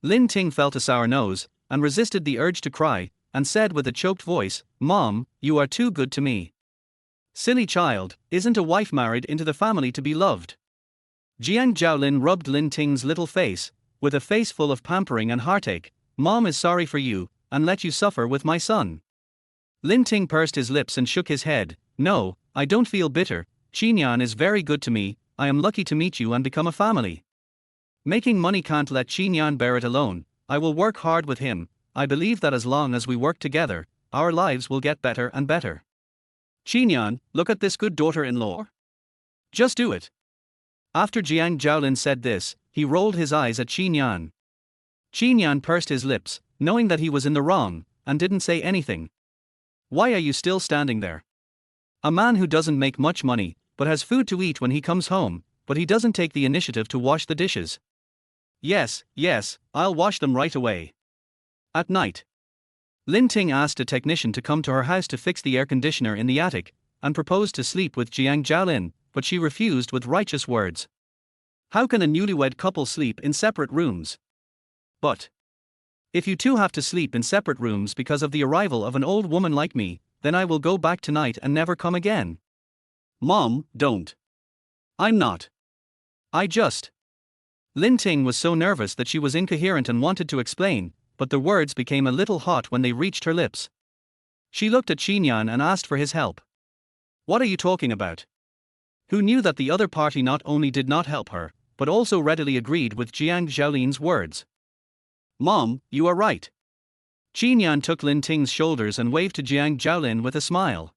Lin Ting felt a sour nose, and resisted the urge to cry, and said with a choked voice, "Mom, you are too good to me." "Silly child, isn't a wife married into the family to be loved?" Jiang Zhaolin rubbed Lin Ting's little face, with a face full of pampering and heartache. "Mom is sorry for you, and let you suffer with my son." Lin Ting pursed his lips and shook his head. "No, I don't feel bitter. Qinyan is very good to me. I am lucky to meet you and become a family. Making money can't let Qinyan bear it alone. I will work hard with him. I believe that as long as we work together, our lives will get better and better. Qinyan, look at this good daughter-in-law. Just do it." After Jiang Zhaolin said this, he rolled his eyes at Qinyan. Qinyan pursed his lips, knowing that he was in the wrong, and didn't say anything. "Why are you still standing there? A man who doesn't make much money, but has food to eat when he comes home, but he doesn't take the initiative to wash the dishes. Yes, I'll wash them right away. At night, Lin Ting asked a technician to come to her house to fix the air conditioner in the attic, and proposed to sleep with Jiangcheng, but she refused with righteous words. How can a newlywed couple sleep in separate rooms? But if you two have to sleep in separate rooms because of the arrival of an old woman like me, then I will go back tonight and never come again. Mom, don't. I'm not. I just. Lin Ting was so nervous that she was incoherent and wanted to explain, but the words became a little hot when they reached her lips. She looked at Qinyan and asked for his help. What are you talking about? Who knew that the other party not only did not help her, but also readily agreed with Jiang Zhaolin's words. Mom, you are right. Qinyan took Lin Ting's shoulders and waved to Jiang Zhaolin with a smile.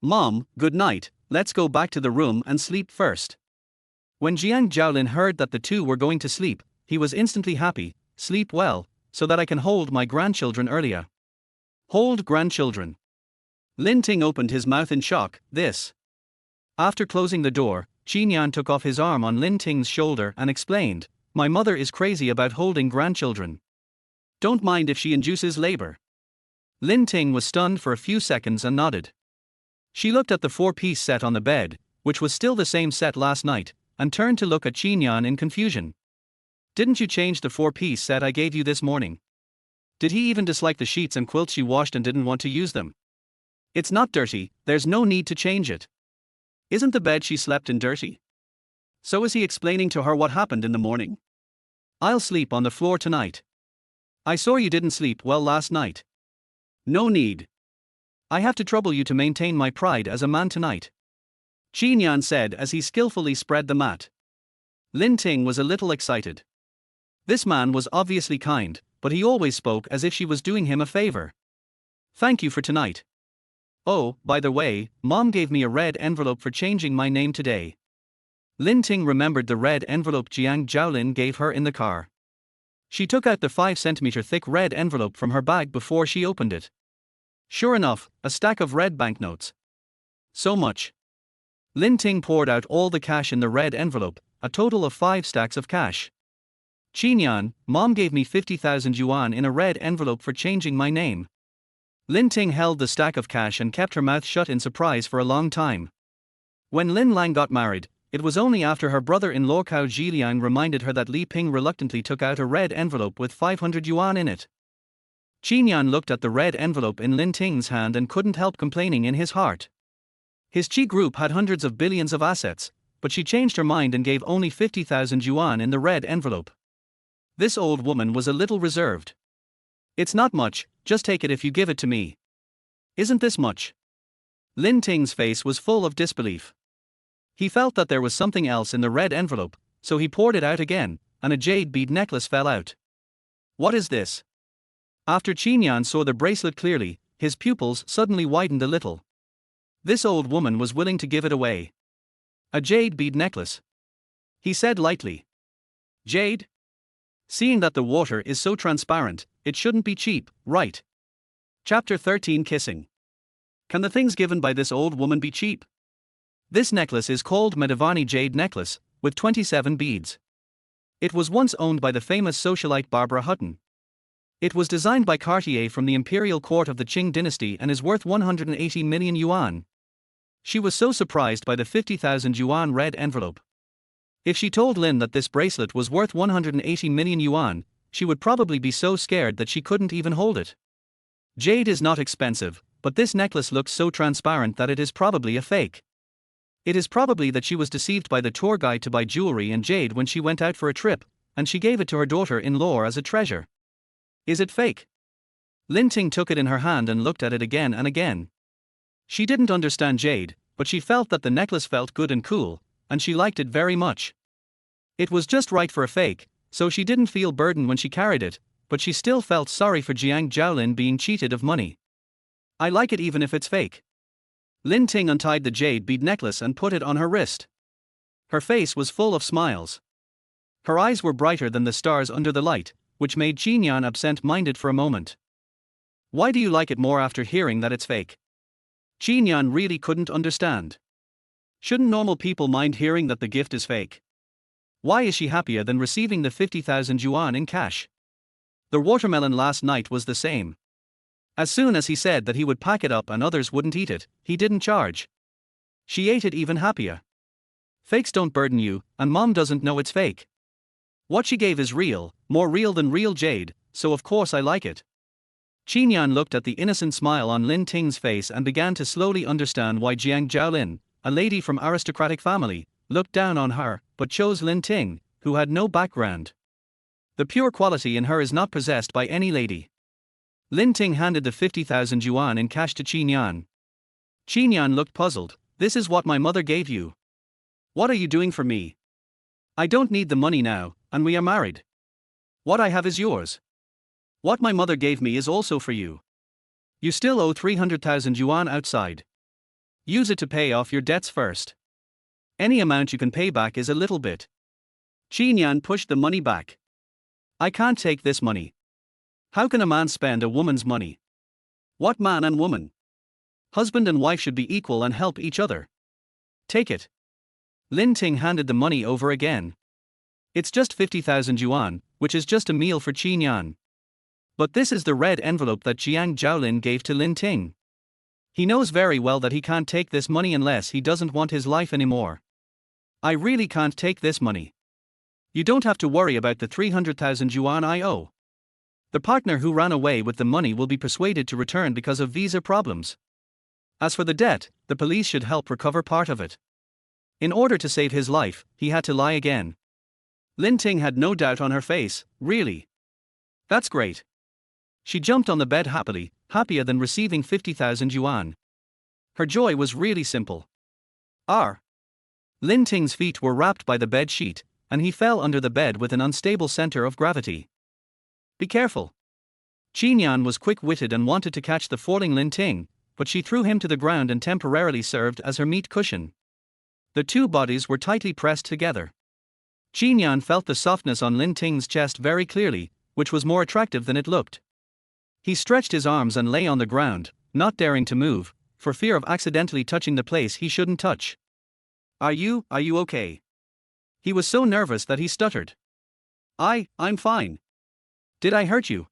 Mom, good night, let's go back to the room and sleep first. When Jiang Zhaolin heard that the two were going to sleep, he was instantly happy. Sleep well, so that I can hold my grandchildren earlier. Hold grandchildren. Lin Ting opened his mouth in shock. This. After closing the door, Qinyan took off his arm on Lin Ting's shoulder and explained, my mother is crazy about holding grandchildren. Don't mind if she induces labor. Lin Ting was stunned for a few seconds and nodded. She looked at the 4-piece set on the bed, which was still the same set last night, and turned to look at Qinyan in confusion. Didn't you change the 4-piece set I gave you this morning? Did he even dislike the sheets and quilts she washed and didn't want to use them? It's not dirty, there's no need to change it. Isn't the bed she slept in dirty? So is he explaining to her what happened in the morning? I'll sleep on the floor tonight. I saw you didn't sleep well last night. No need. I have to trouble you to maintain my pride as a man tonight. Qinyan said as he skillfully spread the mat. Lin Ting was a little excited. This man was obviously kind, but he always spoke as if she was doing him a favor. Thank you for tonight. Oh, by the way, Mom gave me a red envelope for changing my name today. Lin Ting remembered the red envelope Jiang Zhaolin gave her in the car. She took out the 5-centimeter thick red envelope from her bag before she opened it. Sure enough, a stack of red banknotes. So much. Lin Ting poured out all the cash in the red envelope, a total of 5 stacks of cash. Qinyan, Mom gave me 50,000 yuan in a red envelope for changing my name. Lin Ting held the stack of cash and kept her mouth shut in surprise for a long time. When Lin Lang got married, it was only after her brother-in-law Cao Zhiliang reminded her that Li Ping reluctantly took out a red envelope with 500 yuan in it. Qinyan looked at the red envelope in Lin Ting's hand and couldn't help complaining in his heart. His Qi group had hundreds of billions of assets, but she changed her mind and gave only 50,000 yuan in the red envelope. This old woman was a little reserved. It's not much, just take it if you give it to me. Isn't this much? Lin Ting's face was full of disbelief. He felt that there was something else in the red envelope, so he poured it out again, and a jade bead necklace fell out. What is this? After Qinyan saw the bracelet clearly, his pupils suddenly widened a little. This old woman was willing to give it away. A jade bead necklace. He said lightly. Jade? Seeing that the water is so transparent, it shouldn't be cheap, right? Chapter 13 Kissing. Can the things given by this old woman be cheap? This necklace is called Madhavani Jade Necklace, with 27 beads. It was once owned by the famous socialite Barbara Hutton. It was designed by Cartier from the imperial court of the Qing dynasty and is worth 180 million yuan. She was so surprised by the 50,000 yuan red envelope. If she told Lin that this bracelet was worth 180 million yuan, she would probably be so scared that she couldn't even hold it. Jade is not expensive, but this necklace looks so transparent that it is probably a fake. It is probably that she was deceived by the tour guide to buy jewelry and jade when she went out for a trip, and she gave it to her daughter-in-law as a treasure. Is it fake? Lin Ting took it in her hand and looked at it again and again. She didn't understand jade, but she felt that the necklace felt good and cool, and she liked it very much. It was just right for a fake, so she didn't feel burdened when she carried it, but she still felt sorry for Jiang Zhaolin being cheated of money. I like it even if it's fake. Lin Ting untied the jade bead necklace and put it on her wrist. Her face was full of smiles. Her eyes were brighter than the stars under the light, which made Qinyan absent-minded for a moment. Why do you like it more after hearing that it's fake? Qinyan really couldn't understand. Shouldn't normal people mind hearing that the gift is fake? Why is she happier than receiving the 50,000 yuan in cash? The watermelon last night was the same. As soon as he said that he would pack it up and others wouldn't eat it, he didn't charge. She ate it even happier. Fakes don't burden you, and mom doesn't know it's fake. What she gave is real, more real than real jade, so of course I like it. Qinyan looked at the innocent smile on Lin Ting's face and began to slowly understand why Jiangcheng, a lady from aristocratic family, looked down on her, but chose Lin Ting, who had no background. The pure quality in her is not possessed by any lady. Lin Ting handed the 50,000 yuan in cash to Qinyan. Qinyan looked puzzled. This is what my mother gave you. What are you doing for me? I don't need the money now, and we are married. What I have is yours. What my mother gave me is also for you. You still owe 300,000 yuan outside. Use it to pay off your debts first. Any amount you can pay back is a little bit. Qinyan pushed the money back. I can't take this money. How can a man spend a woman's money? What man and woman? Husband and wife should be equal and help each other. Take it. Lin Ting handed the money over again. It's just 50,000 yuan, which is just a meal for Qinyan. But this is the red envelope that Jiang Zhaolin gave to Lin Ting. He knows very well that he can't take this money unless he doesn't want his life anymore. I really can't take this money. You don't have to worry about the 300,000 yuan I owe. The partner who ran away with the money will be persuaded to return because of visa problems. As for the debt, the police should help recover part of it. In order to save his life, he had to lie again. Lin Ting had no doubt on her face. Really? That's great. She jumped on the bed happily, happier than receiving 50,000 yuan. Her joy was really simple. Lin Ting's feet were wrapped by the bed sheet, and he fell under the bed with an unstable center of gravity. Be careful. Qinyan was quick-witted and wanted to catch the falling Lin Ting, but she threw him to the ground and temporarily served as her meat cushion. The two bodies were tightly pressed together. Qinyan felt the softness on Lin Ting's chest very clearly, which was more attractive than it looked. He stretched his arms and lay on the ground, not daring to move, for fear of accidentally touching the place he shouldn't touch. Are you okay? He was so nervous that he stuttered. I'm fine. Did I hurt you?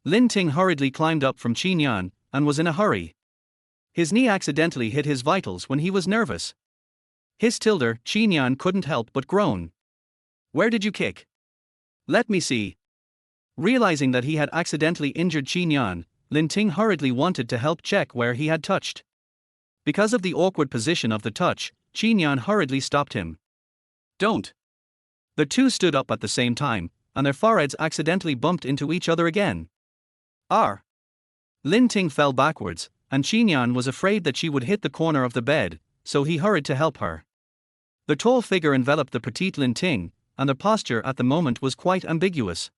Lin Ting hurriedly climbed up from Qinyan, and was in a hurry. His knee accidentally hit his vitals when he was nervous. His tilder, Qinyan couldn't help but groan. Where did you kick? Let me see. Realizing that he had accidentally injured Qinyan, Lin Ting hurriedly wanted to help check where he had touched. Because of the awkward position of the touch, Qinyan hurriedly stopped him. Don't. The two stood up at the same time, and their foreheads accidentally bumped into each other again. Lin Ting fell backwards, and Qinyan was afraid that she would hit the corner of the bed, so he hurried to help her. The tall figure enveloped the petite Lin Ting, and the posture at the moment was quite ambiguous.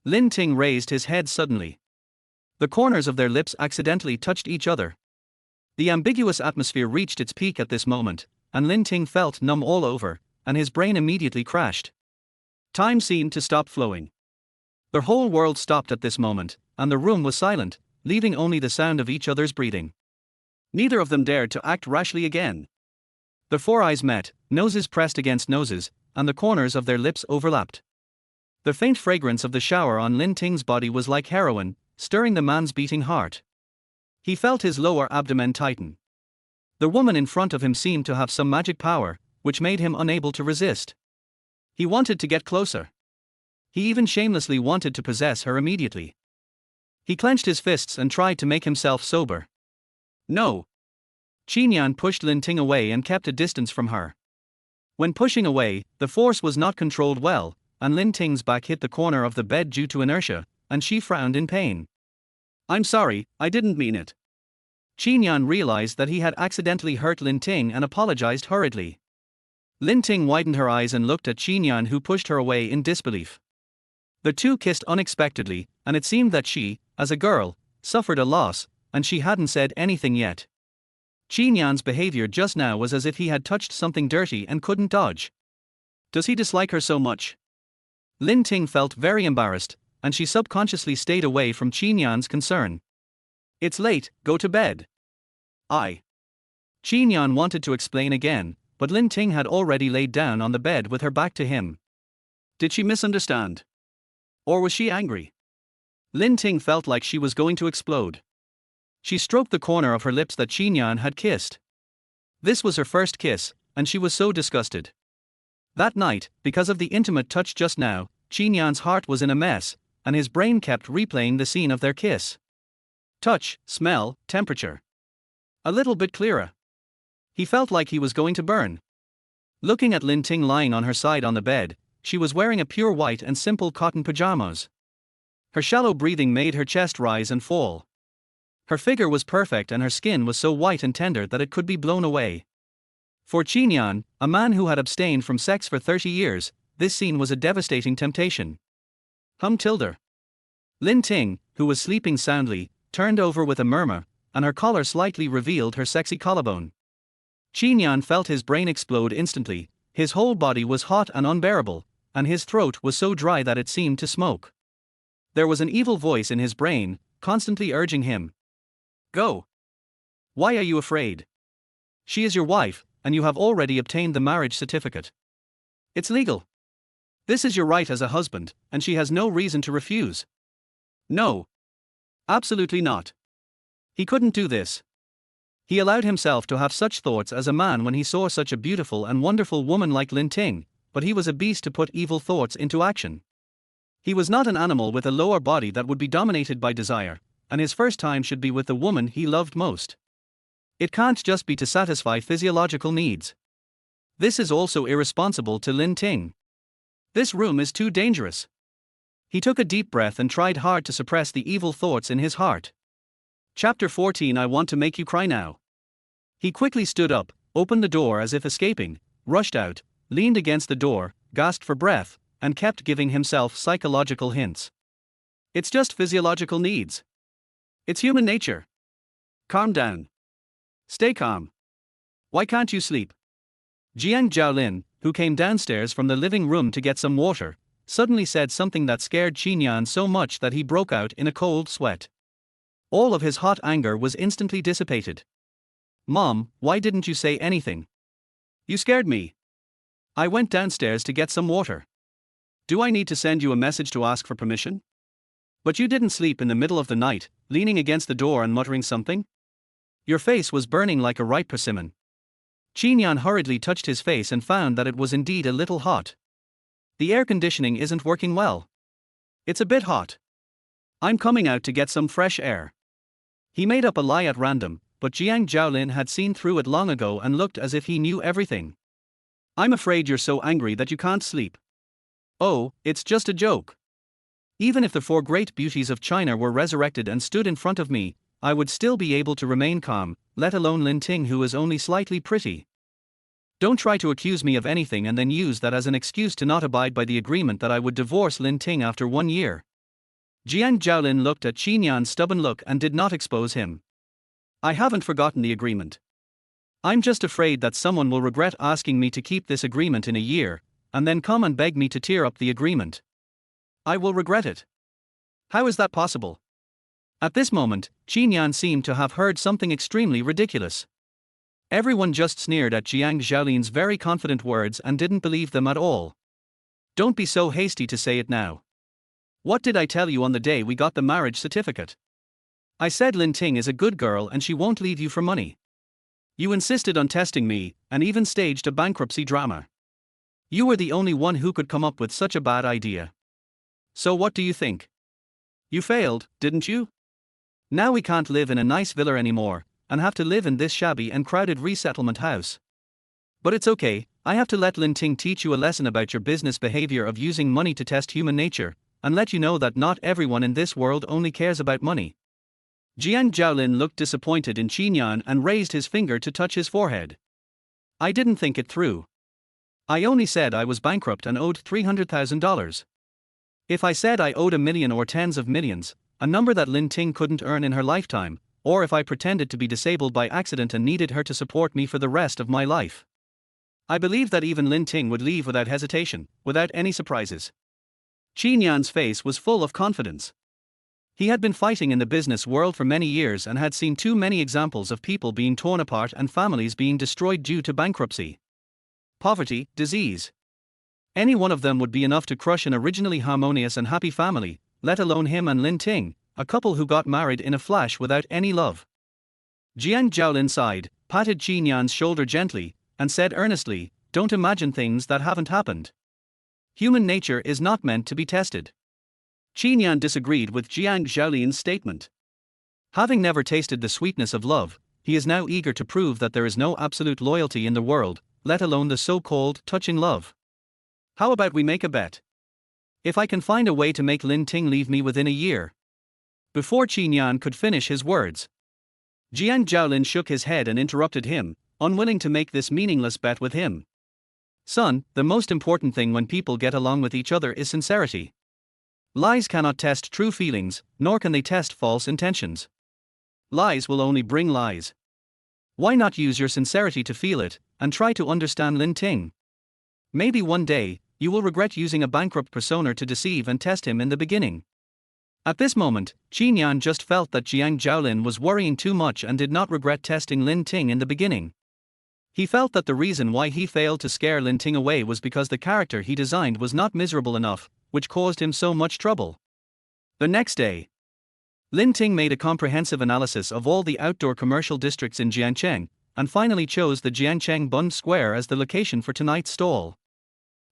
Lin Ting raised his head suddenly. The corners of their lips accidentally touched each other. The ambiguous atmosphere reached its peak at this moment, and Lin Ting felt numb all over, and his brain immediately crashed. Time seemed to stop flowing. The whole world stopped at this moment, and the room was silent, leaving only the sound of each other's breathing. Neither of them dared to act rashly again. The four eyes met, noses pressed against noses, and the corners of their lips overlapped. The faint fragrance of the shower on Lin Ting's body was like heroin, stirring the man's beating heart. He felt his lower abdomen tighten. The woman in front of him seemed to have some magic power, which made him unable to resist. He wanted to get closer. He even shamelessly wanted to possess her immediately. He clenched his fists and tried to make himself sober. No. Qinyan pushed Lin Ting away and kept a distance from her. When pushing away, the force was not controlled well, and Lin Ting's back hit the corner of the bed due to inertia, and she frowned in pain. I'm sorry, I didn't mean it. Qinyan realized that he had accidentally hurt Lin Ting and apologized hurriedly. Lin Ting widened her eyes and looked at Qinyan, who pushed her away in disbelief. The two kissed unexpectedly, and it seemed that she, as a girl, suffered a loss, and she hadn't said anything yet. Qinyan's behavior just now was as if he had touched something dirty and couldn't dodge. Does he dislike her so much? Lin Ting felt very embarrassed, and she subconsciously stayed away from Qinyan's concern. It's late, go to bed. Qin Yan wanted to explain again, but Lin Ting had already laid down on the bed with her back to him. Did she misunderstand? Or was she angry? Lin Ting felt like she was going to explode. She stroked the corner of her lips that Qin Yan had kissed. This was her first kiss, and she was so disgusted. That night, because of the intimate touch just now, Qin Yan's heart was in a mess, and his brain kept replaying the scene of their kiss. Touch, smell, temperature. A little bit clearer. He felt like he was going to burn. Looking at Lin Ting lying on her side on the bed, she was wearing a pure white and simple cotton pajamas. Her shallow breathing made her chest rise and fall. Her figure was perfect and her skin was so white and tender that it could be blown away. For Qin Yan, a man who had abstained from sex for 30 years, this scene was a devastating temptation. Lin Ting, who was sleeping soundly, turned over with a murmur, and her collar slightly revealed her sexy collarbone. Qin Yan felt his brain explode instantly, his whole body was hot and unbearable, and his throat was so dry that it seemed to smoke. There was an evil voice in his brain, constantly urging him. Go. Why are you afraid? She is your wife, and you have already obtained the marriage certificate. It's legal. This is your right as a husband, and she has no reason to refuse. No. Absolutely not. He couldn't do this. He allowed himself to have such thoughts as a man when he saw such a beautiful and wonderful woman like Lin Ting, but he was a beast to put evil thoughts into action. He was not an animal with a lower body that would be dominated by desire, and his first time should be with the woman he loved most. It can't just be to satisfy physiological needs. This is also irresponsible to Lin Ting. This room is too dangerous. He took a deep breath and tried hard to suppress the evil thoughts in his heart. Chapter 14. I want to make you cry now. He quickly stood up, opened the door as if escaping, rushed out, leaned against the door, gasped for breath, and kept giving himself psychological hints. It's just physiological needs. It's human nature. Calm down. Stay calm. Why can't you sleep? Jiangcheng, who came downstairs from the living room to get some water, suddenly said something that scared Qin Yan so much that he broke out in a cold sweat. All of his hot anger was instantly dissipated. Mom, why didn't you say anything? You scared me. I went downstairs to get some water. Do I need to send you a message to ask for permission? But you didn't sleep in the middle of the night, leaning against the door and muttering something? Your face was burning like a ripe persimmon. Qin Yan hurriedly touched his face and found that it was indeed a little hot. The air conditioning isn't working well. It's a bit hot. I'm coming out to get some fresh air. He made up a lie at random, but Jiangcheng had seen through it long ago and looked as if he knew everything. I'm afraid you're so angry that you can't sleep. Oh, it's just a joke. Even if the 4 great beauties of China were resurrected and stood in front of me, I would still be able to remain calm, let alone Lin Ting, who is only slightly pretty. Don't try to accuse me of anything and then use that as an excuse to not abide by the agreement that I would divorce Lin Ting after 1 year. Jiangcheng looked at Qin Yan's stubborn look and did not expose him. I haven't forgotten the agreement. I'm just afraid that someone will regret asking me to keep this agreement in a year, and then come and beg me to tear up the agreement. I will regret it. How is that possible? At this moment, Qin Yan seemed to have heard something extremely ridiculous. Everyone just sneered at Jiangcheng's very confident words and didn't believe them at all. Don't be so hasty to say it now. What did I tell you on the day we got the marriage certificate? I said Lin Ting is a good girl and she won't leave you for money. You insisted on testing me, and even staged a bankruptcy drama. You were the only one who could come up with such a bad idea. So what do you think? You failed, didn't you? Now we can't live in a nice villa anymore, and have to live in this shabby and crowded resettlement house. But it's okay, I have to let Lin Ting teach you a lesson about your business behavior of using money to test human nature, and let you know that not everyone in this world only cares about money. Jiangcheng looked disappointed in Qin Yan and raised his finger to touch his forehead. I didn't think it through. I only said I was bankrupt and owed $300,000. If I said I owed $1 million or tens of millions, a number that Lin Ting couldn't earn in her lifetime, or if I pretended to be disabled by accident and needed her to support me for the rest of my life, I believe that even Lin Ting would leave without hesitation, without any surprises. Qin Yan's face was full of confidence. He had been fighting in the business world for many years and had seen too many examples of people being torn apart and families being destroyed due to bankruptcy, poverty, disease. Any one of them would be enough to crush an originally harmonious and happy family, let alone him and Lin Ting, a couple who got married in a flash without any love. Jiang sighed, patted Qin Yan's shoulder gently, and said earnestly, "Don't imagine things that haven't happened. Human nature is not meant to be tested." Qin Yan disagreed with Jiang Zhaolin's statement. Having never tasted the sweetness of love, he is now eager to prove that there is no absolute loyalty in the world, let alone the so-called touching love. "How about we make a bet? If I can find a way to make Lin Ting leave me within a year." Before Qin Yan could finish his words, Jiang Zhaolin shook his head and interrupted him, unwilling to make this meaningless bet with him. "Son, the most important thing when people get along with each other is sincerity. Lies cannot test true feelings, nor can they test false intentions. Lies will only bring lies. Why not use your sincerity to feel it, and try to understand Lin Ting? Maybe one day, you will regret using a bankrupt persona to deceive and test him in the beginning." At this moment, Qin Yan just felt that Jiang Zhaolin was worrying too much and did not regret testing Lin Ting in the beginning. He felt that the reason why he failed to scare Lin Ting away was because the character he designed was not miserable enough, which caused him so much trouble. The next day, Lin Ting made a comprehensive analysis of all the outdoor commercial districts in Jiangcheng, and finally chose the Jiangcheng Bund Square as the location for tonight's stall.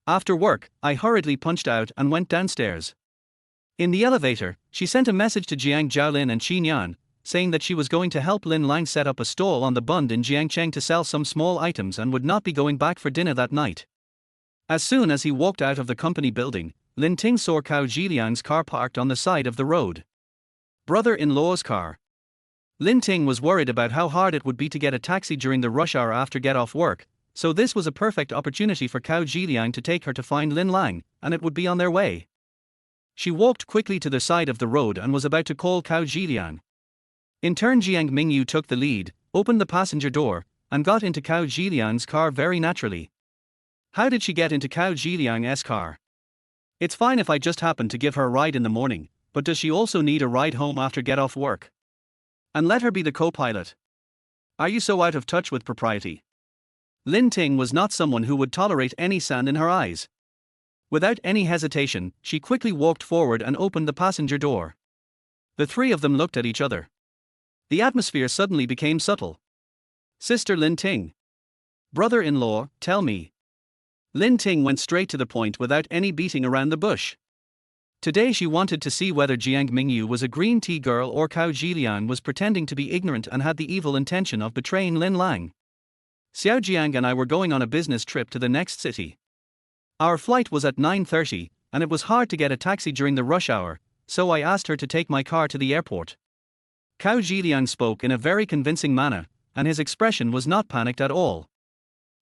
After work, I hurriedly punched out and went downstairs. In the elevator, she sent a message to Jiang Zhaolin and Qin Yan, saying that she was going to help Lin Lang set up a stall on the Bund in Jiangcheng to sell some small items and would not be going back for dinner that night. As soon as he walked out of the company building, Lin Ting saw Cao Zhiliang's car parked on the side of the road. Brother-in-law's car. Lin Ting was worried about how hard it would be to get a taxi during the rush hour after get off work, so this was a perfect opportunity for Cao Zhiliang to take her to find Lin Lang, and it would be on their way. She walked quickly to the side of the road and was about to call Cao Zhiliang. In turn, Jiang Mingyu took the lead, opened the passenger door, and got into Cao Zhiliang's car very naturally. How did she get into Cao Zhiliang's car? It's fine if I just happen to give her a ride in the morning, but does she also need a ride home after get off work? And let her be the co-pilot. Are you so out of touch with propriety? Lin Ting was not someone who would tolerate any sand in her eyes. Without any hesitation, she quickly walked forward and opened the passenger door. The three of them looked at each other. The atmosphere suddenly became subtle. "Sister Lin Ting. Brother-in-law, tell me." Lin Ting went straight to the point without any beating around the bush. Today she wanted to see whether Jiang Mingyu was a green tea girl or Cao Zhiliang was pretending to be ignorant and had the evil intention of betraying Lin Lang. "Xiao Jiang and I were going on a business trip to the next city. Our flight was at 9:30, and it was hard to get a taxi during the rush hour, so I asked her to take my car to the airport." Cao Zhiliang spoke in a very convincing manner, and his expression was not panicked at all.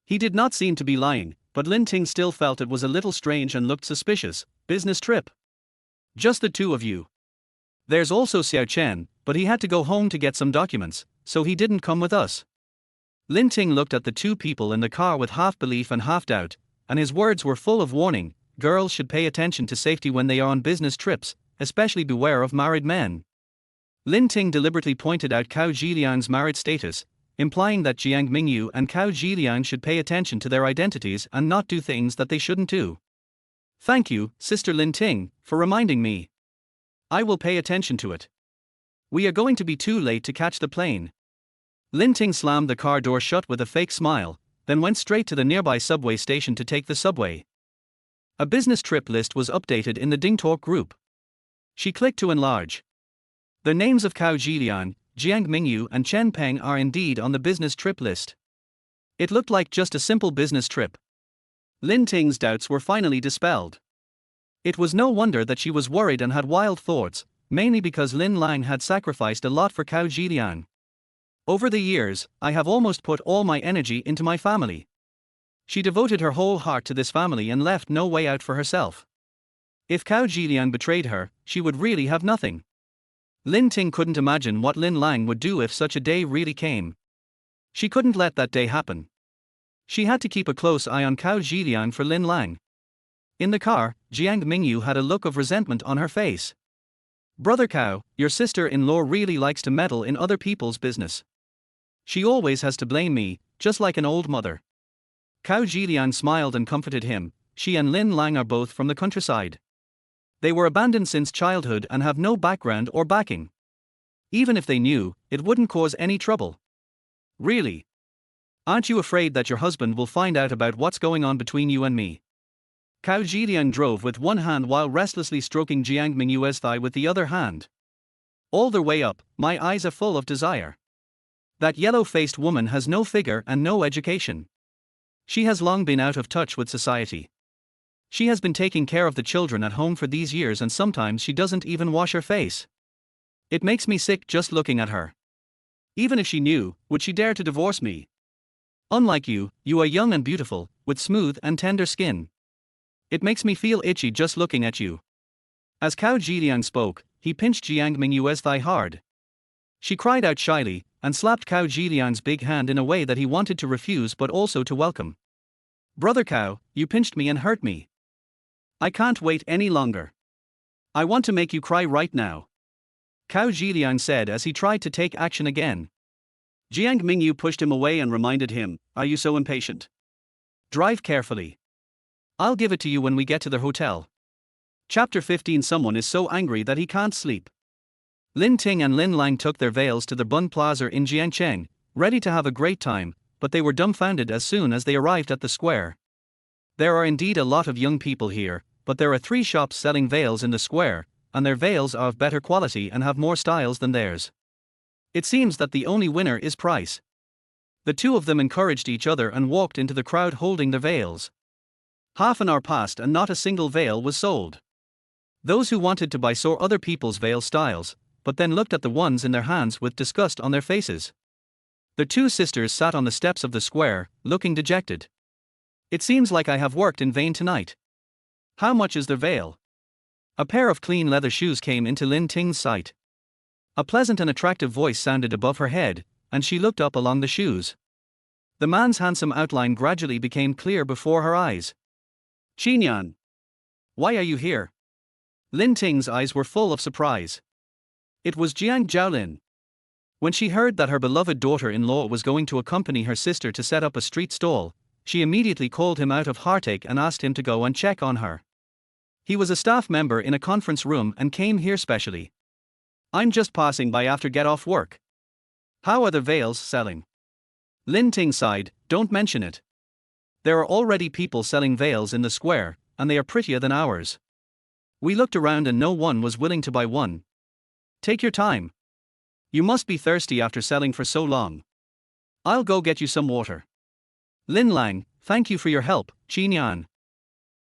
He did not seem to be lying, but Lin Ting still felt it was a little strange and looked suspicious. "Business trip? Just the two of you? There's also Xiao Chen, but he had to go home to get some documents, so he didn't come with us." Lin Ting looked at the two people in the car with half belief and half doubt, and his words were full of warning. Girls should pay attention to safety when they are on business trips, especially beware of married men. Lin Ting deliberately pointed out Cao Zhiliang's married status, implying that Jiang Mingyu and Cao Zhiliang should pay attention to their identities and not do things that they shouldn't do. "Thank you, Sister Lin Ting, for reminding me. I will pay attention to it. We are going to be too late to catch the plane." Lin Ting slammed the car door shut with a fake smile, then went straight to the nearby subway station to take the subway. A business trip list was updated in the DingTalk group. She clicked to enlarge. The names of Cao Zhiliang, Jiang Mingyu and Chen Peng are indeed on the business trip list. It looked like just a simple business trip. Lin Ting's doubts were finally dispelled. It was no wonder that she was worried and had wild thoughts, mainly because Lin Lang had sacrificed a lot for Cao Zhiliang. "Over the years, I have almost put all my energy into my family. She devoted her whole heart to this family and left no way out for herself. If Cao Zhiliang betrayed her, she would really have nothing." Lin Ting couldn't imagine what Lin Lang would do if such a day really came. She couldn't let that day happen. She had to keep a close eye on Cao Zhiliang for Lin Lang. In the car, Jiang Mingyu had a look of resentment on her face. Brother Cow, your sister-in-law really likes to meddle in other people's business. She always has to blame me, just like an old mother. Cao Zhiliang smiled and comforted him. She and Lin Lang are both from the countryside. They were abandoned since childhood and have no background or backing. Even if they knew, it wouldn't cause any trouble. Really? Aren't you afraid that your husband will find out about what's going on between you and me? Cao Zhiliang drove with one hand while restlessly stroking Jiang Mingyue's thigh with the other hand. All the way up, my eyes are full of desire. That yellow-faced woman has no figure and no education. She has long been out of touch with society. She has been taking care of the children at home for these years and sometimes she doesn't even wash her face. It makes me sick just looking at her. Even if she knew, would she dare to divorce me? Unlike you, you are young and beautiful, with smooth and tender skin. It makes me feel itchy just looking at you. As Cao Zhiliang spoke, he pinched Jiang Mingyue's thigh hard. She cried out shyly, and slapped Cao Zhiliang's big hand in a way that he wanted to refuse but also to welcome. Brother Cao, you pinched me and hurt me. I can't wait any longer. I want to make you cry right now. Cao Zhiliang said as he tried to take action again. Jiang Mingyu pushed him away and reminded him, "Are you so impatient? Drive carefully. I'll give it to you when we get to the hotel." Chapter 15. Someone is so angry that he can't sleep. Lin Ting and Lin Lang took their veils to the Bund Plaza in Jiangcheng, ready to have a great time, but they were dumbfounded as soon as they arrived at the square. There are indeed a lot of young people here, but there are 3 shops selling veils in the square, and their veils are of better quality and have more styles than theirs. It seems that the only winner is price. The two of them encouraged each other and walked into the crowd holding their veils. Half an hour passed and not a single veil was sold. Those who wanted to buy saw other people's veil styles, but then looked at the ones in their hands with disgust on their faces. The 2 sisters sat on the steps of the square, looking dejected. It seems like I have worked in vain tonight. How much is their veil? A pair of clean leather shoes came into Lin Ting's sight. A pleasant and attractive voice sounded above her head, and she looked up along the shoes. The man's handsome outline gradually became clear before her eyes. "Qinyan, why are you here?" Lin Ting's eyes were full of surprise. It was Jiang Zhaolin. When she heard that her beloved daughter-in-law was going to accompany her sister to set up a street stall, she immediately called him out of heartache and asked him to go and check on her. He was a staff member in a conference room and came here specially. "I'm just passing by after get off work. How are the veils selling?" Lin Ting sighed, "Don't mention it. There are already people selling veils in the square, and they are prettier than ours. We looked around and no one was willing to buy one. Take your time. You must be thirsty after selling for so long. I'll go get you some water." Lin Lang, "Thank you for your help, Qinyan."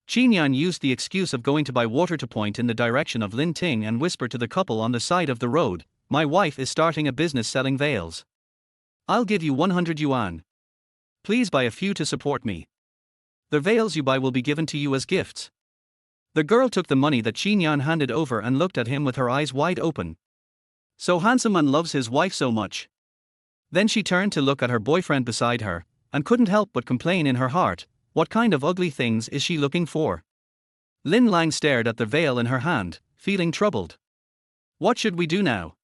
Qinyan used the excuse of going to buy water to point in the direction of Lin Ting and whisper to the couple on the side of the road, "My wife is starting a business selling veils. I'll give you 100 yuan. Please buy a few to support me. The veils you buy will be given to you as gifts." The girl took the money that Qinyan handed over and looked at him with her eyes wide open. So handsome and loves his wife so much. Then she turned to look at her boyfriend beside her, and couldn't help but complain in her heart, what kind of ugly things is she looking for? Lin Lang stared at the veil in her hand, feeling troubled. What should we do now?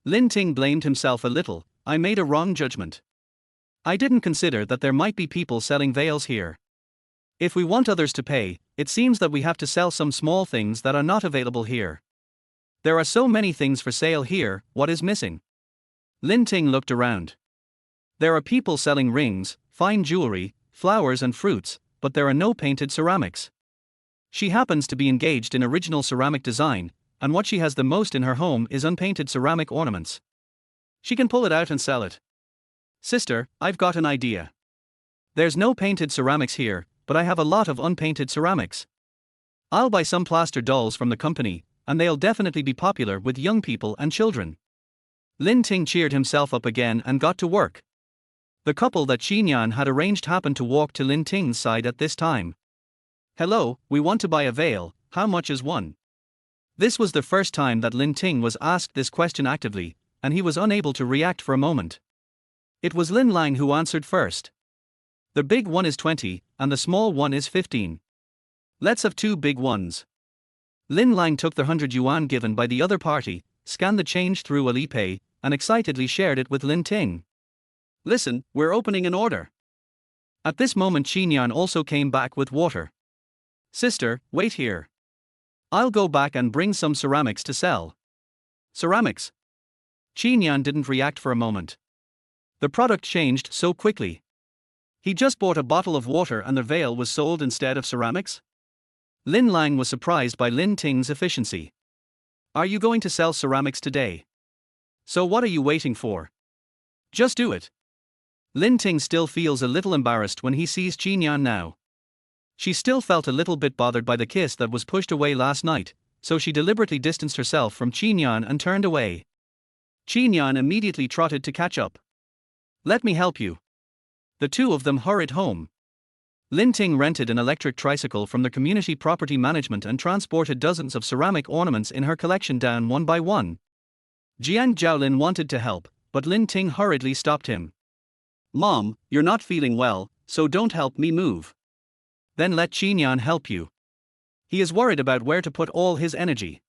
Lin Ting blamed himself a little. I made a wrong judgment. I didn't consider that there might be people selling veils here. If we want others to pay, it seems that we have to sell some small things that are not available here. There are so many things for sale here, what is missing? Lin Ting looked around. There are people selling rings, fine jewelry, flowers and fruits, but there are no painted ceramics. She happens to be engaged in original ceramic design, and what she has the most in her home is unpainted ceramic ornaments. She can pull it out and sell it. Sister, I've got an idea. There's no painted ceramics here, but I have a lot of unpainted ceramics. I'll buy some plaster dolls from the company, and they'll definitely be popular with young people and children. Lin Ting cheered himself up again and got to work. The couple that Qinyan had arranged happened to walk to Lin Ting's side at this time. Hello, we want to buy a veil, how much is one? This was the first time that Lin Ting was asked this question actively, and he was unable to react for a moment. It was Lin Lang who answered first. The big one is 20, and the small one is 15. Let's have 2 big ones. Lin Lang took the 100 yuan given by the other party, scanned the change through Alipay, and excitedly shared it with Lin Ting. Listen, we're opening an order. At this moment Qinyan also came back with water. Sister, wait here. I'll go back and bring some ceramics to sell. Ceramics? Qinyan didn't react for a moment. The product changed so quickly. He just bought a bottle of water and the veil was sold instead of ceramics? Lin Lang was surprised by Lin Ting's efficiency. Are you going to sell ceramics today? So what are you waiting for? Just do it. Lin Ting still feels a little embarrassed when he sees Qinyan now. She still felt a little bit bothered by the kiss that was pushed away last night, so she deliberately distanced herself from Qinyan and turned away. Qinyan immediately trotted to catch up. Let me help you. The two of them hurried home. Lin Ting rented an electric tricycle from the community property management and transported dozens of ceramic ornaments in her collection down one by one. Jiangcheng wanted to help, but Lin Ting hurriedly stopped him. Mom, you're not feeling well, so don't help me move. Then let Qinyan help you. He is worried about where to put all his energy.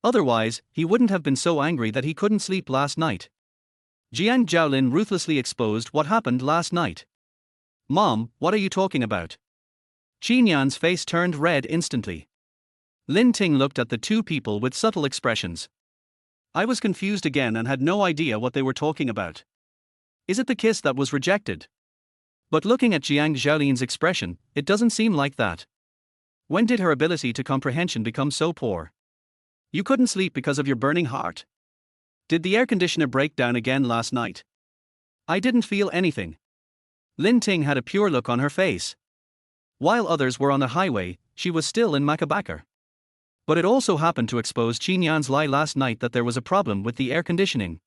Otherwise, he wouldn't have been so angry that he couldn't sleep last night. Jiangcheng ruthlessly exposed what happened last night. Mom, what are you talking about? Qinyan's face turned red instantly. Lin Ting looked at the two people with subtle expressions. I was confused again and had no idea what they were talking about. Is it the kiss that was rejected? But looking at Jiangcheng's expression, it doesn't seem like that. When did her ability to comprehension become so poor? You couldn't sleep because of your burning heart? Did the air conditioner break down again last night? I didn't feel anything. Lin Ting had a pure look on her face. While others were on the highway, she was still in Maybach. But it also happened to expose Qinyan's lie last night that there was a problem with the air conditioning.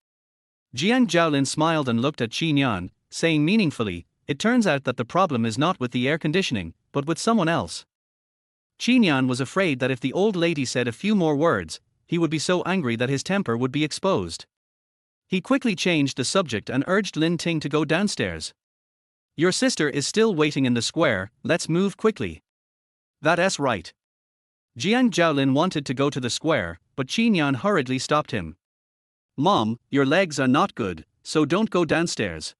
Jiangcheng smiled and looked at Qinyan, saying meaningfully, it turns out that the problem is not with the air conditioning, but with someone else. Qinyan was afraid that if the old lady said a few more words, he would be so angry that his temper would be exposed. He quickly changed the subject and urged Lin Ting to go downstairs. Your sister is still waiting in the square, let's move quickly. That's right. Jiangcheng wanted to go to the square, but Qinyan hurriedly stopped him. Mom, your legs are not good, so don't go downstairs.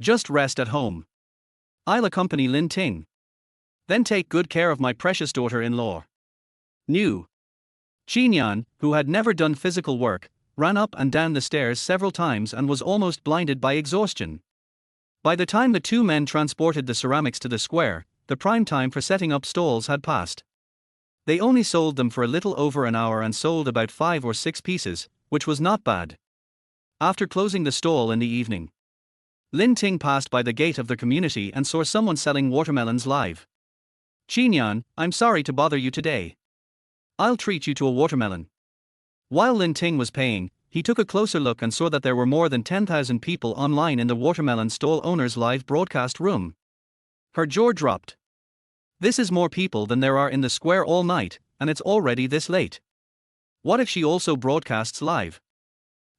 Just rest at home. I'll accompany Lin Ting. Then take good care of my precious daughter-in-law. New. Qinyan, who had never done physical work, ran up and down the stairs several times and was almost blinded by exhaustion. By the time the two men transported the ceramics to the square, the prime time for setting up stalls had passed. They only sold them for a little over an hour and sold about 5 or 6 pieces, which was not bad. After closing the stall in the evening, Lin Ting passed by the gate of the community and saw someone selling watermelons live. Qinyan, I'm sorry to bother you today. I'll treat you to a watermelon. While Lin Ting was paying, he took a closer look and saw that there were more than 10,000 people online in the watermelon stall owner's live broadcast room. Her jaw dropped. This is more people than there are in the square all night, and it's already this late. What if she also broadcasts live?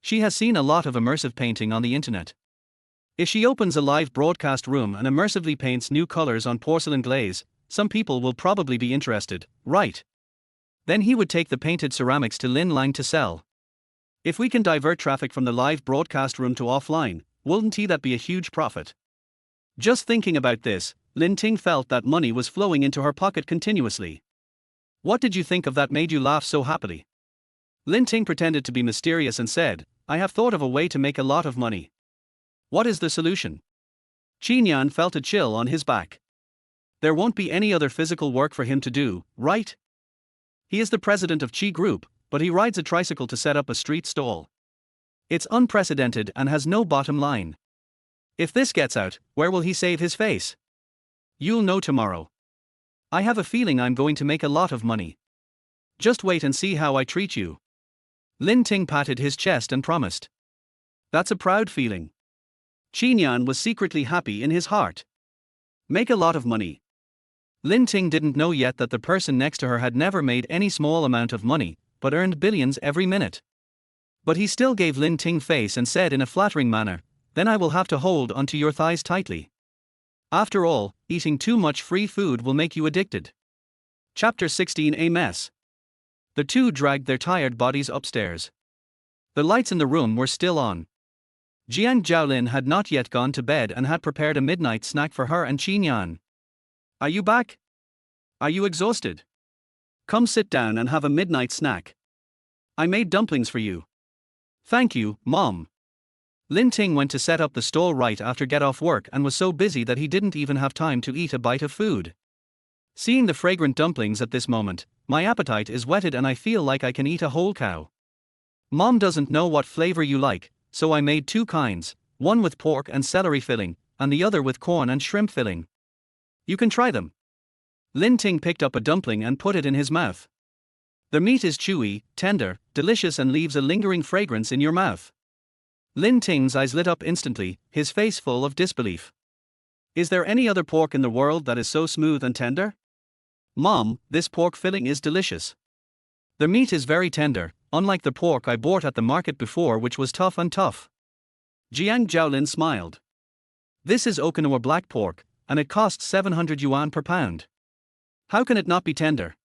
She has seen a lot of immersive painting on the internet. If she opens a live broadcast room and immersively paints new colors on porcelain glaze, some people will probably be interested, right? Then he would take the painted ceramics to Lin Lang to sell. If we can divert traffic from the live broadcast room to offline, wouldn't that be a huge profit? Just thinking about this, Lin Ting felt that money was flowing into her pocket continuously. What did you think of that made you laugh so happily? Lin Ting pretended to be mysterious and said, I have thought of a way to make a lot of money. What is the solution? Qinyan felt a chill on his back. There won't be any other physical work for him to do, right? He is the president of Qi Group, but he rides a tricycle to set up a street stall. It's unprecedented and has no bottom line. If this gets out, where will he save his face? You'll know tomorrow. I have a feeling I'm going to make a lot of money. Just wait and see how I treat you. Lin Ting patted his chest and promised. That's a proud feeling. Qinyan was secretly happy in his heart. Make a lot of money. Lin Ting didn't know yet that the person next to her had never made any small amount of money, but earned billions every minute. But he still gave Lin Ting face and said in a flattering manner, then I will have to hold onto your thighs tightly. After all, eating too much free food will make you addicted. Chapter 16 A Mess. The two dragged their tired bodies upstairs. The lights in the room were still on. Jiangcheng had not yet gone to bed and had prepared a midnight snack for her and Qinyan. Are you back? Are you exhausted? Come sit down and have a midnight snack. I made dumplings for you. Thank you, Mom. Lin Ting went to set up the stall right after get off work and was so busy that he didn't even have time to eat a bite of food. Seeing the fragrant dumplings at this moment, my appetite is whetted and I feel like I can eat a whole cow. Mom doesn't know what flavor you like, so I made two kinds, one with pork and celery filling, and the other with corn and shrimp filling. You can try them. Lin Ting picked up a dumpling and put it in his mouth. The meat is chewy, tender, delicious and leaves a lingering fragrance in your mouth. Lin Ting's eyes lit up instantly, his face full of disbelief. Is there any other pork in the world that is so smooth and tender? Mom, this pork filling is delicious. The meat is very tender, unlike the pork I bought at the market before which was tough and tough. Jiangcheng smiled. This is Okinawa black pork, and it costs 700 yuan per pound. How can it not be tender?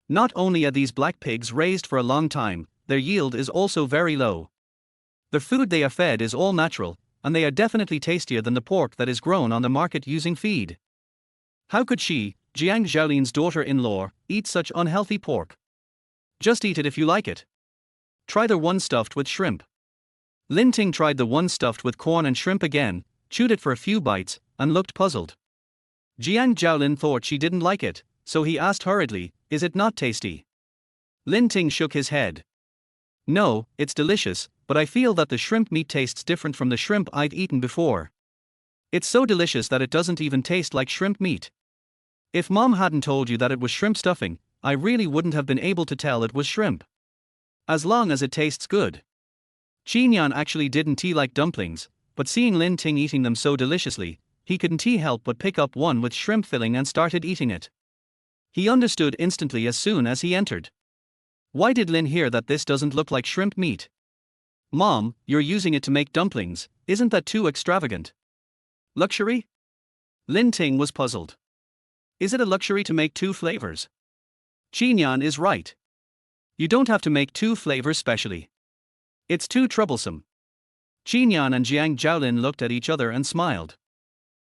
Not only are these black pigs raised for a long time, their yield is also very low. The food they are fed is all natural, and they are definitely tastier than the pork that is grown on the market using feed. How could she, Jiang Zhaolin's daughter-in-law, eat such unhealthy pork? Just eat it if you like it. Try the one stuffed with shrimp. Lin Ting tried the one stuffed with corn and shrimp again, chewed it for a few bites, and looked puzzled. Jiang Zhaolin thought she didn't like it, so he asked hurriedly, is it not tasty? Lin Ting shook his head. No, it's delicious, but I feel that the shrimp meat tastes different from the shrimp I've eaten before. It's so delicious that it doesn't even taste like shrimp meat. If Mom hadn't told you that it was shrimp stuffing, I really wouldn't have been able to tell it was shrimp. As long as it tastes good. Qinyan actually didn't like dumplings, but seeing Lin Ting eating them so deliciously, he couldn't help but pick up one with shrimp filling and started eating it. He understood instantly as soon as he entered. Why did Lin hear that this doesn't look like shrimp meat? Mom, you're using it to make dumplings, isn't that too extravagant? Luxury? Lin Ting was puzzled. Is it a luxury to make two flavors? Qinyan is right. You don't have to make two flavors specially. It's too troublesome. Qinyan and Jiang Zhaolin looked at each other and smiled.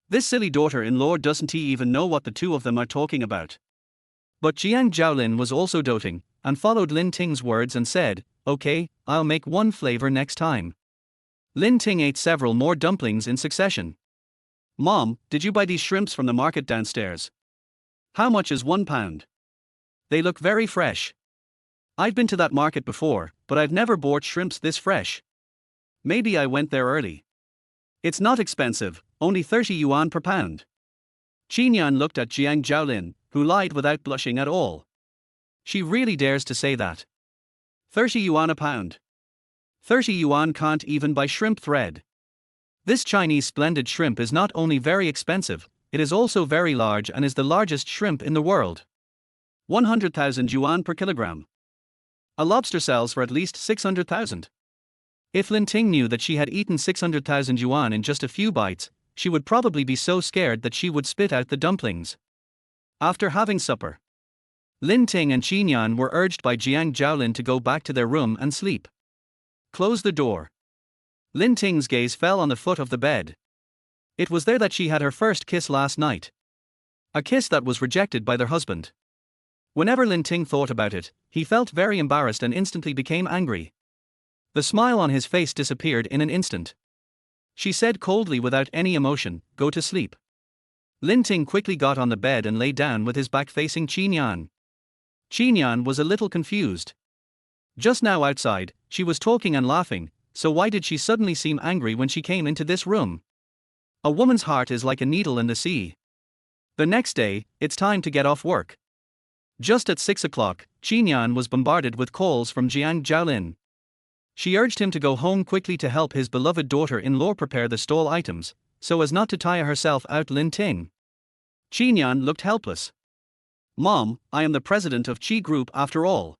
This silly daughter-in-law doesn't even know what the two of them are talking about. But Jiang Zhaolin was also doting, and followed Lin Ting's words and said, okay, I'll make one flavor next time. Lin Ting ate several more dumplings in succession. Mom, did you buy these shrimps from the market downstairs? How much is 1 pound? They look very fresh. I've been to that market before, but I've never bought shrimps this fresh. Maybe I went there early. It's not expensive, only 30 yuan per pound. Qinyan looked at Jiang Zhaolin, who lied without blushing at all. She really dares to say that. 30 yuan a pound. 30 yuan can't even buy shrimp thread. This Chinese splendid shrimp is not only very expensive, it is also very large and is the largest shrimp in the world. 100,000 yuan per kilogram. A lobster sells for at least 600,000. If Lin Ting knew that she had eaten 600,000 yuan in just a few bites, she would probably be so scared that she would spit out the dumplings. After having supper, Lin Ting and Qinyan were urged by Jiang Zhaolin to go back to their room and sleep. Close the door. Lin Ting's gaze fell on the foot of the bed. It was there that she had her first kiss last night. A kiss that was rejected by their husband. Whenever Lin Ting thought about it, he felt very embarrassed and instantly became angry. The smile on his face disappeared in an instant. She said coldly without any emotion, go to sleep. Lin Ting quickly got on the bed and lay down with his back facing Qinyan. Qinyan was a little confused. Just now outside, she was talking and laughing, so why did she suddenly seem angry when she came into this room? A woman's heart is like a needle in the sea. The next day, it's time to get off work. Just at 6 o'clock, Qinyan was bombarded with calls from Jiang Zhaolin. She urged him to go home quickly to help his beloved daughter-in-law prepare the stall items, so as not to tire herself out. Lin Ting. Qinyan looked helpless. Mom, I am the president of Qi Group after all.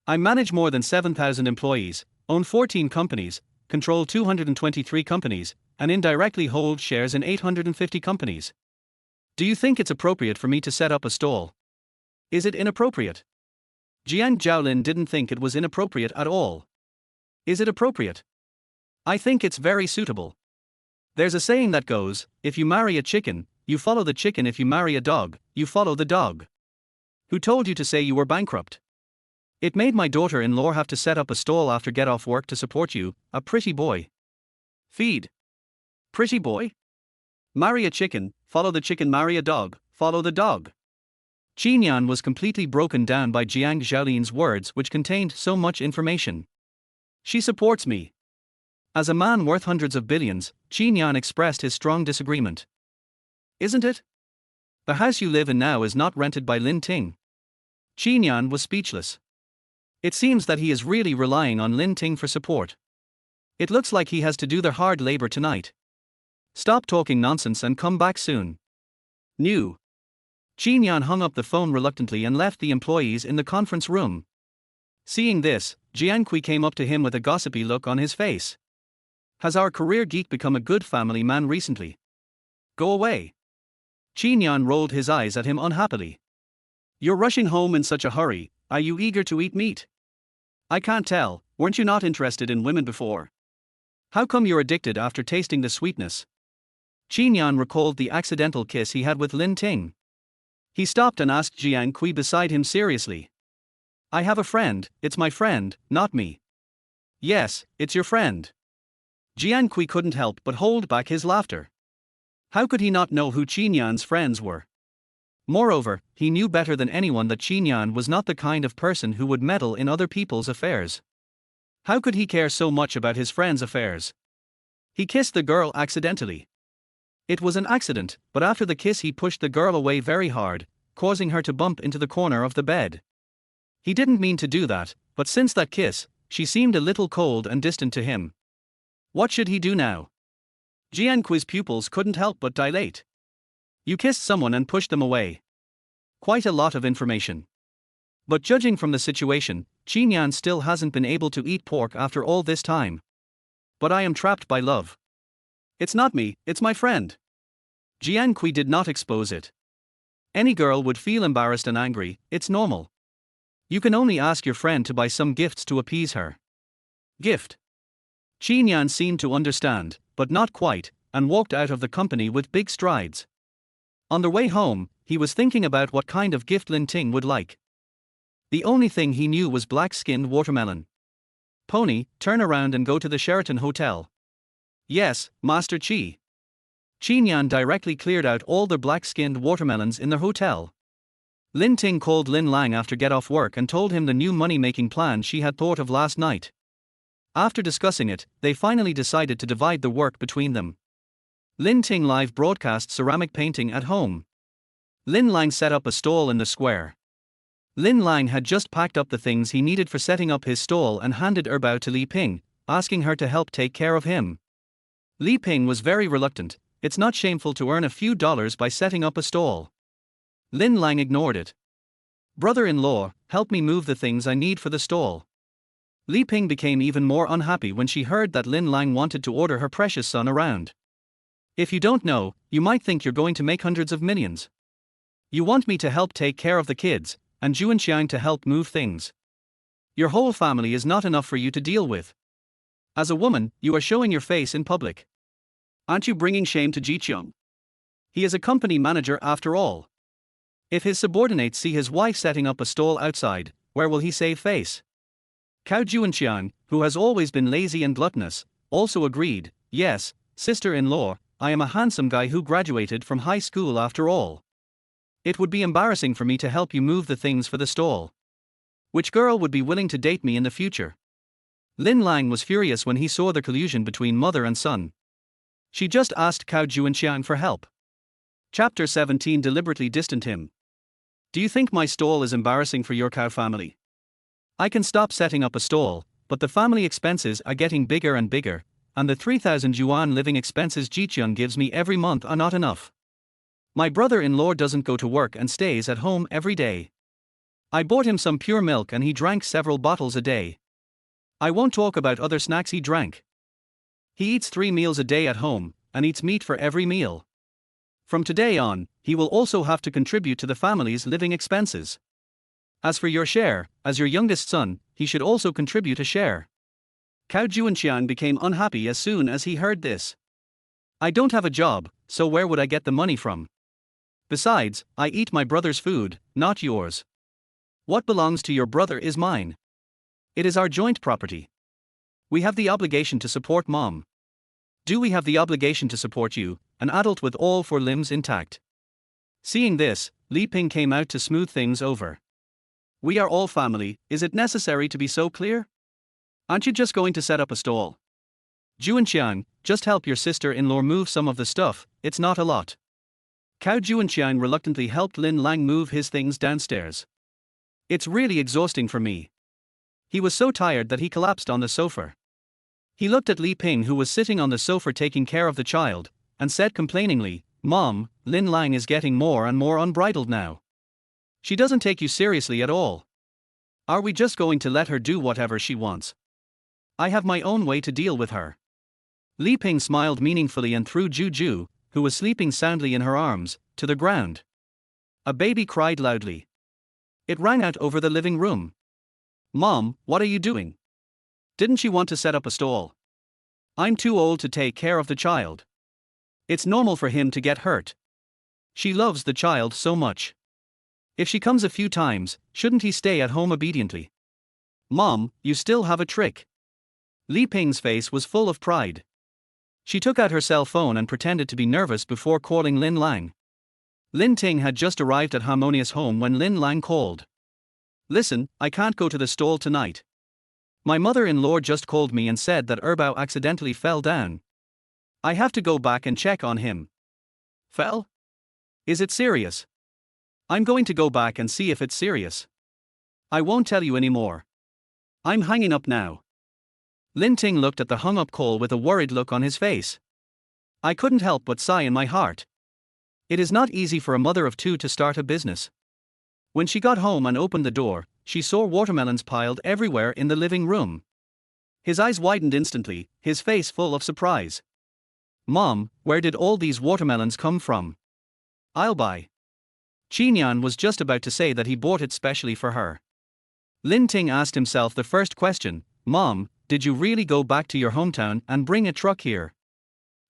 I manage more than 7,000 employees, own 14 companies, control 223 companies, and indirectly hold shares in 850 companies. Do you think it's appropriate for me to set up a stall? Is it inappropriate? Jiang Zhaolin didn't think it was inappropriate at all. Is it appropriate? I think it's very suitable. There's a saying that goes, if you marry a chicken, you follow the chicken. If you marry a dog, you follow the dog. Who told you to say you were bankrupt? It made my daughter-in-law have to set up a stall after get off work to support you, a pretty boy. Feed. Pretty boy? Marry a chicken, follow the chicken. Marry a dog, follow the dog. Qin Yan was completely broken down by Jiang Zhaolin's words, which contained so much information. She supports me. As a man worth hundreds of billions, Qin Yan expressed his strong disagreement. Isn't it? The house you live in now is not rented by Lin Ting. Qin Yan was speechless. It seems that he is really relying on Lin Ting for support. It looks like he has to do the hard labor tonight. Stop talking nonsense and come back soon. New. Qin Yan hung up the phone reluctantly and left the employees in the conference room. Seeing this, Jiangqi came up to him with a gossipy look on his face. Has our career geek become a good family man recently? Go away. Qin Yan rolled his eyes at him unhappily. You're rushing home in such a hurry, are you eager to eat meat? I can't tell, weren't you not interested in women before? How come you're addicted after tasting the sweetness? Qin Yan recalled the accidental kiss he had with Lin Ting. He stopped and asked Jiangqi beside him seriously. I have a friend, it's my friend, not me. Yes, it's your friend. Jiangqi couldn't help but hold back his laughter. How could he not know who Qin Yan's friends were? Moreover, he knew better than anyone that Qin Yan was not the kind of person who would meddle in other people's affairs. How could he care so much about his friend's affairs? He kissed the girl accidentally. It was an accident, but after the kiss he pushed the girl away very hard, causing her to bump into the corner of the bed. He didn't mean to do that, but since that kiss, she seemed a little cold and distant to him. What should he do now? Jiangqi's pupils couldn't help but dilate. You kissed someone and pushed them away. Quite a lot of information. But judging from the situation, Qin Yan still hasn't been able to eat pork after all this time. But I am trapped by love. It's not me, it's my friend. Jiangqi did not expose it. Any girl would feel embarrassed and angry, it's normal. You can only ask your friend to buy some gifts to appease her. Gift. Qin Yan seemed to understand, but not quite, and walked out of the company with big strides. On the way home, he was thinking about what kind of gift Lin Ting would like. The only thing he knew was black-skinned watermelon. Pony, turn around and go to the Sheraton Hotel. Yes, Master Qi. Qin Yan directly cleared out all the black-skinned watermelons in the hotel. Lin Ting called Lin Lang after get off work and told him the new money-making plan she had thought of last night. After discussing it, they finally decided to divide the work between them. Lin Ting live broadcast ceramic painting at home. Lin Lang set up a stall in the square. Lin Lang had just packed up the things he needed for setting up his stall and handed Erbao to Li Ping, asking her to help take care of him. Li Ping was very reluctant. It's not shameful to earn a few dollars by setting up a stall. Lin Lang ignored it. Brother-in-law, help me move the things I need for the stall. Li Ping became even more unhappy when she heard that Lin Lang wanted to order her precious son around. If you don't know, you might think you're going to make hundreds of millions. You want me to help take care of the kids, and Jiangcheng to help move things. Your whole family is not enough for you to deal with. As a woman, you are showing your face in public. Aren't you bringing shame to Jiangcheng? He is a company manager after all. If his subordinates see his wife setting up a stall outside, where will he save face? Cao Jiangcheng, who has always been lazy and gluttonous, also agreed, yes, sister-in-law, I am a handsome guy who graduated from high school after all. It would be embarrassing for me to help you move the things for the stall. Which girl would be willing to date me in the future? Lin Lang was furious when he saw the collusion between mother and son. She just asked Cao Jiangcheng for help. Chapter 17 deliberately distanced him. Do you think my stall is embarrassing for your Cao family? I can stop setting up a stall, but the family expenses are getting bigger and bigger, and the 3,000 yuan living expenses Jiangcheng gives me every month are not enough. My brother-in-law doesn't go to work and stays at home every day. I bought him some pure milk and he drank several bottles a day. I won't talk about other snacks he drank. He eats 3 meals a day at home, and eats meat for every meal. From today on, he will also have to contribute to the family's living expenses. As for your share, as your youngest son, he should also contribute a share. Cao Jiangcheng became unhappy as soon as he heard this. I don't have a job, so where would I get the money from? Besides, I eat my brother's food, not yours. What belongs to your brother is mine. It is our joint property. We have the obligation to support mom. Do we have the obligation to support you, an adult with all four limbs intact? Seeing this, Li Ping came out to smooth things over. We are all family, is it necessary to be so clear? Aren't you just going to set up a stall? Jiangcheng, just help your sister-in-law move some of the stuff, it's not a lot. Cao Jiangcheng reluctantly helped Lin Lang move his things downstairs. It's really exhausting for me. He was so tired that he collapsed on the sofa. He looked at Li Ping, who was sitting on the sofa taking care of the child, and said complainingly, Mom, Lin Lang is getting more and more unbridled now. She doesn't take you seriously at all. Are we just going to let her do whatever she wants? I have my own way to deal with her. Li Ping smiled meaningfully and threw Juju, who was sleeping soundly in her arms, to the ground. A baby cried loudly. It rang out over the living room. Mom, what are you doing? Didn't she want to set up a stall? I'm too old to take care of the child. It's normal for him to get hurt. She loves the child so much. If she comes a few times, shouldn't he stay at home obediently? Mom, you still have a trick. Li Ping's face was full of pride. She took out her cell phone and pretended to be nervous before calling Lin Lang. Lin Ting had just arrived at Harmonious Home when Lin Lang called. Listen, I can't go to the stall tonight. My mother-in-law just called me and said that Erbao accidentally fell down. I have to go back and check on him. Fell? Is it serious? I'm going to go back and see if it's serious. I won't tell you anymore. I'm hanging up now. Lin Ting looked at the hung-up call with a worried look on his face. I couldn't help but sigh in my heart. It is not easy for a mother of two to start a business. When she got home and opened the door, she saw watermelons piled everywhere in the living room. His eyes widened instantly, his face full of surprise. Mom, where did all these watermelons come from? I'll buy. Qinyan was just about to say that he bought it specially for her. Lin Ting asked himself the first question, Mom, did you really go back to your hometown and bring a truck here?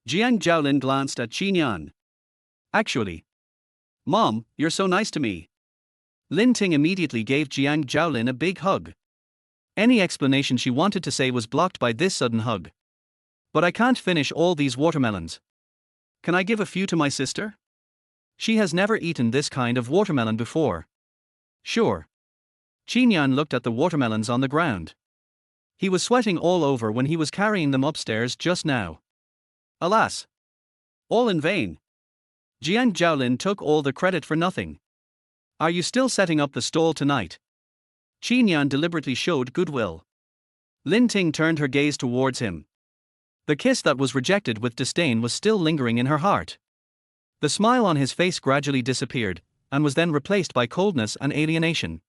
Jiang Zhaolin glanced at Qinyan. Actually. Mom, you're so nice to me. Lin Ting immediately gave Jiang Zhaolin a big hug. Any explanation she wanted to say was blocked by this sudden hug. But I can't finish all these watermelons. Can I give a few to my sister? She has never eaten this kind of watermelon before. Sure. Qinyan looked at the watermelons on the ground. He was sweating all over when he was carrying them upstairs just now. Alas! All in vain. Jiang Zhaolin took all the credit for nothing. Are you still setting up the stall tonight? Qinyan deliberately showed goodwill. Lin Ting turned her gaze towards him. The kiss that was rejected with disdain was still lingering in her heart. The smile on his face gradually disappeared, and was then replaced by coldness and alienation.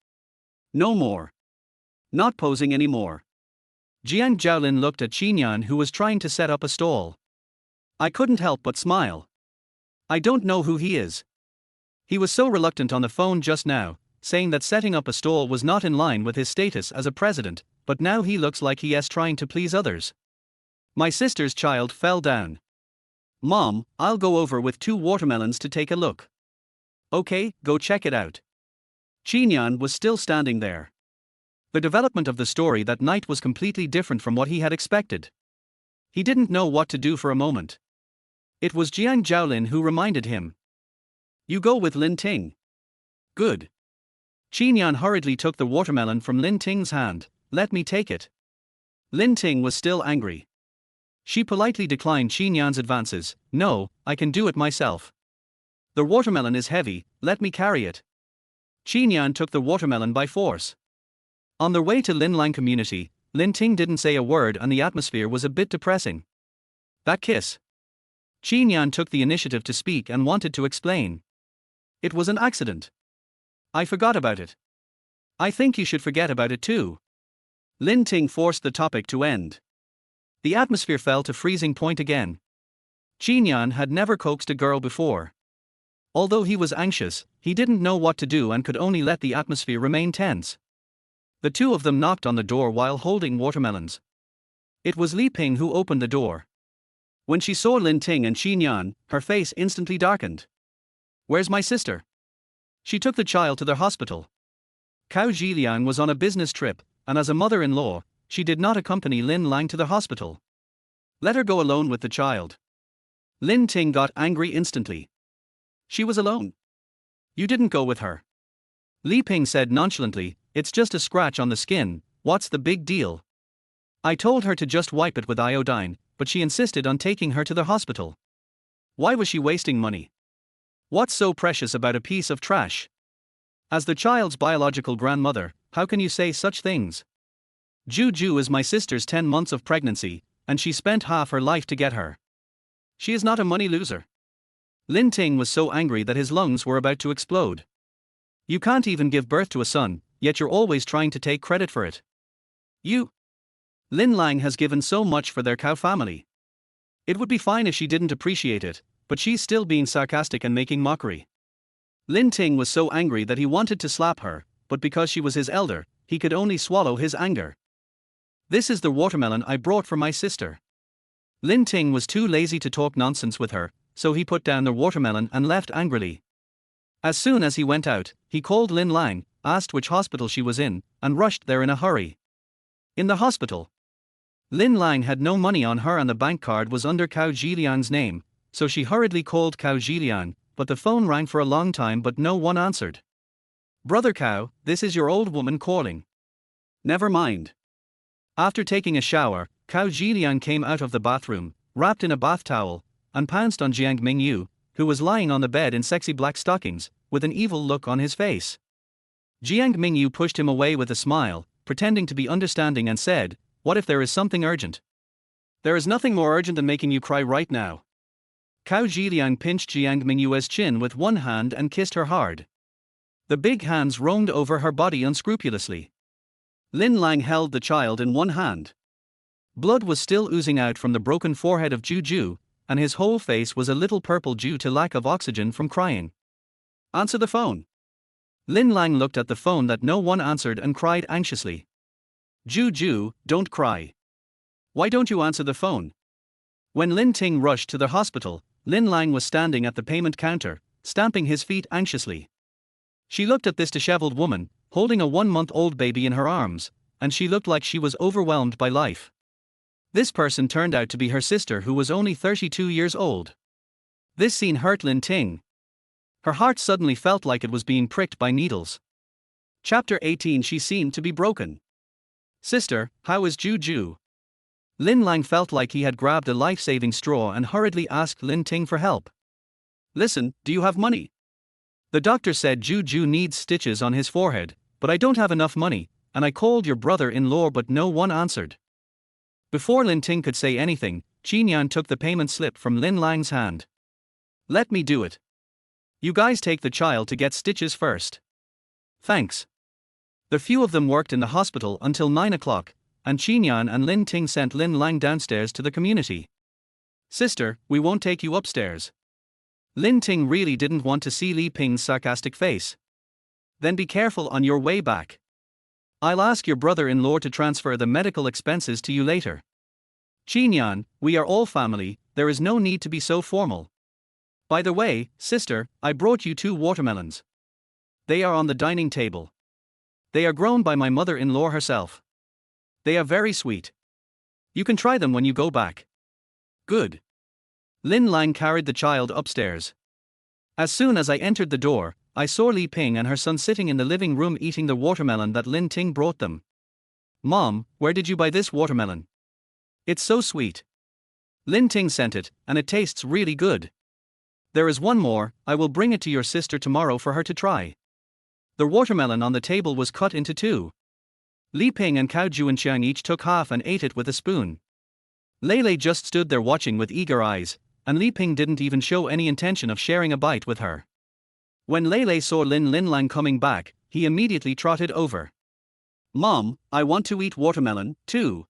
No more. Not posing anymore. Jiang Zhaolin looked at Qinyan, who was trying to set up a stall. I couldn't help but smile. I don't know who he is. He was so reluctant on the phone just now, saying that setting up a stall was not in line with his status as a president, but now he looks like he is trying to please others. My sister's child fell down. Mom, I'll go over with 2 watermelons to take a look. Okay, go check it out. Qinyan was still standing there. The development of the story that night was completely different from what he had expected. He didn't know what to do for a moment. It was Jiang Zhaolin who reminded him. You go with Lin Ting. Good. Qinyan hurriedly took the watermelon from Lin Ting's hand. Let me take it. Lin Ting was still angry. She politely declined Qinyan's advances. No, I can do it myself. The watermelon is heavy, let me carry it. Qinyan took the watermelon by force. On their way to Lin Lang community, Lin Ting didn't say a word and the atmosphere was a bit depressing. That kiss. Qinyan took the initiative to speak and wanted to explain. It was an accident. I forgot about it. I think you should forget about it too. Lin Ting forced the topic to end. The atmosphere fell to freezing point again. Qinyan had never coaxed a girl before. Although he was anxious, he didn't know what to do and could only let the atmosphere remain tense. The two of them knocked on the door while holding watermelons. It was Li Ping who opened the door. When she saw Lin Ting and Qin Yan, her face instantly darkened. "Where's my sister?" "She took the child to the hospital." Cao Zhiliang was on a business trip, and as a mother-in-law, she did not accompany Lin Lang to the hospital. "Let her go alone with the child." Lin Ting got angry instantly. "She was alone. You didn't go with her." Li Ping said nonchalantly, "It's just a scratch on the skin, what's the big deal? I told her to just wipe it with iodine, but she insisted on taking her to the hospital. Why was she wasting money? What's so precious about a piece of trash? As the child's biological grandmother, how can you say such things? Juju is my sister's 10 months of pregnancy, and she spent half her life to get her. She is not a money loser." Lin Ting was so angry that his lungs were about to explode. "You can't even give birth to a son, yet you're always trying to take credit for it. You. Lin Lang has given so much for their cow family. It would be fine if she didn't appreciate it, but she's still being sarcastic and making mockery." Lin Ting was so angry that he wanted to slap her, but because she was his elder, he could only swallow his anger. "This is the watermelon I brought for my sister." Lin Ting was too lazy to talk nonsense with her, so he put down the watermelon and left angrily. As soon as he went out, he called Lin Lang, asked which hospital she was in, and rushed there in a hurry. In the hospital, Lin Lang had no money on her and the bank card was under Cao Zhiliang's name, so she hurriedly called Cao Zhiliang, but the phone rang for a long time but no one answered. "Brother Cao, this is your old woman calling." "Never mind." After taking a shower, Cao Zhiliang came out of the bathroom, wrapped in a bath towel, and pounced on Jiang Mingyu, who was lying on the bed in sexy black stockings, with an evil look on his face. Jiang Mingyu pushed him away with a smile, pretending to be understanding and said, "What if there is something urgent?" "There is nothing more urgent than making you cry right now." Cao Zhiliang pinched Jiang Mingyu's chin with one hand and kissed her hard. The big hands roamed over her body unscrupulously. Lin Lang held the child in one hand. Blood was still oozing out from the broken forehead of Juju, and his whole face was a little purple due to lack of oxygen from crying. "Answer the phone." Lin Lang looked at the phone that no one answered and cried anxiously. "Juju, don't cry. Why don't you answer the phone?" When Lin Ting rushed to the hospital, Lin Lang was standing at the payment counter, stamping his feet anxiously. She looked at this disheveled woman, holding a 1-month-old baby in her arms, and she looked like she was overwhelmed by life. This person turned out to be her sister who was only 32 years old. This scene hurt Lin Ting. Her heart suddenly felt like it was being pricked by needles. Chapter 18. She seemed to be broken. "Sister, how is Juju?" Lin Lang felt like he had grabbed a life-saving straw and hurriedly asked Lin Ting for help. "Listen, do you have money? The doctor said Juju needs stitches on his forehead, but I don't have enough money, and I called your brother-in-law but no one answered." Before Lin Ting could say anything, Qin Yan took the payment slip from Lin Lang's hand. "Let me do it. You guys take the child to get stitches first." "Thanks." The few of them worked in the hospital until 9 o'clock, and Qin Yan and Lin Ting sent Lin Lang downstairs to the community. "Sister, we won't take you upstairs." Lin Ting really didn't want to see Li Ping's sarcastic face. "Then be careful on your way back. I'll ask your brother-in-law to transfer the medical expenses to you later." "Qin Yan, we are all family, there is no need to be so formal. By the way, sister, I brought you 2 watermelons. They are on the dining table. They are grown by my mother-in-law herself. They are very sweet. You can try them when you go back." "Good." Lin Lang carried the child upstairs. As soon as I entered the door, I saw Li Ping and her son sitting in the living room eating the watermelon that Lin Ting brought them. "Mom, where did you buy this watermelon? It's so sweet." "Lin Ting sent it, and it tastes really good. There is one more, I will bring it to your sister tomorrow for her to try." The watermelon on the table was cut into 2. Li Ping and Cao Juanqiang each took half and ate it with a spoon. Lei just stood there watching with eager eyes, and Li Ping didn't even show any intention of sharing a bite with her. When Lei saw Lin Lang coming back, he immediately trotted over. "Mom, I want to eat watermelon, too."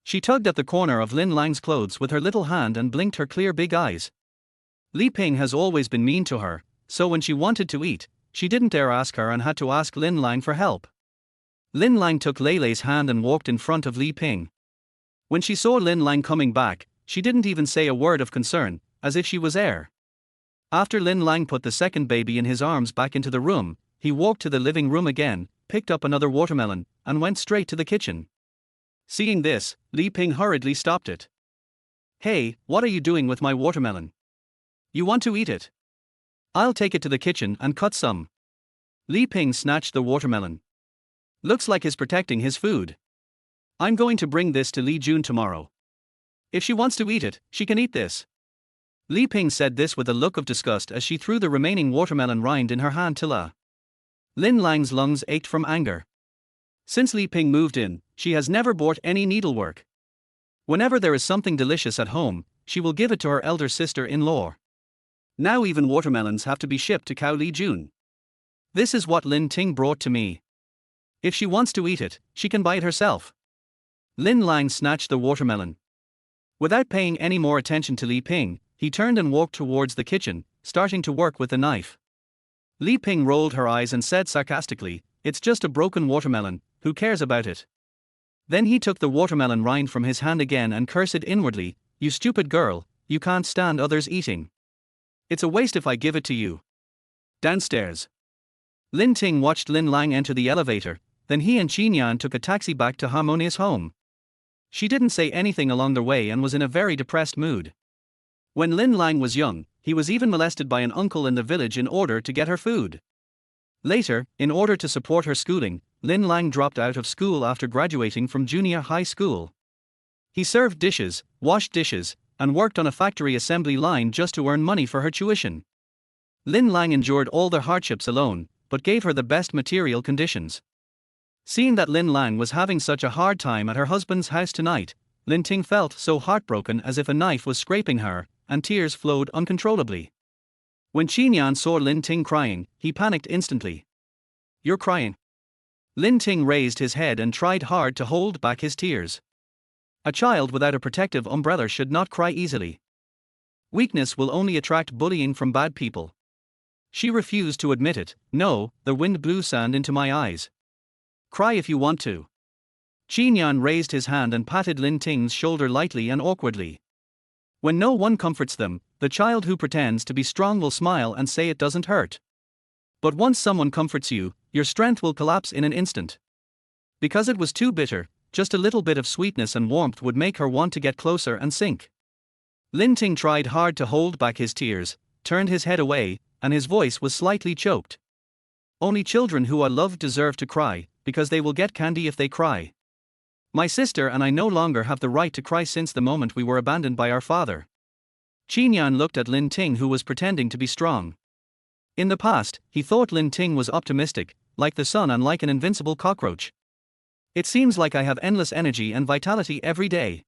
She tugged at the corner of Lin Lang's clothes with her little hand and blinked her clear big eyes. Li Ping has always been mean to her, so when she wanted to eat, she didn't dare ask her and had to ask Lin Lang for help. Lin Lang took Lei Lei's hand and walked in front of Li Ping. When she saw Lin Lang coming back, she didn't even say a word of concern, as if she was heir. After Lin Lang put the second baby in his arms back into the room, he walked to the living room again, picked up another watermelon, and went straight to the kitchen. Seeing this, Li Ping hurriedly stopped it. "Hey, what are you doing with my watermelon? You want to eat it? I'll take it to the kitchen and cut some." Li Ping snatched the watermelon. "Looks like he's protecting his food. I'm going to bring this to Li Jun tomorrow. If she wants to eat it, she can eat this." Li Ping said this with a look of disgust as she threw the remaining watermelon rind in her hand to La. Lin Lang's lungs ached from anger. Since Li Ping moved in, she has never bought any needlework. Whenever there is something delicious at home, she will give it to her elder sister-in-law. Now even watermelons have to be shipped to Cao Li Jun. This is what Lin Ting brought to me. If she wants to eat it, she can buy it herself. Lin Lang snatched the watermelon. Without paying any more attention to Li Ping, he turned and walked towards the kitchen, starting to work with the knife. Li Ping rolled her eyes and said sarcastically, "It's just a broken watermelon, who cares about it?" Then he took the watermelon rind from his hand again and cursed inwardly, "You stupid girl, you can't stand others eating. It's a waste if I give it to you." Downstairs, Lin Ting watched Lin Lang enter the elevator, then he and Qinyan took a taxi back to Harmonious home. She didn't say anything along the way and was in a very depressed mood. When Lin Lang was young, he was even molested by an uncle in the village in order to get her food. Later, in order to support her schooling, Lin Lang dropped out of school after graduating from junior high school. He served dishes, washed dishes, and worked on a factory assembly line just to earn money for her tuition. Lin Lang endured all the hardships alone, but gave her the best material conditions. Seeing that Lin Lang was having such a hard time at her husband's house tonight, Lin Ting felt so heartbroken as if a knife was scraping her, and tears flowed uncontrollably. When Qinyan saw Lin Ting crying, he panicked instantly. "You're crying?" Lin Ting raised his head and tried hard to hold back his tears. A child without a protective umbrella should not cry easily. Weakness will only attract bullying from bad people. She refused to admit it. "No, the wind blew sand into my eyes. Cry if you want to." Qinyan raised his hand and patted Lin Ting's shoulder lightly and awkwardly. When no one comforts them, the child who pretends to be strong will smile and say it doesn't hurt. But once someone comforts you, your strength will collapse in an instant. Because it was too bitter, just a little bit of sweetness and warmth would make her want to get closer and sink. Lin Ting tried hard to hold back his tears, turned his head away, and his voice was slightly choked. "Only children who are loved deserve to cry, because they will get candy if they cry. My sister and I no longer have the right to cry since the moment we were abandoned by our father." Qinyan looked at Lin Ting, who was pretending to be strong. In the past, he thought Lin Ting was optimistic, like the sun and like an invincible cockroach. "It seems like I have endless energy and vitality every day."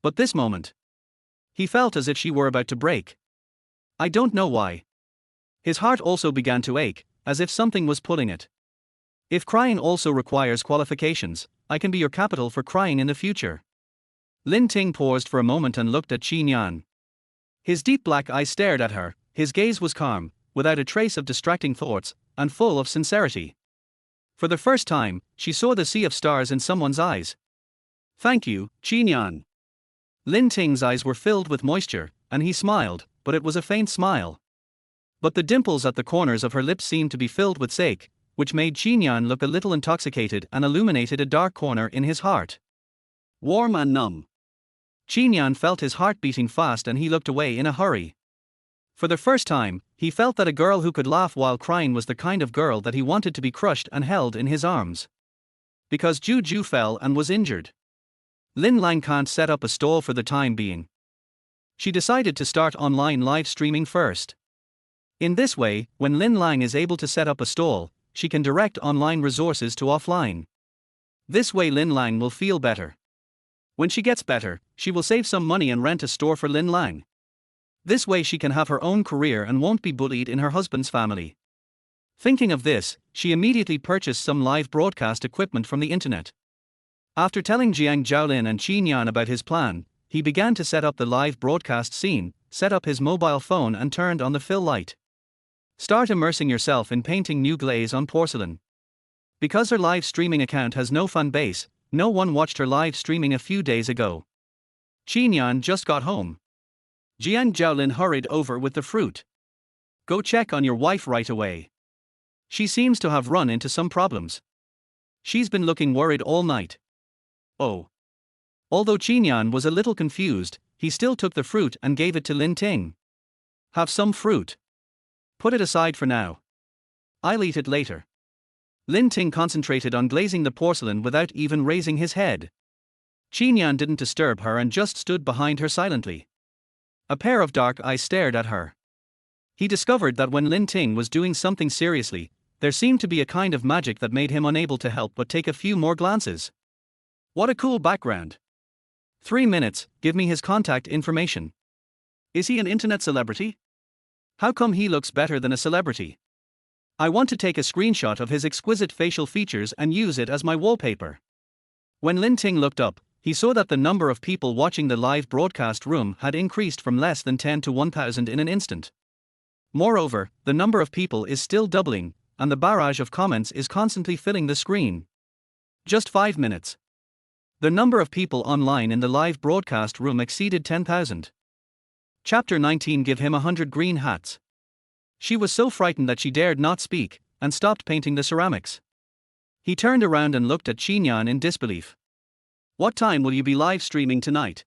But this moment, he felt as if she were about to break. I don't know why. His heart also began to ache, as if something was pulling it. "If crying also requires qualifications, I can be your capital for crying in the future." Lin Ting paused for a moment and looked at Qinyan. His deep black eyes stared at her, his gaze was calm, without a trace of distracting thoughts, and full of sincerity. For the first time, she saw the sea of stars in someone's eyes. "Thank you, Qinyan." Lin Ting's eyes were filled with moisture, and he smiled, but it was a faint smile. But the dimples at the corners of her lips seemed to be filled with sake, which made Qinyan look a little intoxicated and illuminated a dark corner in his heart. Warm and numb. Qinyan felt his heart beating fast and he looked away in a hurry. For the first time, he felt that a girl who could laugh while crying was the kind of girl that he wanted to be crushed and held in his arms. Because Ju fell and was injured, Lin Lang can't set up a stall for the time being. She decided to start online live streaming first. In this way, when Lin Lang is able to set up a stall, she can direct online resources to offline. This way Lin Lang will feel better. When she gets better, she will save some money and rent a store for Lin Lang. This way she can have her own career and won't be bullied in her husband's family. Thinking of this, she immediately purchased some live broadcast equipment from the internet. After telling Jiang Zhaolin and Qinyan about his plan, he began to set up the live broadcast scene, set up his mobile phone and turned on the fill light. Start immersing yourself in painting new glaze on porcelain. Because her live streaming account has no fan base, no one watched her live streaming a few days ago. Qinyan just got home. Jiangcheng hurried over with the fruit. Go check on your wife right away. She seems to have run into some problems. She's been looking worried all night. Oh. Although Qinyan was a little confused, he still took the fruit and gave it to Lin Ting. Have some fruit. Put it aside for now. I'll eat it later. Lin Ting concentrated on glazing the porcelain without even raising his head. Qinyan didn't disturb her and just stood behind her silently. A pair of dark eyes stared at her. He discovered that when Lin Ting was doing something seriously, there seemed to be a kind of magic that made him unable to help but take a few more glances. What a cool background. 3 minutes, give me his contact information. Is he an internet celebrity? How come he looks better than a celebrity? I want to take a screenshot of his exquisite facial features and use it as my wallpaper. When Lin Ting looked up, he saw that the number of people watching the live broadcast room had increased from less than 10 to 1,000 in an instant. Moreover, the number of people is still doubling, and the barrage of comments is constantly filling the screen. Just 5 minutes. The number of people online in the live broadcast room exceeded 10,000. Chapter 19 Give him 100 green hats. She was so frightened that she dared not speak, and stopped painting the ceramics. He turned around and looked at Qinyan in disbelief. What time will you be live streaming tonight?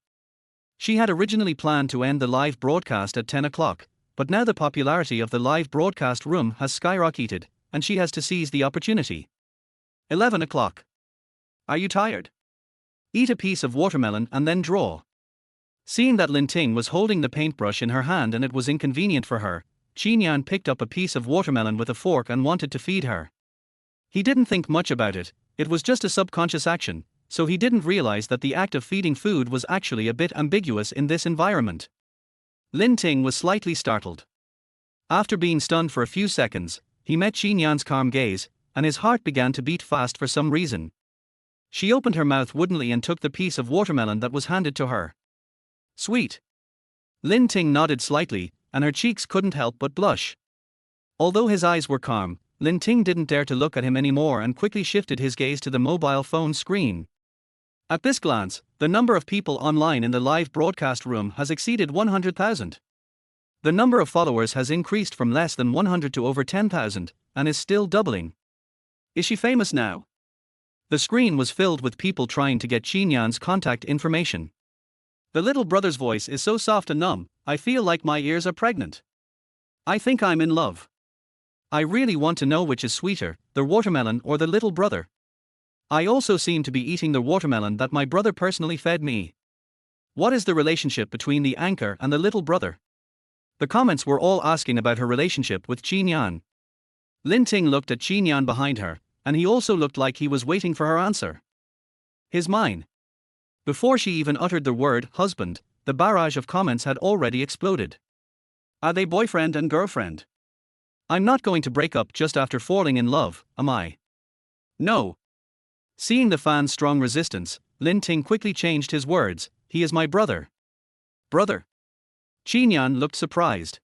She had originally planned to end the live broadcast at 10 o'clock, but now the popularity of the live broadcast room has skyrocketed, and she has to seize the opportunity. 11 o'clock. Are you tired? Eat a piece of watermelon and then draw. Seeing that Lin Ting was holding the paintbrush in her hand and it was inconvenient for her, Qinyan picked up a piece of watermelon with a fork and wanted to feed her. He didn't think much about it, it was just a subconscious action, so he didn't realize that the act of feeding food was actually a bit ambiguous in this environment. Lin Ting was slightly startled. After being stunned for a few seconds, he met Qinyan's calm gaze, and his heart began to beat fast for some reason. She opened her mouth woodenly and took the piece of watermelon that was handed to her. Sweet. Lin Ting nodded slightly, and her cheeks couldn't help but blush. Although his eyes were calm, Lin Ting didn't dare to look at him anymore and quickly shifted his gaze to the mobile phone screen. At this glance, the number of people online in the live broadcast room has exceeded 100,000. The number of followers has increased from less than 100 to over 10,000, and is still doubling. Is she famous now? The screen was filled with people trying to get Qinyan's contact information. The little brother's voice is so soft and numb, I feel like my ears are pregnant. I think I'm in love. I really want to know which is sweeter, the watermelon or the little brother. I also seem to be eating the watermelon that my brother personally fed me. What is the relationship between the anchor and the little brother? The comments were all asking about her relationship with Qinyan. Lin Ting looked at Qinyan behind her, and he also looked like he was waiting for her answer. His mine. Before she even uttered the word husband, the barrage of comments had already exploded. Are they boyfriend and girlfriend? I'm not going to break up just after falling in love, am I? No. Seeing the fans' strong resistance, Lin Ting quickly changed his words, he is my brother. Brother? Qinyan looked surprised.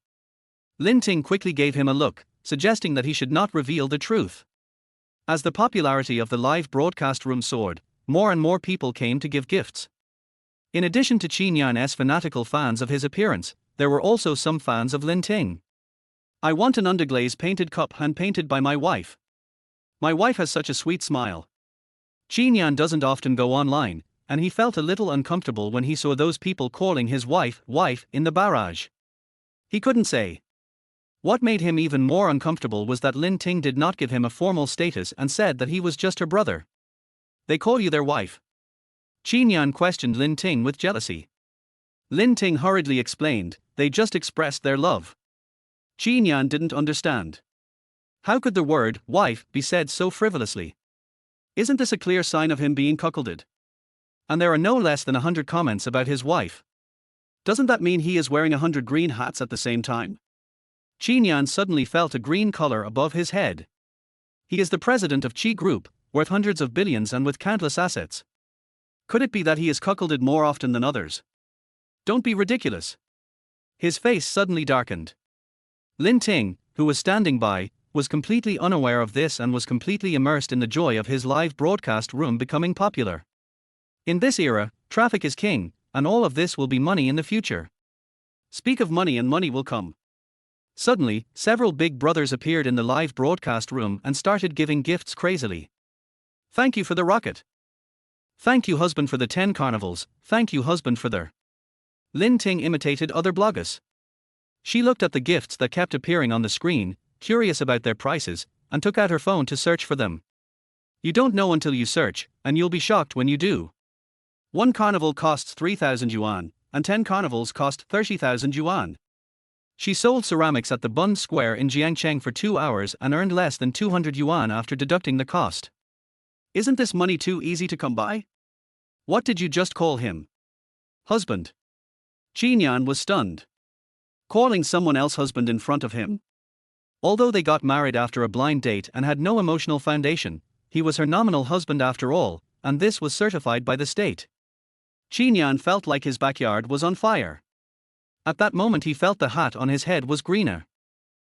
Lin Ting quickly gave him a look, suggesting that he should not reveal the truth. As the popularity of the live broadcast room soared, more and more people came to give gifts. In addition to Qinyan's fanatical fans of his appearance, there were also some fans of Lin Ting. I want an underglaze painted cup hand-painted by my wife. My wife has such a sweet smile. Qinyan doesn't often go online, and he felt a little uncomfortable when he saw those people calling his wife in the barrage. He couldn't say. What made him even more uncomfortable was that Lin Ting did not give him a formal status and said that he was just her brother. They call you their wife? Qinyan questioned Lin Ting with jealousy. Lin Ting hurriedly explained, they just expressed their love. Qinyan didn't understand. How could the word wife be said so frivolously? Isn't this a clear sign of him being cuckolded? And there are no less than 100 comments about his wife. Doesn't that mean he is wearing 100 green hats at the same time? Qinyan suddenly felt a green color above his head. He is the president of Qi Group, worth hundreds of billions and with countless assets. Could it be that he is cuckolded more often than others? Don't be ridiculous. His face suddenly darkened. Lin Ting, who was standing by, was completely unaware of this and was completely immersed in the joy of his live broadcast room becoming popular. In this era, traffic is king, and all of this will be money in the future. Speak of money and money will come. Suddenly, several big brothers appeared in the live broadcast room and started giving gifts crazily. Thank you for the rocket. Thank you husband for the 10 carnivals, thank you husband for the. Lin Ting imitated other bloggers. She looked at the gifts that kept appearing on the screen, curious about their prices, and took out her phone to search for them. You don't know until you search, and you'll be shocked when you do. One carnival costs 3,000 yuan, and 10 carnivals cost 30,000 yuan. She sold ceramics at the Bund Square in Jiangcheng for 2 hours and earned less than 200 yuan after deducting the cost. Isn't this money too easy to come by? What did you just call him? Husband. Jiangcheng was stunned. Calling someone else husband in front of him? Although they got married after a blind date and had no emotional foundation, he was her nominal husband after all, and this was certified by the state. Jiangcheng felt like his backyard was on fire. At that moment he felt the hat on his head was greener.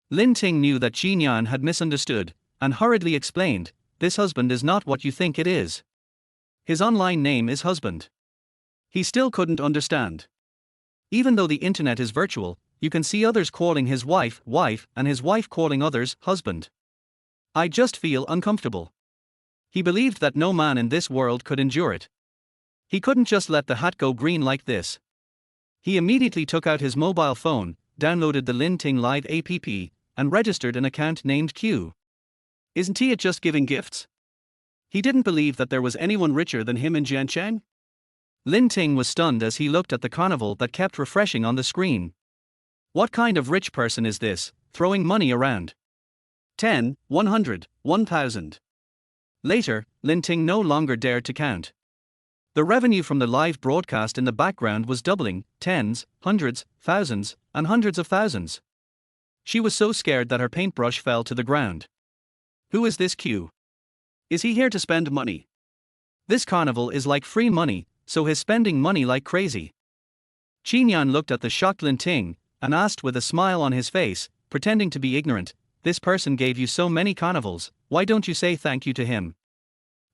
Lin Ting knew that Jiangcheng had misunderstood, and hurriedly explained, "This husband is not what you think it is. His online name is husband." He still couldn't understand. Even though the internet is virtual, you can see others calling his wife, wife, and his wife calling others, husband. I just feel uncomfortable. He believed that no man in this world could endure it. He couldn't just let the hat go green like this. He immediately took out his mobile phone, downloaded the Lin Ting Live app, and registered an account named Q. Isn't he just giving gifts? He didn't believe that there was anyone richer than him in Jiangcheng. Lin Ting was stunned as he looked at the carnival that kept refreshing on the screen. What kind of rich person is this, throwing money around? 10, 100, 1,000. Later, Lin Ting no longer dared to count. The revenue from the live broadcast in the background was doubling, tens, hundreds, thousands, and hundreds of thousands. She was so scared that her paintbrush fell to the ground. Who is this Q? Is he here to spend money? This carnival is like free money, so he's spending money like crazy. Jiangcheng looked at the shocked Lin Ting, and asked with a smile on his face, pretending to be ignorant, "This person gave you so many carnivals, why don't you say thank you to him?"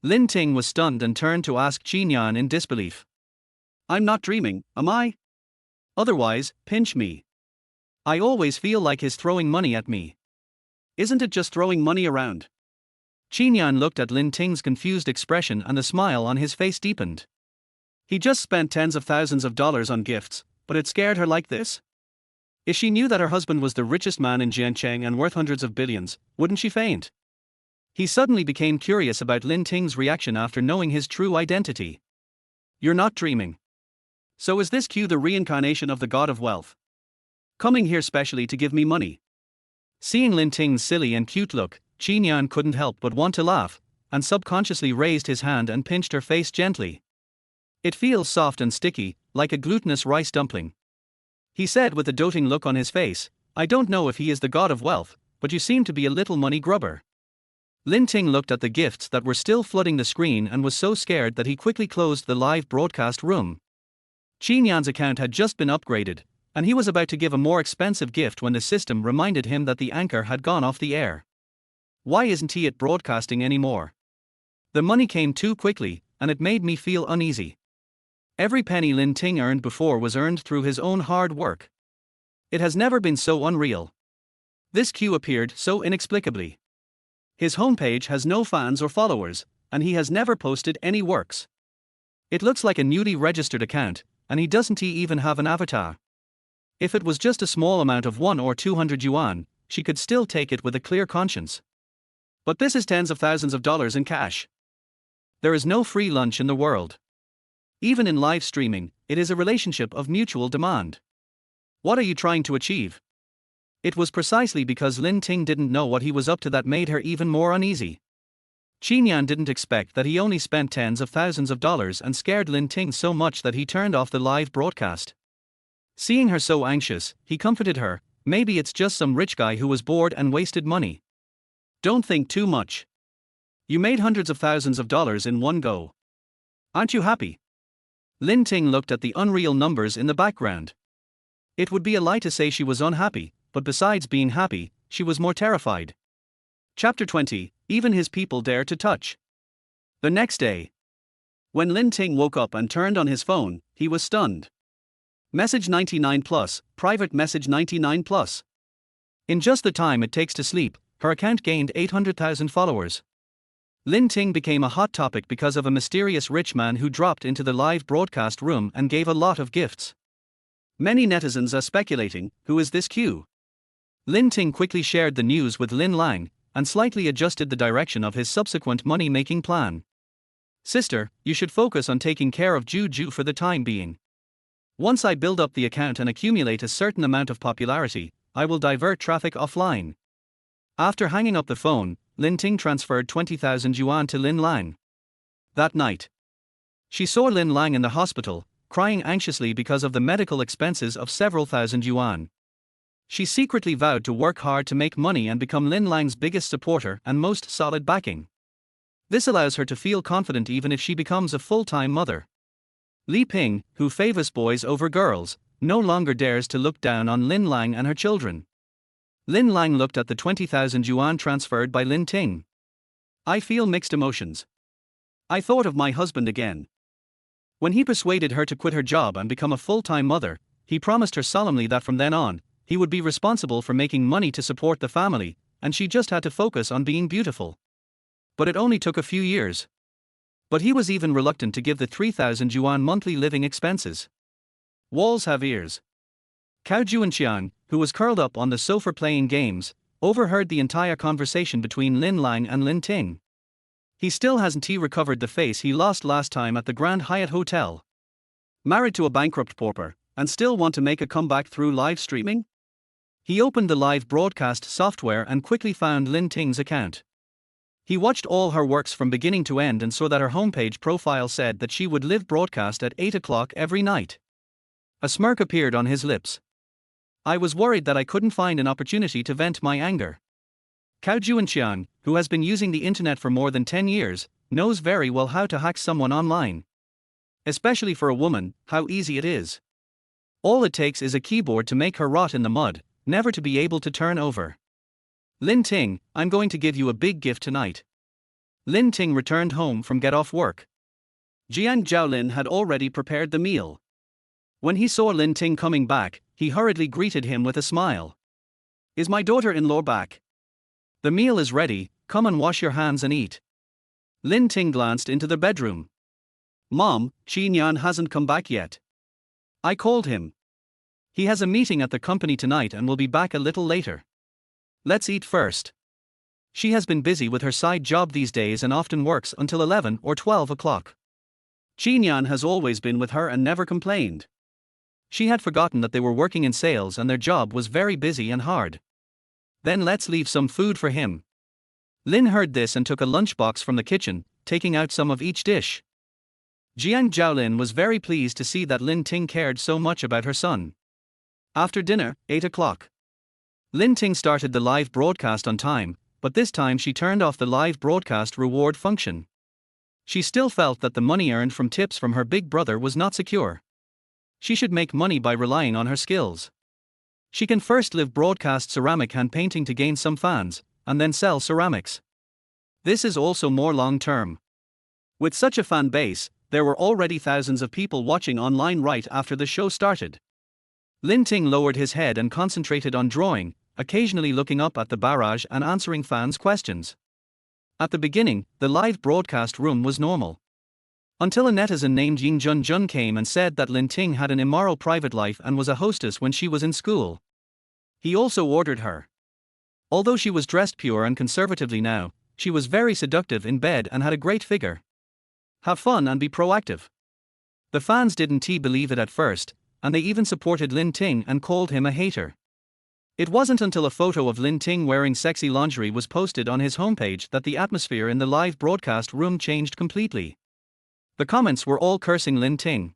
Lin Ting was stunned and turned to ask Jiangcheng in disbelief. I'm not dreaming, am I? Otherwise, pinch me. I always feel like he's throwing money at me. Isn't it just throwing money around? Jiangcheng looked at Lin Ting's confused expression and the smile on his face deepened. He just spent tens of thousands of dollars on gifts, but it scared her like this? If she knew that her husband was the richest man in Jiangcheng and worth hundreds of billions, wouldn't she faint? He suddenly became curious about Lin Ting's reaction after knowing his true identity. You're not dreaming. So is this Q the reincarnation of the god of wealth? Coming here specially to give me money? Seeing Lin Ting's silly and cute look, Jiangcheng couldn't help but want to laugh, and subconsciously raised his hand and pinched her face gently. It feels soft and sticky, like a glutinous rice dumpling. He said with a doting look on his face, I don't know if he is the god of wealth, but you seem to be a little money grubber. Lin Ting looked at the gifts that were still flooding the screen and was so scared that he quickly closed the live broadcast room. Jiangcheng's account had just been upgraded, and he was about to give a more expensive gift when the system reminded him that the anchor had gone off the air. Why isn't he at broadcasting anymore? The money came too quickly, and it made me feel uneasy. Every penny Lin Ting earned before was earned through his own hard work. It has never been so unreal. This Q appeared so inexplicably. His homepage has no fans or followers, and he has never posted any works. It looks like a newly registered account, and he doesn't even have an avatar. If it was just a small amount of 1 or 200 yuan, she could still take it with a clear conscience. But this is tens of thousands of dollars in cash. There is no free lunch in the world. Even in live streaming, it is a relationship of mutual demand. What are you trying to achieve? It was precisely because Lin Ting didn't know what he was up to that made her even more uneasy. Jiangcheng didn't expect that he only spent tens of thousands of dollars and scared Lin Ting so much that he turned off the live broadcast. Seeing her so anxious, he comforted her, maybe it's just some rich guy who was bored and wasted money. Don't think too much. You made hundreds of thousands of dollars in one go. Aren't you happy? Lin Ting looked at the unreal numbers in the background. It would be a lie to say she was unhappy, but besides being happy, she was more terrified. Chapter 20. Even his people dare to touch. The next day, when Lin Ting woke up and turned on his phone, he was stunned. Message 99 plus, private message 99 plus. In just the time it takes to sleep, her account gained 800,000 followers. Lin Ting became a hot topic because of a mysterious rich man who dropped into the live broadcast room and gave a lot of gifts. Many netizens are speculating, who is this Q? Lin Ting quickly shared the news with Lin Lang, and slightly adjusted the direction of his subsequent money-making plan. Sister, you should focus on taking care of Juju for the time being. Once I build up the account and accumulate a certain amount of popularity, I will divert traffic offline. After hanging up the phone, Lin Ting transferred 20,000 yuan to Lin Lang. That night, she saw Lin Lang in the hospital, crying anxiously because of the medical expenses of several thousand yuan. She secretly vowed to work hard to make money and become Lin Lang's biggest supporter and most solid backing. This allows her to feel confident even if she becomes a full-time mother. Li Ping, who favors boys over girls, no longer dares to look down on Lin Lang and her children. Lin Lang looked at the 20,000 yuan transferred by Lin Ting. I feel mixed emotions. I thought of my husband again. When he persuaded her to quit her job and become a full-time mother, he promised her solemnly that from then on, he would be responsible for making money to support the family, and she just had to focus on being beautiful. But it only took a few years. But he was even reluctant to give the 3,000 yuan monthly living expenses. Walls have ears. Cao Jiangcheng, who was curled up on the sofa playing games, overheard the entire conversation between Lin Lang and Lin Ting. He still hasn't recovered the face he lost last time at the Grand Hyatt Hotel. Married to a bankrupt pauper, and still want to make a comeback through live streaming? He opened the live broadcast software and quickly found Lin Ting's account. He watched all her works from beginning to end and saw that her homepage profile said that she would live broadcast at 8 o'clock every night. A smirk appeared on his lips. I was worried that I couldn't find an opportunity to vent my anger. Cao Jiangcheng, who has been using the internet for more than 10 years, knows very well how to hack someone online. Especially for a woman, how easy it is. All it takes is a keyboard to make her rot in the mud, never to be able to turn over. Lin Ting, I'm going to give you a big gift tonight. Lin Ting returned home from get off work. Jiangcheng had already prepared the meal. When he saw Lin Ting coming back, he hurriedly greeted him with a smile. Is my daughter-in-law back? The meal is ready, come and wash your hands and eat. Lin Ting glanced into the bedroom. Mom, Xinyan hasn't come back yet. I called him. He has a meeting at the company tonight and will be back a little later. Let's eat first. She has been busy with her side job these days and often works until 11 or 12 o'clock. Xinyan has always been with her and never complained. She had forgotten that they were working in sales and their job was very busy and hard. Then let's leave some food for him. Lin heard this and took a lunchbox from the kitchen, taking out some of each dish. Jiangcheng was very pleased to see that Lin Ting cared so much about her son. After dinner, 8 o'clock. Lin Ting started the live broadcast on time, but this time she turned off the live broadcast reward function. She still felt that the money earned from tips from her big brother was not secure. She should make money by relying on her skills. She can first live broadcast ceramic hand painting to gain some fans, and then sell ceramics. This is also more long-term. With such a fan base, there were already thousands of people watching online right after the show started. Lin Ting lowered his head and concentrated on drawing, occasionally looking up at the barrage and answering fans' questions. At the beginning, the live broadcast room was normal. Until a netizen named Ying Junjun came and said that Lin Ting had an immoral private life and was a hostess when she was in school. He also ordered her. Although she was dressed pure and conservatively now, she was very seductive in bed and had a great figure. Have fun and be proactive. The fans didn't believe it at first, and they even supported Lin Ting and called him a hater. It wasn't until a photo of Lin Ting wearing sexy lingerie was posted on his homepage that the atmosphere in the live broadcast room changed completely. The comments were all cursing Lin Ting.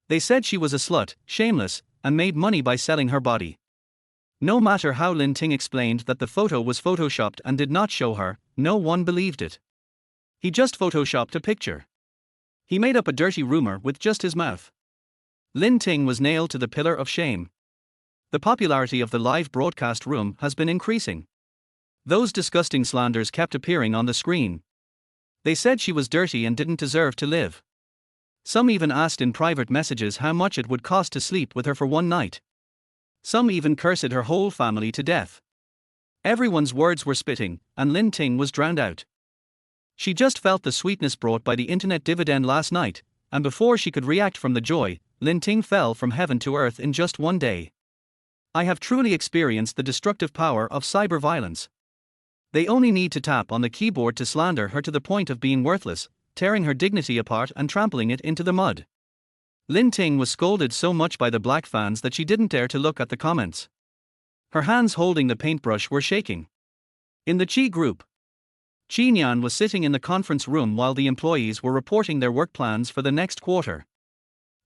They said she was a slut, shameless, and made money by selling her body. No matter how Lin Ting explained that the photo was photoshopped and did not show her, no one believed it. He just photoshopped a picture. He made up a dirty rumor with just his mouth. Lin Ting was nailed to the pillar of shame. the popularity of the live broadcast room has been increasing. Those disgusting slanders kept appearing on the screen. They said she was dirty and didn't deserve to live. Some even asked in private messages how much it would cost to sleep with her for one night. Some even cursed her whole family to death. Everyone's words were spitting, and Lin Ting was drowned out. She just felt the sweetness brought by the internet dividend last night, and before she could react from the joy, Lin Ting fell from heaven to earth in just one day. I have truly experienced the destructive power of cyber violence. They only need to tap on the keyboard to slander her to the point of being worthless, tearing her dignity apart and trampling it into the mud. Lin Ting was scolded so much by the black fans that she didn't dare to look at the comments. Her hands holding the paintbrush were shaking. In the Qi group, Jiangcheng was sitting in the conference room while the employees were reporting their work plans for the next quarter.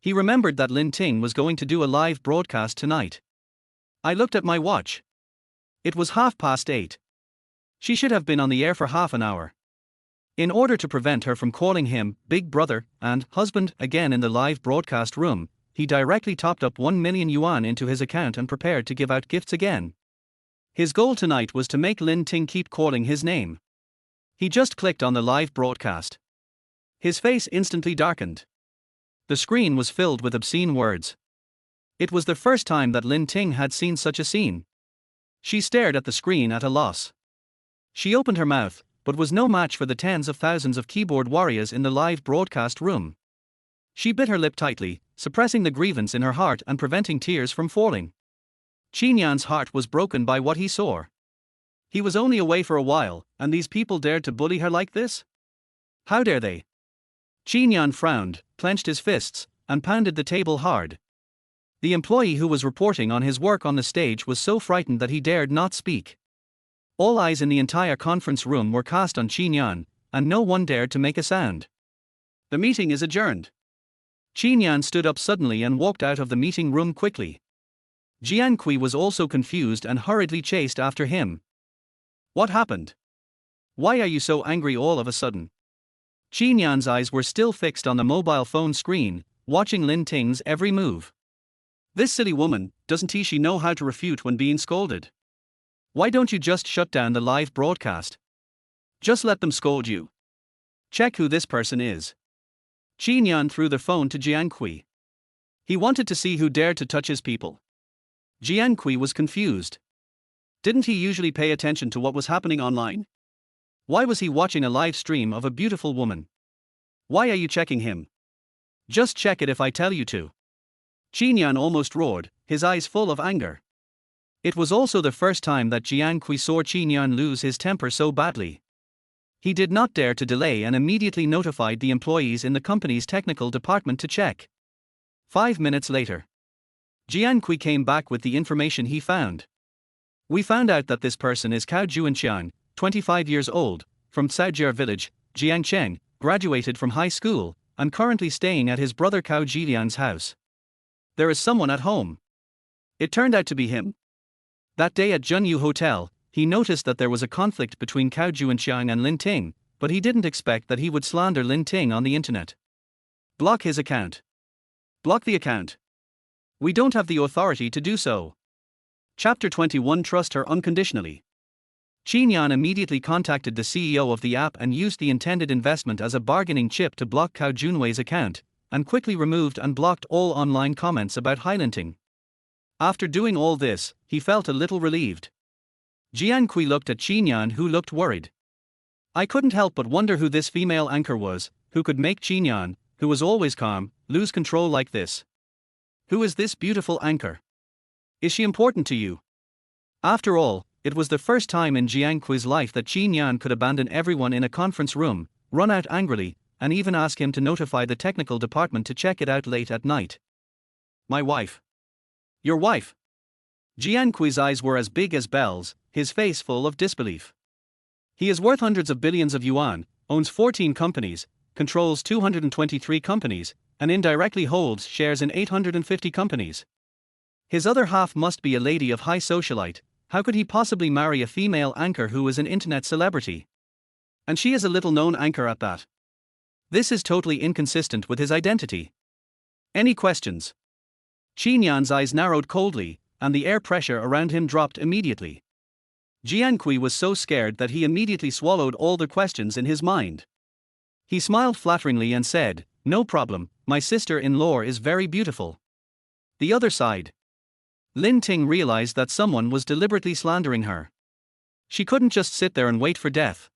He remembered that Lin Ting was going to do a live broadcast tonight. I looked at my watch. It was 8:30. She should have been on the air for half an hour. In order to prevent her from calling him Big Brother and husband again in the live broadcast room, he directly topped up 1 million yuan into his account and prepared to give out gifts again. His goal tonight was to make Lin Ting keep calling his name. He just clicked on the live broadcast. His face instantly darkened. The screen was filled with obscene words. It was the first time that Lin Ting had seen such a scene. She stared at the screen at a loss. She opened her mouth, but was no match for the tens of thousands of keyboard warriors in the live broadcast room. She bit her lip tightly, suppressing the grievance in her heart and preventing tears from falling. Jiangcheng's heart was broken by what he saw. He was only away for a while, and these people dared to bully her like this? How dare they? Jiangcheng frowned, clenched his fists, and pounded the table hard. The employee who was reporting on his work on the stage was so frightened that he dared not speak. All eyes in the entire conference room were cast on Jiangcheng, and no one dared to make a sound. The meeting is adjourned. Jiangcheng stood up suddenly and walked out of the meeting room quickly. Jiangcheng was also confused and hurriedly chased after him. What happened? Why are you so angry all of a sudden? Jiangcheng's eyes were still fixed on the mobile phone screen, watching Lin Ting's every move. This silly woman, doesn't she know how to refute when being scolded? Why don't you just shut down the live broadcast? Just let them scold you. Check who this person is. Jiangcheng threw the phone to Jiangcheng. He wanted to see who dared to touch his people. Jiangcheng was confused. Didn't he usually pay attention to what was happening online? Why was he watching a live stream of a beautiful woman? Why are you checking him? Just check it if I tell you to. Jiangcheng almost roared, his eyes full of anger. It was also the first time that Jiangcheng saw Jiangcheng lose his temper so badly. He did not dare to delay and immediately notified the employees in the company's technical department to check. 5 minutes later, Jiangcheng came back with the information he found. We found out that this person is Cao Jiangcheng, 25 years old, from Caojie village, Jiangcheng, graduated from high school, and currently staying at his brother Cao Jiliang's house. There is someone at home. It turned out to be him. That day at Junyu Hotel, he noticed that there was a conflict between Cao Jiangcheng and Lin Ting, but he didn't expect that he would slander Lin Ting on the internet. Block his account. Block the account. We don't have the authority to do so. Chapter 21. Trust her unconditionally. Jiangcheng immediately contacted the CEO of the app and used the intended investment as a bargaining chip to block Cao Junwei's account, and quickly removed and blocked all online comments about Lin Ting. After doing all this, he felt a little relieved. Jiangcheng looked at Jiangcheng, who looked worried. I couldn't help but wonder who this female anchor was, who could make Jiangcheng, who was always calm, lose control like this. Who is this beautiful anchor? Is she important to you? After all, it was the first time in Jiangcheng's life that Jiangcheng could abandon everyone in a conference room, run out angrily, and even ask him to notify the technical department to check it out late at night. My wife. Your wife? Jiangcheng's eyes were as big as bells, his face full of disbelief. He is worth hundreds of billions of yuan, owns 14 companies, controls 223 companies, and indirectly holds shares in 850 companies. His other half must be a lady of high socialite. How could he possibly marry a female anchor who is an internet celebrity? And she is a little-known anchor at that. This is totally inconsistent with his identity. Any questions? Jiangcheng's eyes narrowed coldly, and the air pressure around him dropped immediately. Jiangcheng was so scared that he immediately swallowed all the questions in his mind. He smiled flatteringly and said, "No problem, my sister-in-law is very beautiful." The other side. Lin Ting realized that someone was deliberately slandering her. She couldn't just sit there and wait for death.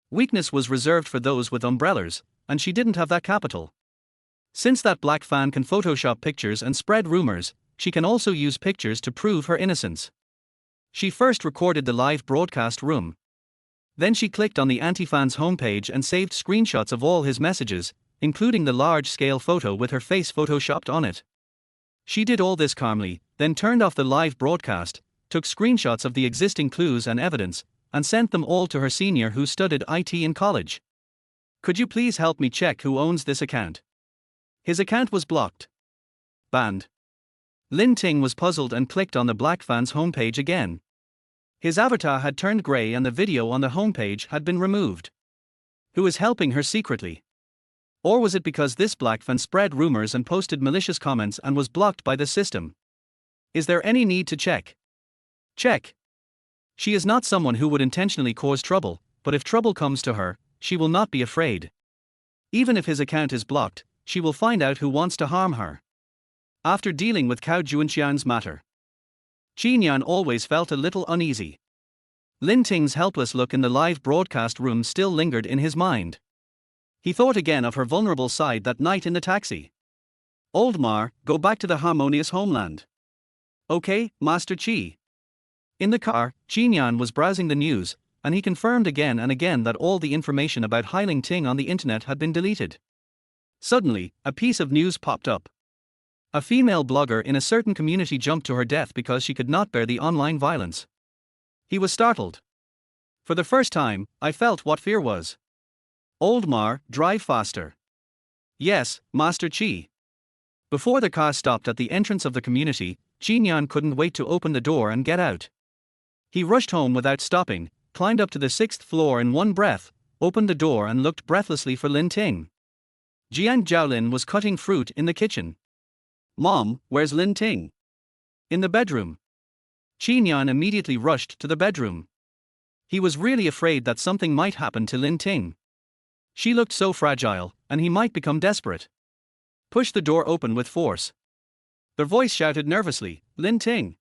Weakness was reserved for those with umbrellas, and she didn't have that capital. Since that black fan can Photoshop pictures and spread rumors, she can also use pictures to prove her innocence. She first recorded the live broadcast room. Then she clicked on the anti-fan's homepage and saved screenshots of all his messages, including the large-scale photo with her face photoshopped on it. She did all this calmly, then turned off the live broadcast, took screenshots of the existing clues and evidence, and sent them all to her senior who studied IT in college. "Could you please help me check who owns this account?" His account was blocked. Banned. Lin Ting was puzzled and clicked on the black fan's homepage again. His avatar had turned grey and the video on the homepage had been removed. Who is helping her secretly? Or was it because this black fan spread rumors and posted malicious comments and was blocked by the system? Is there any need to check? Check. She is not someone who would intentionally cause trouble, but if trouble comes to her, she will not be afraid. Even if his account is blocked, she will find out who wants to harm her. After dealing with Cao Juanxian's matter, Qin always felt a little uneasy. Lin Ting's helpless look in the live broadcast room still lingered in his mind. He thought again of her vulnerable side that night in the taxi. "Old Mar, go back to the harmonious homeland." "Okay, Master Qi." In the car, Qin was browsing the news, and he confirmed again and again that all the information about Lin Ting on the internet had been deleted. Suddenly, a piece of news popped up. A female blogger in a certain community jumped to her death because she could not bear the online violence. He was startled. For the first time, I felt what fear was. "Old Mar, drive faster." "Yes, Master Qi." Before the car stopped at the entrance of the community, Qin couldn't wait to open the door and get out. He rushed home without stopping, climbed up to the 6th floor in one breath, opened the door and looked breathlessly for Lin Ting. Jiangcheng was cutting fruit in the kitchen. "Mom, where's Lin Ting?" "In the bedroom." Qin immediately rushed to the bedroom. He was really afraid that something might happen to Lin Ting. She looked so fragile, and he might become desperate. "Push the door open with force." Their voice shouted nervously, "Lin Ting."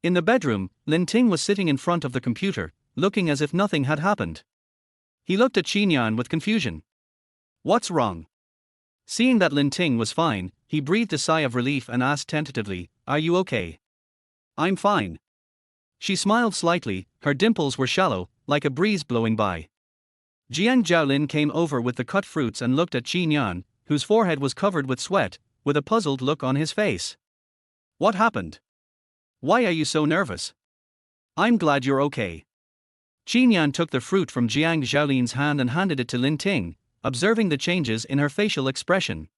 In the bedroom, Lin Ting was sitting in front of the computer, looking as if nothing had happened. He looked at Qin with confusion. "What's wrong?" Seeing that Lin Ting was fine, he breathed a sigh of relief and asked tentatively, "Are you okay?" "I'm fine." She smiled slightly, her dimples were shallow, like a breeze blowing by. Jiangcheng came over with the cut fruits and looked at Qin, whose forehead was covered with sweat, with a puzzled look on his face. "What happened? Why are you so nervous?" "I'm glad you're okay." Qin took the fruit from Jiangcheng's hand and handed it to Lin Ting, observing the changes in her facial expression.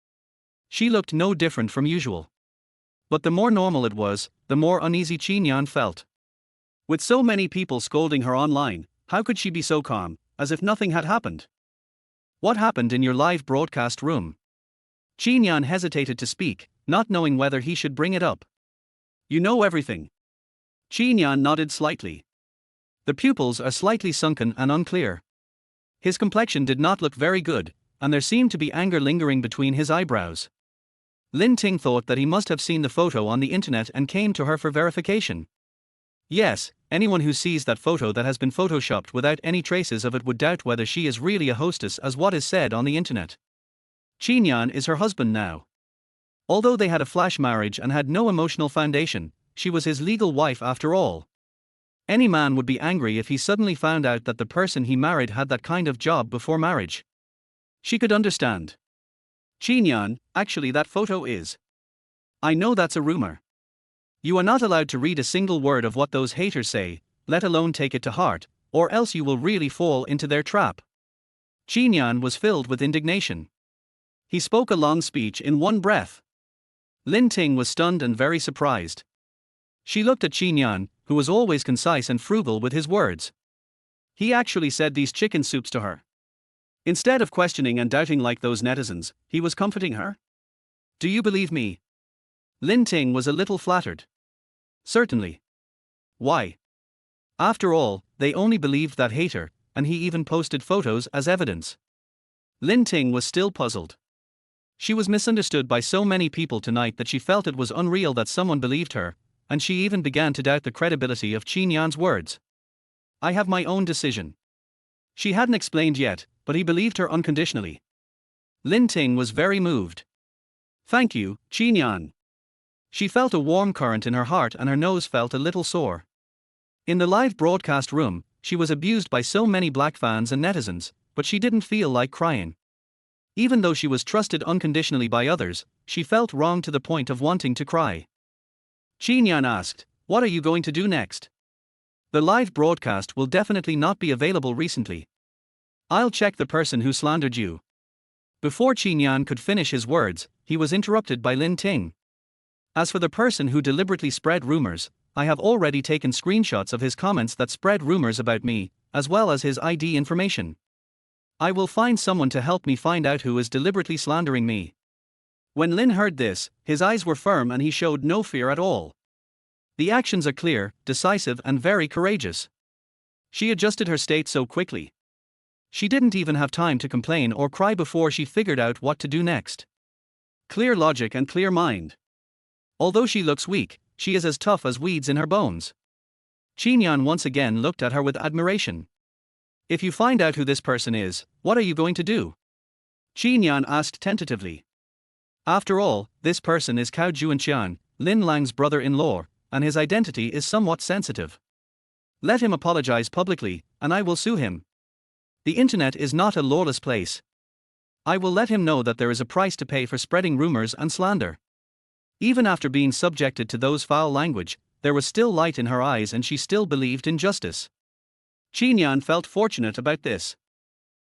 She looked no different from usual. But the more normal it was, the more uneasy Qin felt. With so many people scolding her online, how could she be so calm, as if nothing had happened? "What happened in your live broadcast room?" Qin hesitated to speak, not knowing whether he should bring it up. "You know everything." Qin nodded slightly. The pupils are slightly sunken and unclear. His complexion did not look very good, and there seemed to be anger lingering between his eyebrows. Lin Ting thought that he must have seen the photo on the internet and came to her for verification. Yes, anyone who sees that photo that has been photoshopped without any traces of it would doubt whether she is really a hostess as what is said on the internet. Qin is her husband now. Although they had a flash marriage and had no emotional foundation, she was his legal wife after all. Any man would be angry if he suddenly found out that the person he married had that kind of job before marriage. She could understand. "Qin, actually that photo is. I know that's a rumor. You are not allowed to read a single word of what those haters say, let alone take it to heart, or else you will really fall into their trap." Qin was filled with indignation. He spoke a long speech in one breath. Lin Ting was stunned and very surprised. She looked at Qin, who was always concise and frugal with his words. He actually said these chicken soups to her. Instead of questioning and doubting like those netizens, he was comforting her. "Do you believe me?" Lin Ting was a little flattered. Certainly. Why? After all, they only believed that hater, and he even posted photos as evidence. Lin Ting was still puzzled. She was misunderstood by so many people tonight that she felt it was unreal that someone believed her, and she even began to doubt the credibility of Qin Yan's words. I have my own decision. She hadn't explained yet, but he believed her unconditionally. Lin Ting was very moved. Thank you, Qin Yan. She felt a warm current in her heart and her nose felt a little sore. In the live broadcast room, she was abused by so many black fans and netizens, but she didn't feel like crying. Even though she was trusted unconditionally by others, she felt wrong to the point of wanting to cry. Qin Yan asked, "What are you going to do next?" The live broadcast will definitely not be available recently. I'll check the person who slandered you. Before Qin Yan could finish his words, he was interrupted by Lin Ting. As for the person who deliberately spread rumors, I have already taken screenshots of his comments that spread rumors about me, as well as his ID information. I will find someone to help me find out who is deliberately slandering me. When Lin heard this, his eyes were firm and he showed no fear at all. The actions are clear, decisive and very courageous. She adjusted her state so quickly. She didn't even have time to complain or cry before she figured out what to do next. Clear logic and clear mind. Although she looks weak, she is as tough as weeds in her bones. Qin Yan once again looked at her with admiration. If you find out who this person is, what are you going to do? Qin Yan asked tentatively. After all, this person is Cao Juanqian, Lin Lang's brother-in-law, and his identity is somewhat sensitive. Let him apologize publicly, and I will sue him. The internet is not a lawless place. I will let him know that there is a price to pay for spreading rumors and slander. Even after being subjected to those foul language, there was still light in her eyes and she still believed in justice. Qin Yan felt fortunate about this.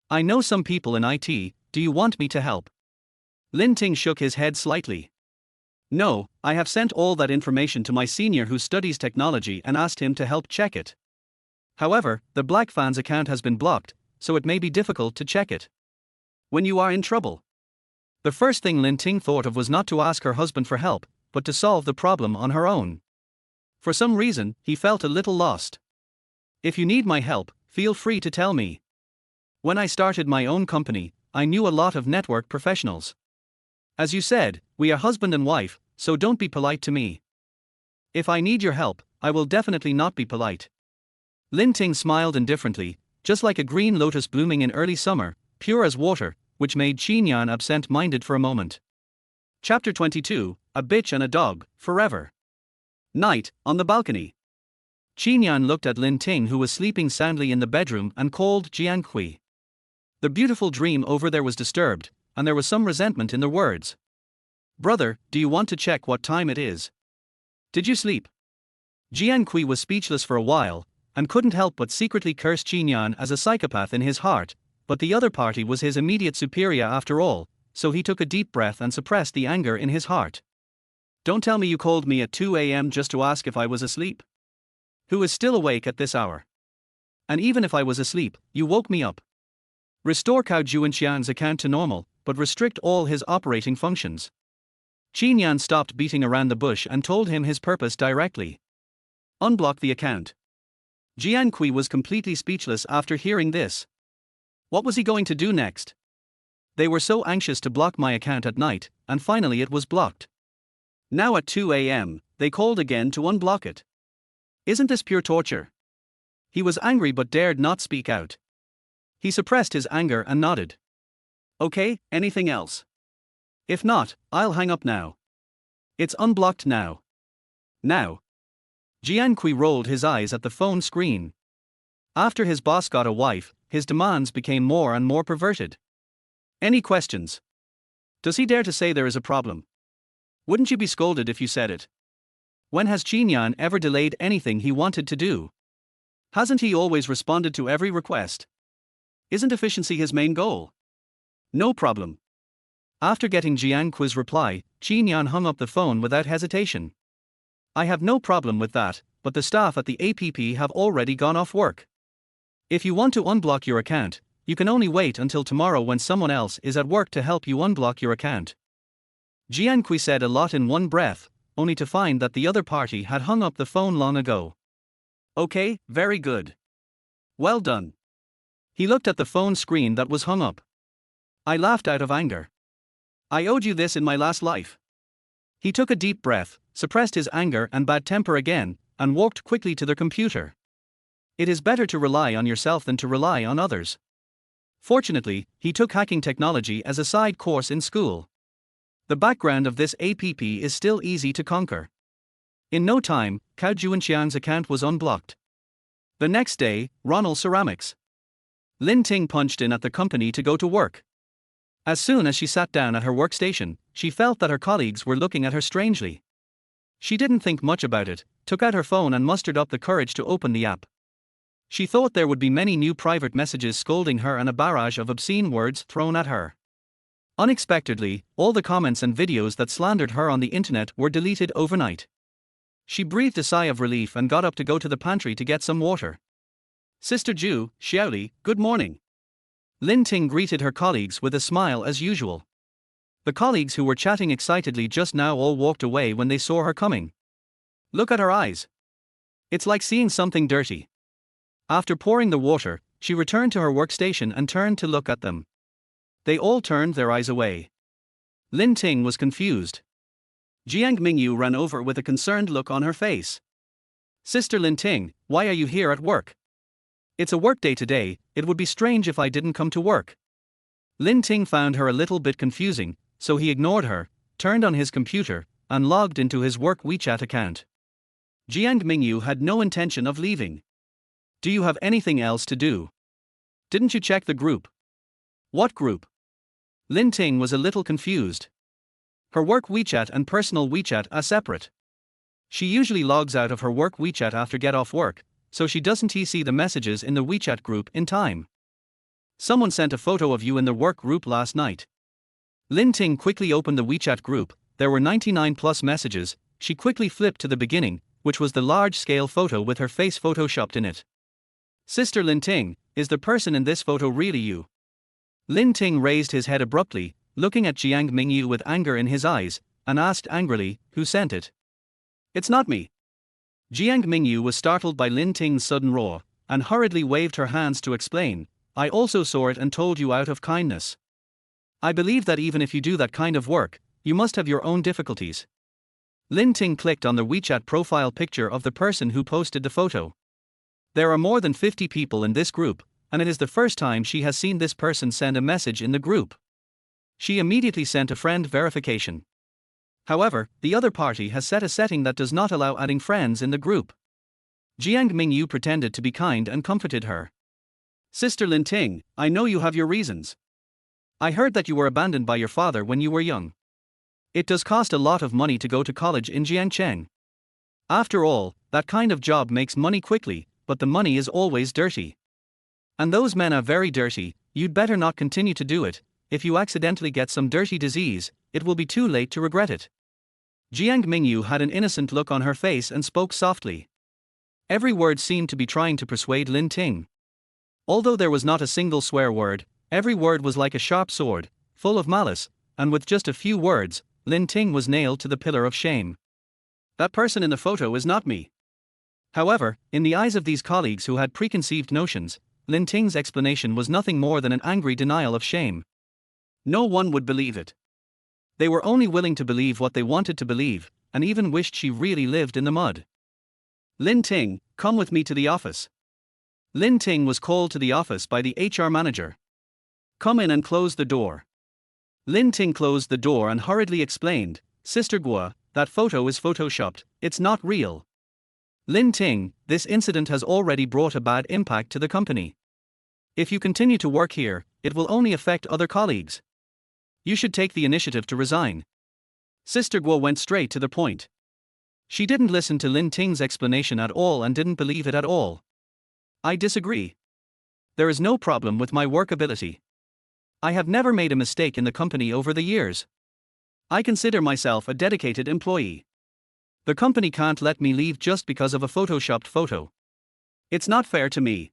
I know some people in IT, do you want me to help? Lin Ting shook his head slightly. No, I have sent all that information to my senior who studies technology and asked him to help check it. However, the Black Fan's account has been blocked, so it may be difficult to check it. When you are in trouble. The first thing Lin Ting thought of was not to ask her husband for help, but to solve the problem on her own. For some reason, he felt a little lost. If you need my help, feel free to tell me. When I started my own company, I knew a lot of network professionals. As you said, we are husband and wife, so don't be polite to me. If I need your help, I will definitely not be polite. Lin Ting smiled indifferently, just like a green lotus blooming in early summer, pure as water, which made Qin Yan absent-minded for a moment. Chapter 22, A Bitch and a Dog, Forever. Night, on the balcony. Qin Yan looked at Lin Ting who was sleeping soundly in the bedroom and called Jiangcheng. The beautiful dream over there was disturbed, and there was some resentment in their words. Brother, do you want to check what time it is? Did you sleep? Jiangcheng was speechless for a while, and couldn't help but secretly curse Qin Yan as a psychopath in his heart, but the other party was his immediate superior after all, so he took a deep breath and suppressed the anger in his heart. Don't tell me you called me at 2 a.m. just to ask if I was asleep. Who is still awake at this hour? And even if I was asleep, you woke me up. Restore Cao Juanqian's account to normal, but restrict all his operating functions. Qin Yan stopped beating around the bush and told him his purpose directly. Unblock the account. Jiangcheng was completely speechless after hearing this. What was he going to do next? They were so anxious to block my account at night, and finally it was blocked. Now at 2 a.m., they called again to unblock it. Isn't this pure torture? He was angry but dared not speak out. He suppressed his anger and nodded. Okay, anything else? If not, I'll hang up now. It's unblocked now. Now. Jiangcheng rolled his eyes at the phone screen. After his boss got a wife, his demands became more and more perverted. Any questions? Does he dare to say there is a problem? Wouldn't you be scolded if you said it? When has Qin Yan ever delayed anything he wanted to do? Hasn't he always responded to every request? Isn't efficiency his main goal? No problem. After getting Jiangcheng's reply, Qin Yan hung up the phone without hesitation. I have no problem with that, but the staff at the APP have already gone off work. If you want to unblock your account, you can only wait until tomorrow when someone else is at work to help you unblock your account. Jiangcheng said a lot in one breath, only to find that the other party had hung up the phone long ago. Okay, very good. Well done. He looked at the phone screen that was hung up. I laughed out of anger. I owed you this in my last life. He took a deep breath, suppressed his anger and bad temper again, and walked quickly to the computer. It is better to rely on yourself than to rely on others. Fortunately, he took hacking technology as a side course in school. The background of this app is still easy to conquer. In no time, Cao Jiangcheng's account was unblocked. The next day, Ronald Ceramics. Lin Ting punched in at the company to go to work. As soon as she sat down at her workstation, she felt that her colleagues were looking at her strangely. She didn't think much about it, took out her phone and mustered up the courage to open the app. She thought there would be many new private messages scolding her and a barrage of obscene words thrown at her. Unexpectedly, all the comments and videos that slandered her on the internet were deleted overnight. She breathed a sigh of relief and got up to go to the pantry to get some water. Sister Ju, Xiaoli, good morning. Lin Ting greeted her colleagues with a smile as usual. The colleagues who were chatting excitedly just now all walked away when they saw her coming. Look at her eyes. It's like seeing something dirty. After pouring the water, she returned to her workstation and turned to look at them. They all turned their eyes away. Lin Ting was confused. Jiang Mingyu ran over with a concerned look on her face. Sister Lin Ting, why are you here at work? It's a work day today, it would be strange if I didn't come to work. Lin Ting found her a little bit confusing, so he ignored her, turned on his computer, and logged into his work WeChat account. Jiang Mingyu had no intention of leaving. Do you have anything else to do? Didn't you check the group? What group? Lin Ting was a little confused. Her work WeChat and personal WeChat are separate. She usually logs out of her work WeChat after get off work, so she doesn't see the messages in the WeChat group in time. Someone sent a photo of you in the work group last night. Lin Ting quickly opened the WeChat group. There were 99 plus messages. She quickly flipped to the beginning, which was the large-scale photo with her face photoshopped in it. Sister Lin Ting, is the person in this photo really you? Lin Ting raised his head abruptly, looking at Jiang Mingyu with anger in his eyes, and asked angrily, who sent it? It's not me. Jiang Mingyu was startled by Lin Ting's sudden roar, and hurriedly waved her hands to explain, I also saw it and told you out of kindness. I believe that even if you do that kind of work, you must have your own difficulties. Lin Ting clicked on the WeChat profile picture of the person who posted the photo. There are more than 50 people in this group, and it is the first time she has seen this person send a message in the group. She immediately sent a friend verification. However, the other party has set a setting that does not allow adding friends in the group. Jiang Mingyu pretended to be kind and comforted her. Sister Lin Ting, I know you have your reasons. I heard that you were abandoned by your father when you were young. It does cost a lot of money to go to college in Jiangcheng. After all, that kind of job makes money quickly, but the money is always dirty. And those men are very dirty, you'd better not continue to do it. If you accidentally get some dirty disease, it will be too late to regret it. Jiang Mingyu had an innocent look on her face and spoke softly. Every word seemed to be trying to persuade Lin Ting. Although there was not a single swear word, every word was like a sharp sword, full of malice, and with just a few words, Lin Ting was nailed to the pillar of shame. That person in the photo is not me. However, in the eyes of these colleagues who had preconceived notions, Lin Ting's explanation was nothing more than an angry denial of shame. No one would believe it. They were only willing to believe what they wanted to believe, and even wished she really lived in the mud. Lin Ting, come with me to the office. Lin Ting was called to the office by the HR manager. Come in and close the door. Lin Ting closed the door and hurriedly explained, Sister Gua, that photo is photoshopped, it's not real. Lin Ting, this incident has already brought a bad impact to the company. If you continue to work here, it will only affect other colleagues. You should take the initiative to resign. Sister Guo went straight to the point. She didn't listen to Lin Ting's explanation at all and didn't believe it at all. I disagree. There is no problem with my work ability. I have never made a mistake in the company over the years. I consider myself a dedicated employee. The company can't let me leave just because of a photoshopped photo. It's not fair to me.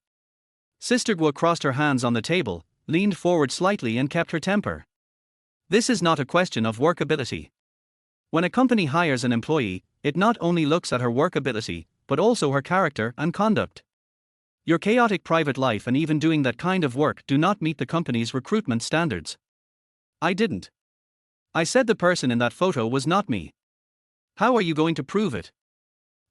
Sister Guo crossed her hands on the table, leaned forward slightly and kept her temper. This is not a question of work ability. When a company hires an employee, it not only looks at her work ability, but also her character and conduct. Your chaotic private life and even doing that kind of work do not meet the company's recruitment standards. I didn't. I said the person in that photo was not me. How are you going to prove it?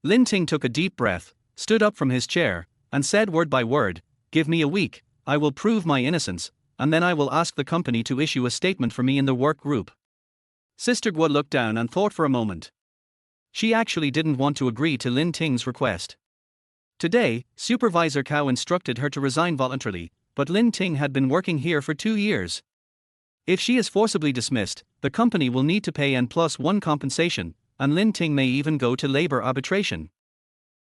Lin Ting took a deep breath, stood up from his chair, and said word by word, "Give me a week, I will prove my innocence, and then I will ask the company to issue a statement for me in the work group." Sister Guo looked down and thought for a moment. She actually didn't want to agree to Lin Ting's request. Today, Supervisor Cao instructed her to resign voluntarily, but Lin Ting had been working here for 2 years. If she is forcibly dismissed, the company will need to pay N+1 compensation, and Lin Ting may even go to labor arbitration.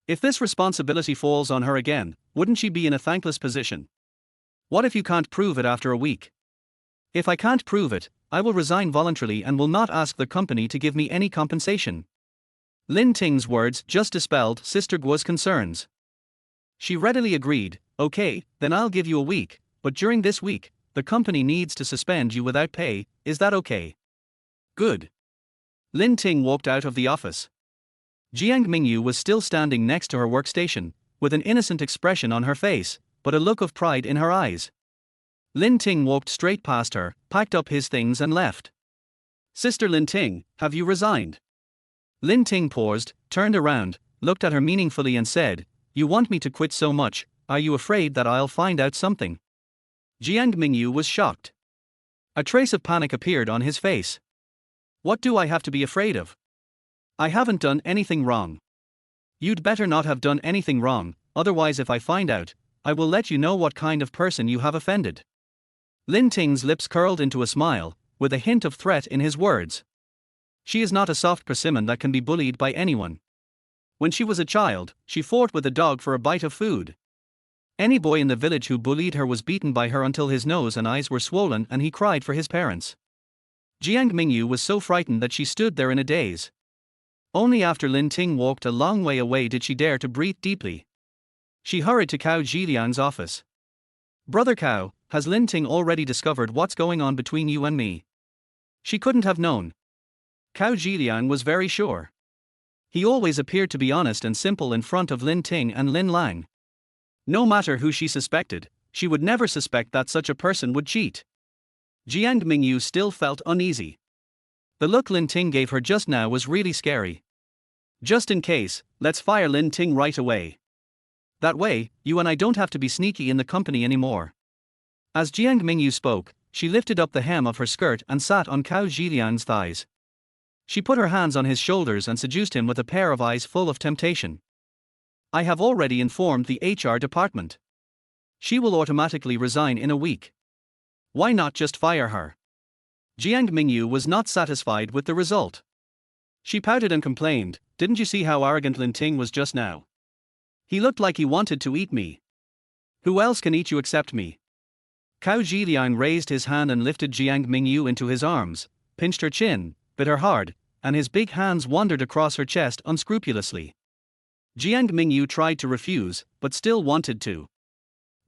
If this responsibility falls on her again, wouldn't she be in a thankless position? What if you can't prove it after a week? If I can't prove it, I will resign voluntarily and will not ask the company to give me any compensation. Lin Ting's words just dispelled Sister Guo's concerns. She readily agreed, "Okay, then I'll give you a week, but during this week, the company needs to suspend you without pay, is that okay?" "Good." Lin Ting walked out of the office. Jiang Mingyu was still standing next to her workstation, with an innocent expression on her face, but a look of pride in her eyes. Lin Ting walked straight past her, packed up his things and left. "Sister Lin Ting, have you resigned?" Lin Ting paused, turned around, looked at her meaningfully and said, "You want me to quit so much, are you afraid that I'll find out something?" Jiang Mingyu was shocked. A trace of panic appeared on his face. "What do I have to be afraid of? I haven't done anything wrong." "You'd better not have done anything wrong, otherwise if I find out, I will let you know what kind of person you have offended." Lin Ting's lips curled into a smile, with a hint of threat in his words. She is not a soft persimmon that can be bullied by anyone. When she was a child, she fought with a dog for a bite of food. Any boy in the village who bullied her was beaten by her until his nose and eyes were swollen and he cried for his parents. Jiang Mingyu was so frightened that she stood there in a daze. Only after Lin Ting walked a long way away did she dare to breathe deeply. She hurried to Cao Zhiliang's office. "Brother Cao, has Lin Ting already discovered what's going on between you and me?" She couldn't have known. Cao Zhiliang was very sure. He always appeared to be honest and simple in front of Lin Ting and Lin Lang. No matter who she suspected, she would never suspect that such a person would cheat. Jiang Mingyu still felt uneasy. The look Lin Ting gave her just now was really scary. "Just in case, let's fire Lin Ting right away. That way, you and I don't have to be sneaky in the company anymore." As Jiang Mingyu spoke, she lifted up the hem of her skirt and sat on Cao Zhiliang's thighs. She put her hands on his shoulders and seduced him with a pair of eyes full of temptation. "I have already informed the HR department. She will automatically resign in a week. Why not just fire her?" Jiang Mingyu was not satisfied with the result. She pouted and complained, "Didn't you see how arrogant Lin Ting was just now? He looked like he wanted to eat me. Who else can eat you except me?" Cao Zhiliang raised his hand and lifted Jiang Mingyu into his arms, pinched her chin, bit her hard, and his big hands wandered across her chest unscrupulously. Jiang Mingyu tried to refuse, but still wanted to.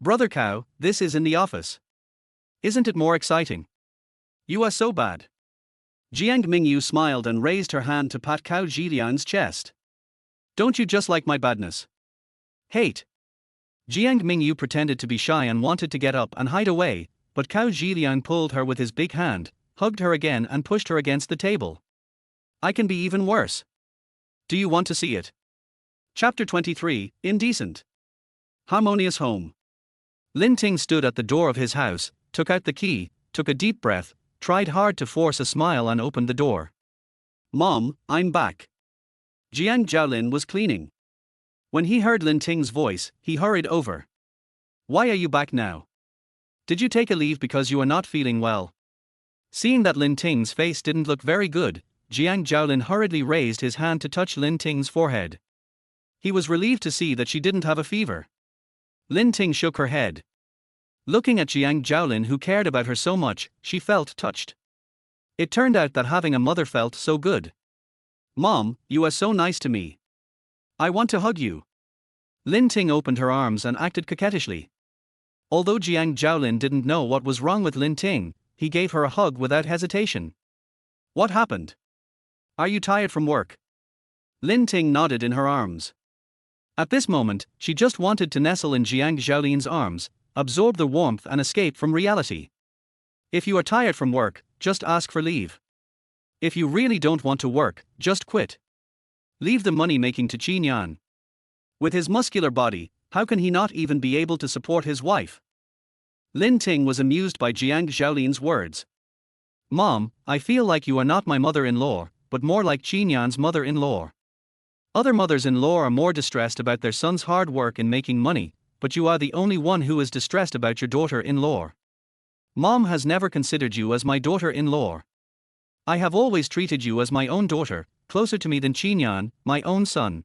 "Brother Cao, this is in the office. Isn't it more exciting? You are so bad." Jiang Mingyu smiled and raised her hand to pat Cao Zhiliang's chest. "Don't you just like my badness?" "Hate." Jiang Mingyu pretended to be shy and wanted to get up and hide away, but Cao Zhiliang pulled her with his big hand, hugged her again and pushed her against the table. "I can be even worse. Do you want to see it?" Chapter 23, Indecent. Harmonious Home. Lin Ting stood at the door of his house, took out the key, took a deep breath, tried hard to force a smile and opened the door. "Mom, I'm back." Jiang Zhaolin was cleaning. When he heard Lin Ting's voice, he hurried over. "Why are you back now? Did you take a leave because you are not feeling well?" Seeing that Lin Ting's face didn't look very good, Jiang Zhaolin hurriedly raised his hand to touch Lin Ting's forehead. He was relieved to see that she didn't have a fever. Lin Ting shook her head. Looking at Jiang Zhaolin, who cared about her so much, she felt touched. It turned out that having a mother felt so good. "Mom, you are so nice to me. I want to hug you." Lin Ting opened her arms and acted coquettishly. Although Jiang Zhaolin didn't know what was wrong with Lin Ting, he gave her a hug without hesitation. "What happened? Are you tired from work? Lin Ting nodded in her arms. At this moment, she just wanted to nestle in Jiang Zhaolin's arms, absorb the warmth and escape from reality. If you are tired from work, just ask for leave. If you really don't want to work, just quit. Leave the money making to Qin Yan. With his muscular body, how can he not even be able to support his wife? Lin Ting was amused by Jiang Zhaolin's words. Mom, I feel like you are not my mother-in-law, but more like Qin Yan's mother-in-law. Other mothers-in-law are more distressed about their son's hard work in making money, but you are the only one who is distressed about your daughter-in-law. Mom has never considered you as my daughter-in-law. I have always treated you as my own daughter, closer to me than Qin Yan, my own son.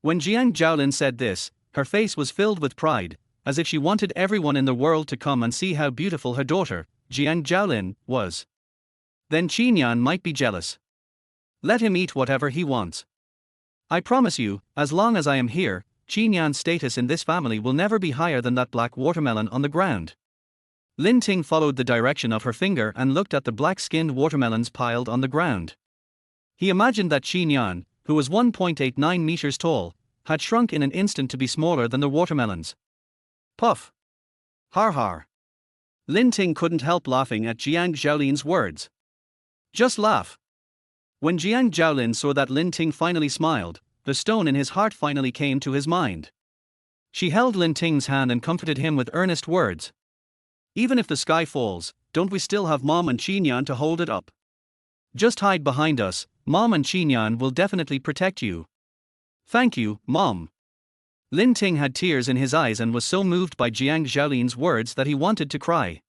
When Jiang Zhaolin said this, her face was filled with pride, as if she wanted everyone in the world to come and see how beautiful her daughter, Jiang Zhaolin, was. Then Qin Yan might be jealous. Let him eat whatever he wants. I promise you, as long as I am here, Qin Yan's status in this family will never be higher than that black watermelon on the ground. Lin Ting followed the direction of her finger and looked at the black-skinned watermelons piled on the ground. He imagined that Qin Yan, who was 1.89 meters tall, had shrunk in an instant to be smaller than the watermelons. Puff! Har har! Lin Ting couldn't help laughing at Jiang Zhaolin's words. Just laugh. When Jiang Zhaolin saw that Lin Ting finally smiled, the stone in his heart finally came to his mind. She held Lin Ting's hand and comforted him with earnest words. Even if the sky falls, don't we still have Mom and Qin Yan to hold it up? Just hide behind us, Mom and Qin Yan will definitely protect you. Thank you, Mom. Lin Ting had tears in his eyes and was so moved by Jiang Zhaolin's words that he wanted to cry.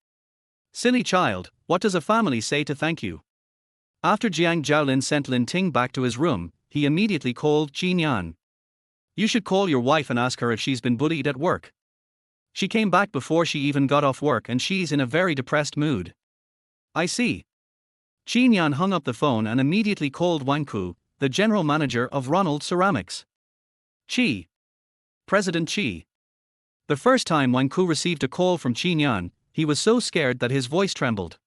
Silly child, what does a family say to thank you? After Jiang Zhaolin sent Lin Ting back to his room, he immediately called Qin Yan. You should call your wife and ask her if she's been bullied at work. She came back before she even got off work and she's in a very depressed mood. I see. Qin Yan hung up the phone and immediately called Wang Ku, the general manager of Ronald Ceramics. Qi. President Qi. The first time Wang Ku received a call from Qin Yan, he was so scared that his voice trembled.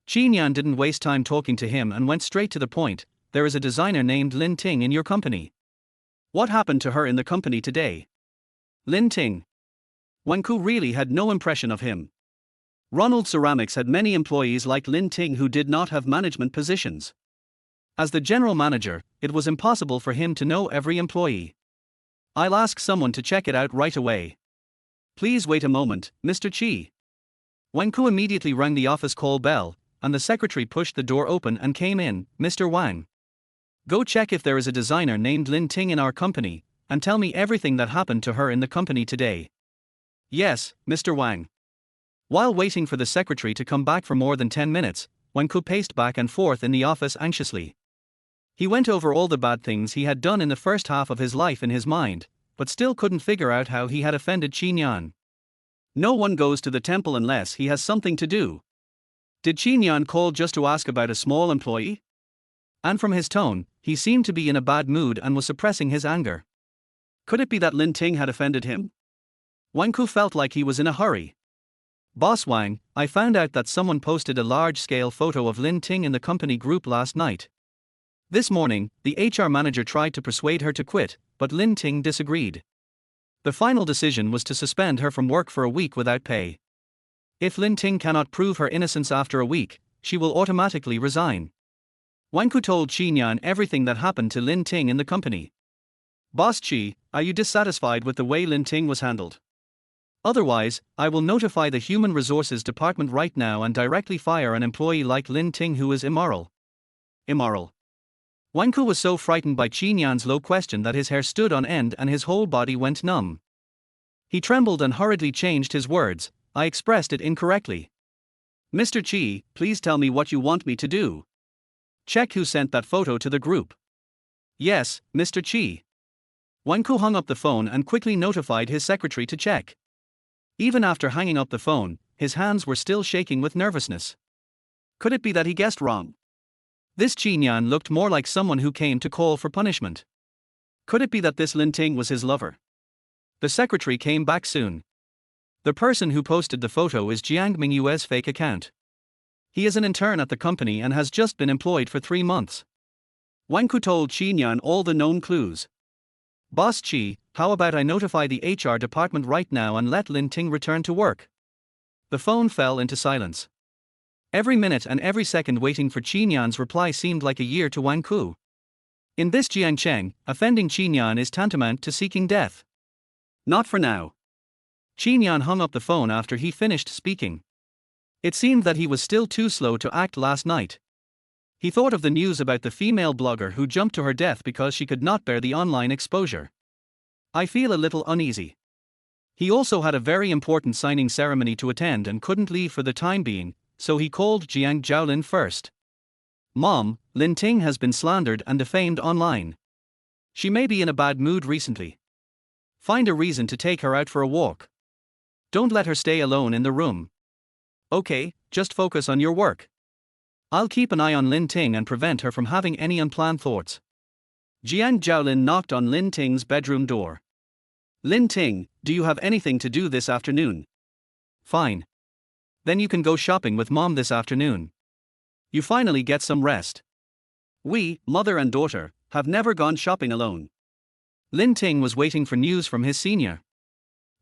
Qin Yan didn't waste time talking to him and went straight to the point. There is a designer named Lin Ting in your company. What happened to her in the company today? Lin Ting. Wang Ku really had no impression of him. Ronald Ceramics had many employees like Lin Ting who did not have management positions. As the general manager, it was impossible for him to know every employee. I'll ask someone to check it out right away. Please wait a moment, Mr. Qi. Wang Ku immediately rang the office call bell, and the secretary pushed the door open and came in. Mr. Wang. Go check if there is a designer named Lin Ting in our company, and tell me everything that happened to her in the company today. Yes, Mr. Wang. While waiting for the secretary to come back for more than 10 minutes, Wang Ku paced back and forth in the office anxiously. He went over all the bad things he had done in the first half of his life in his mind, but still couldn't figure out how he had offended Qin Yan. No one goes to the temple unless he has something to do. Did Qin Yan call just to ask about a small employee? And from his tone, he seemed to be in a bad mood and was suppressing his anger. Could it be that Lin Ting had offended him? Wang Ku felt like he was in a hurry. Boss Wang, I found out that someone posted a large-scale photo of Lin Ting in the company group last night. This morning, the HR manager tried to persuade her to quit, but Lin Ting disagreed. The final decision was to suspend her from work for a week without pay. If Lin Ting cannot prove her innocence after a week, she will automatically resign. Wang Ku told Qin Yan everything that happened to Lin Ting in the company. Boss Qi, are you dissatisfied with the way Lin Ting was handled? Otherwise, I will notify the Human Resources Department right now and directly fire an employee like Lin Ting who is immoral. Immoral. Wang Ku was so frightened by Qin Yan's low question that his hair stood on end and his whole body went numb. He trembled and hurriedly changed his words. I expressed it incorrectly. Mr. Qi, please tell me what you want me to do. Check who sent that photo to the group. Yes, Mr. Qi. Wang Ku hung up the phone and quickly notified his secretary to check. Even after hanging up the phone, his hands were still shaking with nervousness. Could it be that he guessed wrong? This Qin Yan looked more like someone who came to call for punishment. Could it be that this Lin Ting was his lover? The secretary came back soon. The person who posted the photo is Jiangming Yue's fake account. He is an intern at the company and has just been employed for 3 months. Wang Ku told Qin all the known clues. Boss Qi, how about I notify the HR department right now and let Lin Ting return to work? The phone fell into silence. Every minute and every second waiting for Qin reply seemed like a year to Wang Ku. In this Jiangcheng, offending Qin is tantamount to seeking death. Not for now. Qin hung up the phone after he finished speaking. It seemed that he was still too slow to act last night. He thought of the news about the female blogger who jumped to her death because she could not bear the online exposure. I feel a little uneasy. He also had a very important signing ceremony to attend and couldn't leave for the time being, so he called Jiang Zhaolin first. Mom, Lin Ting has been slandered and defamed online. She may be in a bad mood recently. Find a reason to take her out for a walk. Don't let her stay alone in the room. Okay, just focus on your work. I'll keep an eye on Lin Ting and prevent her from having any unplanned thoughts. Jiang Zhaolin knocked on Lin Ting's bedroom door. Lin Ting, do you have anything to do this afternoon? Fine. Then you can go shopping with Mom this afternoon. You finally get some rest. We, mother and daughter, have never gone shopping alone. Lin Ting was waiting for news from his senior.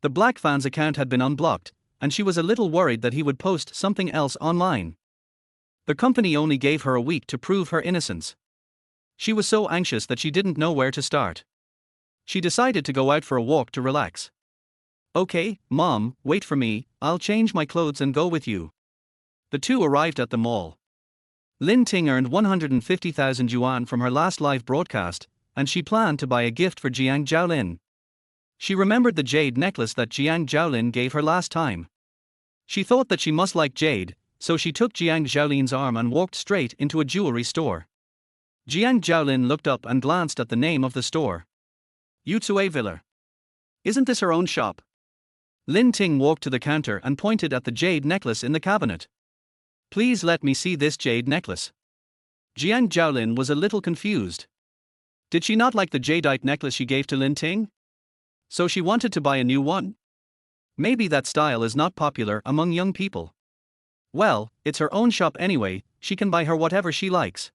The Black Fan's account had been unblocked, and she was a little worried that he would post something else online. The company only gave her a week to prove her innocence. She was so anxious that she didn't know where to start. She decided to go out for a walk to relax. Okay, Mom, wait for me, I'll change my clothes and go with you. The two arrived at the mall. Lin Ting earned 150,000 yuan from her last live broadcast, and she planned to buy a gift for Jiang Zhaolin. She remembered the jade necklace that Jiang Zhaolin gave her last time. She thought that she must like jade, so she took Jiang Zhaolin's arm and walked straight into a jewelry store. Jiang Zhaolin looked up and glanced at the name of the store. Yutsue Villa. Isn't this her own shop? Lin Ting walked to the counter and pointed at the jade necklace in the cabinet. Please let me see this jade necklace. Jiang Zhaolin was a little confused. Did she not like the jadeite necklace she gave to Lin Ting? So she wanted to buy a new one? Maybe that style is not popular among young people. Well, it's her own shop anyway, she can buy her whatever she likes.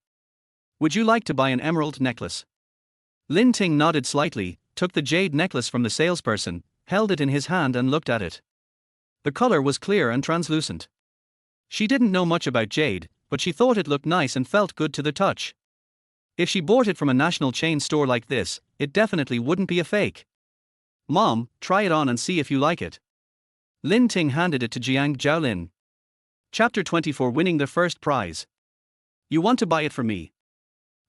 Would you like to buy an emerald necklace? Lin Ting nodded slightly, took the jade necklace from the salesperson, held it in his hand and looked at it. The color was clear and translucent. She didn't know much about jade, but she thought it looked nice and felt good to the touch. If she bought it from a national chain store like this, it definitely wouldn't be a fake. Mom, try it on and see if you like it. Lin Ting handed it to Jiang Zhaolin. Chapter 24, winning the first prize. You want to buy it for me?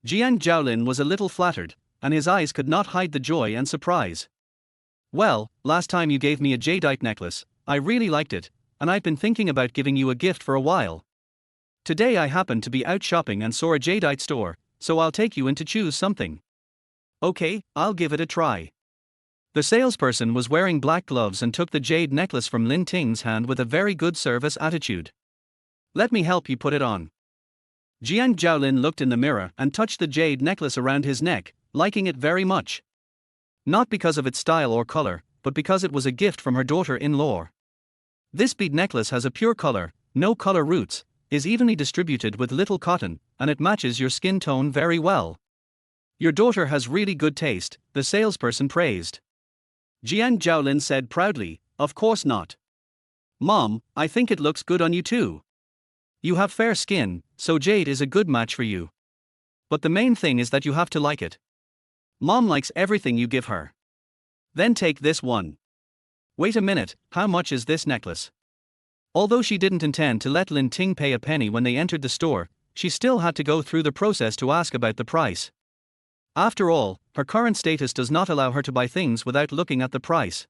Jiang Zhaolin was a little flattered, and his eyes could not hide the joy and surprise. Well, last time you gave me a jadeite necklace, I really liked it, and I've been thinking about giving you a gift for a while. Today I happened to be out shopping and saw a jadeite store, so I'll take you in to choose something. Okay, I'll give it a try. The salesperson was wearing black gloves and took the jade necklace from Lin Ting's hand with a very good service attitude. Let me help you put it on. Jiang Zhaolin looked in the mirror and touched the jade necklace around his neck, liking it very much. Not because of its style or color, but because it was a gift from her daughter-in-law. This bead necklace has a pure color, no color roots, is evenly distributed with little cotton, and it matches your skin tone very well. Your daughter has really good taste, the salesperson praised. Jiang Zhaolin said proudly, of course not. Mom, I think it looks good on you too. You have fair skin, so jade is a good match for you. But the main thing is that you have to like it. Mom likes everything you give her. Then take this one. Wait a minute, how much is this necklace? Although she didn't intend to let Lin Ting pay a penny when they entered the store, she still had to go through the process to ask about the price. After all, her current status does not allow her to buy things without looking at the price.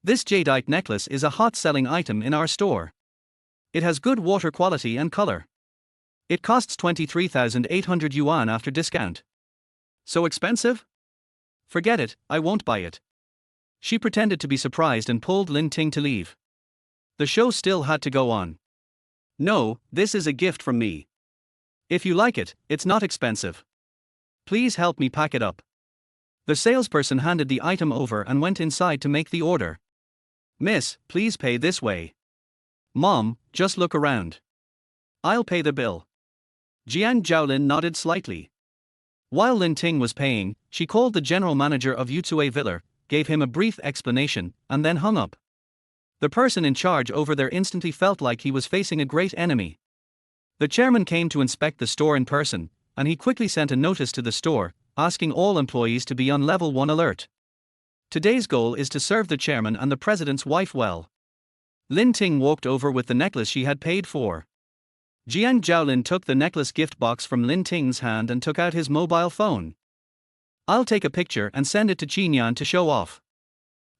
This jadeite necklace is a hot-selling item in our store. It has good water quality and color. It costs 23,800 yuan after discount. So expensive? Forget it, I won't buy it. She pretended to be surprised and pulled Lin Ting to leave. The show still had to go on. No, this is a gift from me. If you like it, it's not expensive. Please help me pack it up. The salesperson handed the item over and went inside to make the order. Miss, please pay this way. Mom, just look around. I'll pay the bill. Jiang Zhaolin nodded slightly. While Lin Ting was paying, she called the general manager of Yutsue Viller, gave him a brief explanation, and then hung up. The person in charge over there instantly felt like he was facing a great enemy. The chairman came to inspect the store in person, and he quickly sent a notice to the store, asking all employees to be on level 1 alert. Today's goal is to serve the chairman and the president's wife well. Lin Ting walked over with the necklace she had paid for. Jiang Zhaolin took the necklace gift box from Lin Ting's hand and took out his mobile phone. "I'll take a picture and send it to Qinyan to show off."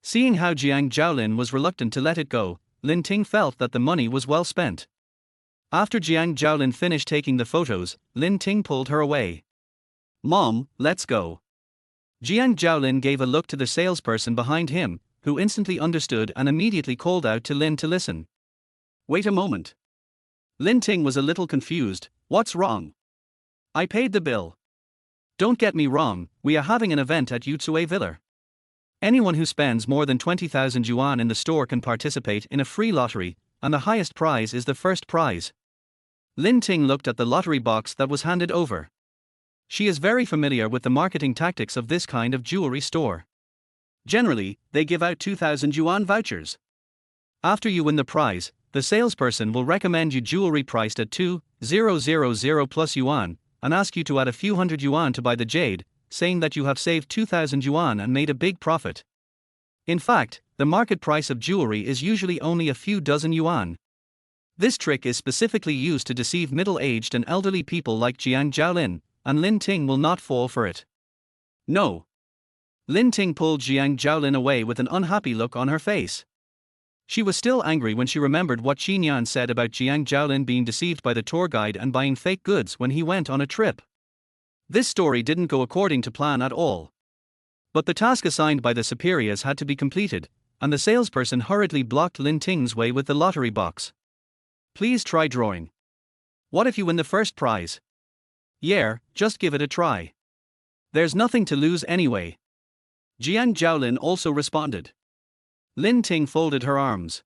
Seeing how Jiang Zhaolin was reluctant to let it go, Lin Ting felt that the money was well spent. After Jiang Zhaolin finished taking the photos, Lin Ting pulled her away. "Mom, let's go." Jiang Zhaolin gave a look to the salesperson behind him, who instantly understood and immediately called out to Lin to listen. "Wait a moment." Lin Ting was a little confused. "What's wrong?" "I paid the bill." "Don't get me wrong, we are having an event at Yutsue Viller. Anyone who spends more than 20,000 yuan in the store can participate in a free lottery, and the highest prize is the first prize." Lin Ting looked at the lottery box that was handed over. She is very familiar with the marketing tactics of this kind of jewelry store. Generally, they give out 2,000 yuan vouchers. After you win the prize, the salesperson will recommend you jewelry priced at 2,000 plus yuan, and ask you to add a few hundred yuan to buy the jade, saying that you have saved 2,000 yuan and made a big profit. In fact, the market price of jewelry is usually only a few dozen yuan. This trick is specifically used to deceive middle-aged and elderly people like Jiang Zhaolin, and Lin Ting will not fall for it. "No." Lin Ting pulled Jiang Zhaolin away with an unhappy look on her face. She was still angry when she remembered what Qinyan said about Jiang Zhaolin being deceived by the tour guide and buying fake goods when he went on a trip. This story didn't go according to plan at all. But the task assigned by the superiors had to be completed, and the salesperson hurriedly blocked Lin Ting's way with the lottery box. "Please try drawing. What if you win the first prize?" "Yeah, just give it a try. There's nothing to lose anyway." Jiang Zhaolin also responded. Lin Ting folded her arms.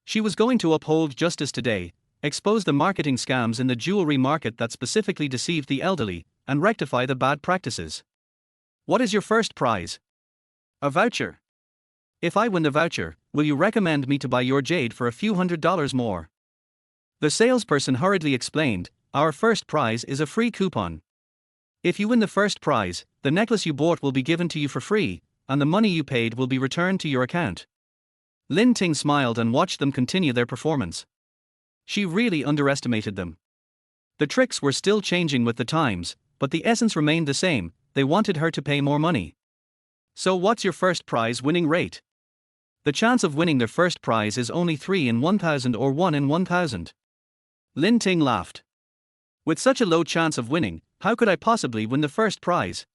She was going to uphold justice today, expose the marketing scams in the jewelry market that specifically deceived the elderly, and rectify the bad practices. "What is your first prize?" "A voucher." "If I win the voucher, will you recommend me to buy your jade for a few $100s more?" The salesperson hurriedly explained, "Our first prize is a free coupon. If you win the first prize, the necklace you bought will be given to you for free, and the money you paid will be returned to your account." Lin Ting smiled and watched them continue their performance. She really underestimated them. The tricks were still changing with the times, but the essence remained the same. They wanted her to pay more money. "So what's your first prize winning rate?" "The chance of winning their first prize is only 3 in 1,000 or 1 in 1,000. Lin Ting laughed. "With such a low chance of winning, how could I possibly win the first prize?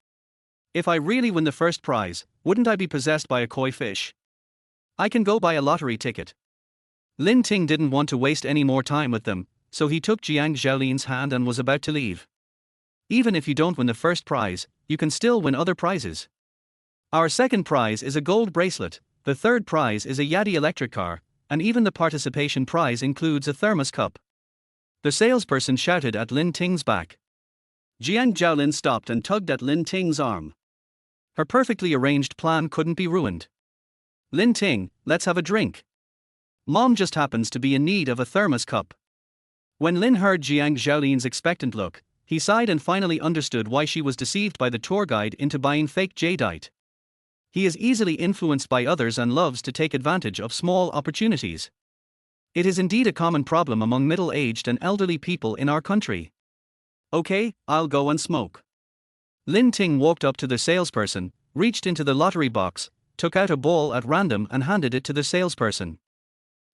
If I really win the first prize, wouldn't I be possessed by a koi fish? I can go buy a lottery ticket." Lin Ting didn't want to waste any more time with them, so he took Jiang Zhaolin's hand and was about to leave. "Even if you don't win the first prize, you can still win other prizes. Our second prize is a gold bracelet, the third prize is a Yadi electric car, and even the participation prize includes a thermos cup." The salesperson shouted at Lin Ting's back. Jiang Zhaolin stopped and tugged at Lin Ting's arm. Her perfectly arranged plan couldn't be ruined. "Lin Ting, let's have a drink. Mom just happens to be in need of a thermos cup." When Lin heard Jiang Zhaolin's expectant look, he sighed and finally understood why she was deceived by the tour guide into buying fake jadeite. He is easily influenced by others and loves to take advantage of small opportunities. It is indeed a common problem among middle-aged and elderly people in our country. "Okay, I'll go and smoke." Lin Ting walked up to the salesperson, reached into the lottery box, took out a ball at random and handed it to the salesperson.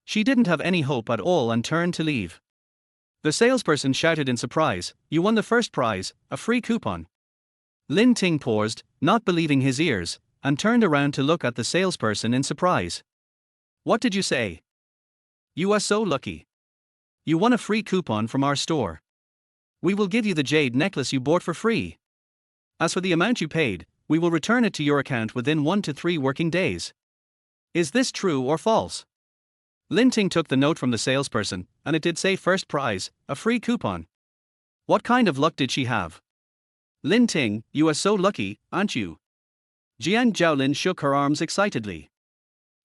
She didn't have any hope at all and turned to leave. The salesperson shouted in surprise, "You won the first prize, a free coupon." Lin Ting paused, not believing his ears, and turned around to look at the salesperson in surprise. "What did you say?" "You are so lucky. You won a free coupon from our store. We will give you the jade necklace you bought for free. As for the amount you paid, we will return it to your account within 1 to 3 working days. Is this true or false?" Lin Ting took the note from the salesperson, and it did say first prize, a free coupon. What kind of luck did she have? Lin Ting, you are so lucky, aren't you? Jiang Zhaolin shook her arms excitedly.